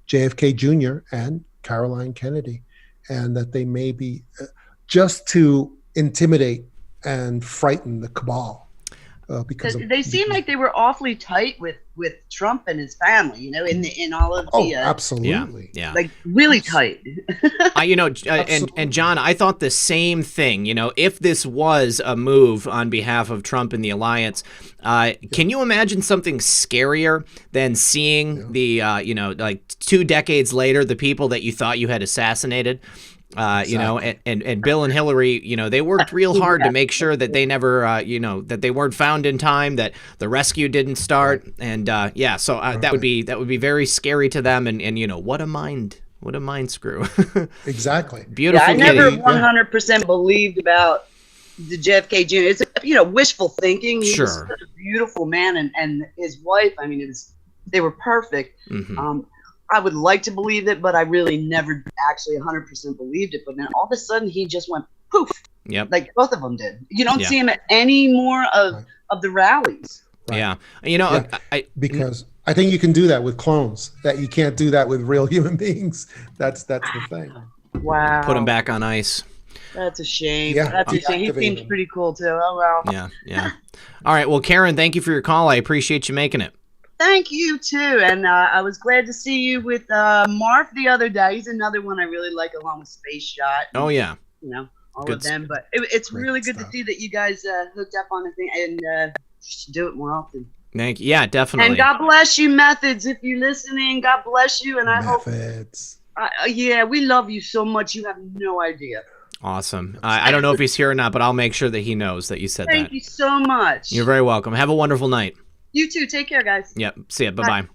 JFK Jr. and Caroline Kennedy, and that they may be just to intimidate and frighten the Cabal. Because they seem like they were awfully tight with Trump and his family, in all of the absolutely, yeah, like really tight. And John, I thought the same thing. If this was a move on behalf of Trump and the alliance, can you imagine something scarier than seeing the like 2 decades later, the people that you thought you had assassinated? Exactly. And Bill and Hillary, they worked real hard to make sure that they never, that they weren't found in time, that the rescue didn't start, and so that would be very scary to them, and what a mind screw. Exactly. Beautiful. I never 100% believed about the JFK Jr. It's wishful thinking. He was Sure. such a beautiful man, and his wife. I mean, they were perfect. Mm-hmm. I would like to believe it, but I really never actually 100% believed it. But then all of a sudden, he just went poof. Yep. Like both of them did. You don't Yeah. see him at any more of the rallies. Yeah. Because I think you can do that with clones. That you can't do that with real human beings. That's the thing. Wow. Put them back on ice. That's a shame. Yeah, That's a shame. He deactivate seems him. pretty cool too. Oh well. Yeah. All right. Well, Karen, thank you for your call. I appreciate you making it. Thank you too, and I was glad to see you with Marv the other day. He's another one I really like, along with Space Shot. Oh yeah. All Good of them. But it's really good to see that you guys hooked up on the thing, and you should do it more often. Thank you. Yeah, definitely. And God bless you, Methods. If you're listening, God bless you, and I Methods. hope. We love you so much. You have no idea. Awesome. I don't know if he's here or not, but I'll make sure that he knows that you said Thank that. you so much. You're very welcome. Have a wonderful night. You too. Take care, guys. Yep. See ya. Bye-bye.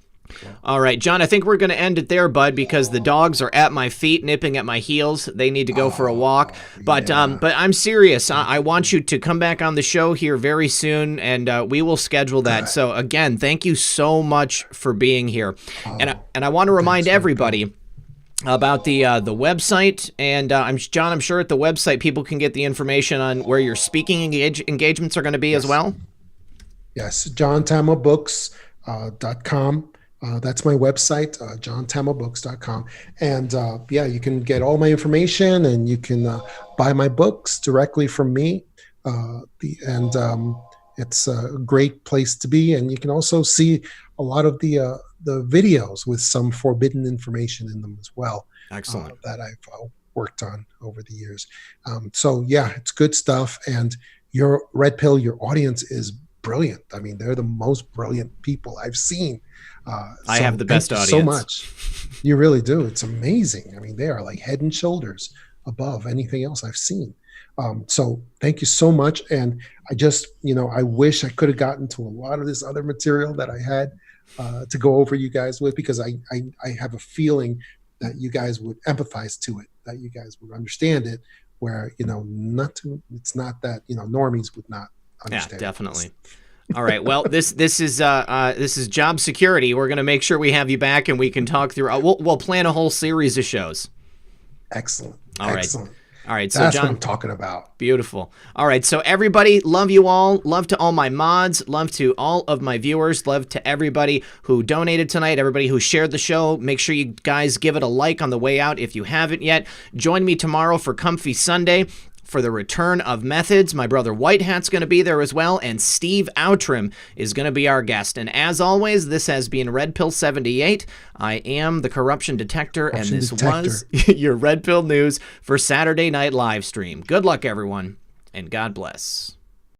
All right, John, I think we're going to end it there, bud, because the dogs are at my feet, nipping at my heels. They need to go for a walk. But I'm serious. I want you to come back on the show here very soon, and we will schedule that. So, again, thank you so much for being here. And I want to remind everybody about the website, and John, I'm sure at the website people can get the information on where your speaking engagements are going to be as well. Yes, johntamabooks.com. That's my website, johntamabooks.com. And you can get all my information, and you can buy my books directly from me. It's a great place to be. And you can also see a lot of the videos with some forbidden information in them as well. Excellent. That I've worked on over the years. It's good stuff. And your Red Pill, your audience is brilliant. I mean, they're the most brilliant people I've seen. I have the best audience. So much. You really do. It's amazing. I mean, they are like head and shoulders above anything else I've seen. So thank you so much. And I just, I wish I could have gotten to a lot of this other material that I had to go over you guys with, because I have a feeling that you guys would empathize to it, that you guys would understand it, where, it's not that, normies would not understand. Yeah, definitely. All right. Well, this is job security. We're going to make sure we have you back and we can talk through. We'll plan a whole series of shows. Excellent. All right. Excellent. All right. So That's John, what I'm talking about. Beautiful. All right. So everybody, love you all. Love to all my mods. Love to all of my viewers. Love to everybody who donated tonight. Everybody who shared the show. Make sure you guys give it a like on the way out if you haven't yet. Join me tomorrow for Comfy Sunday, for the return of Methods. My brother White Hat's going to be there as well, and Steve Outram is going to be our guest. And as always, this has been REDPILL78. I am the Corruption Detector, and this was your Red Pill News for Saturday Night Live Stream. Good luck, everyone, and God bless.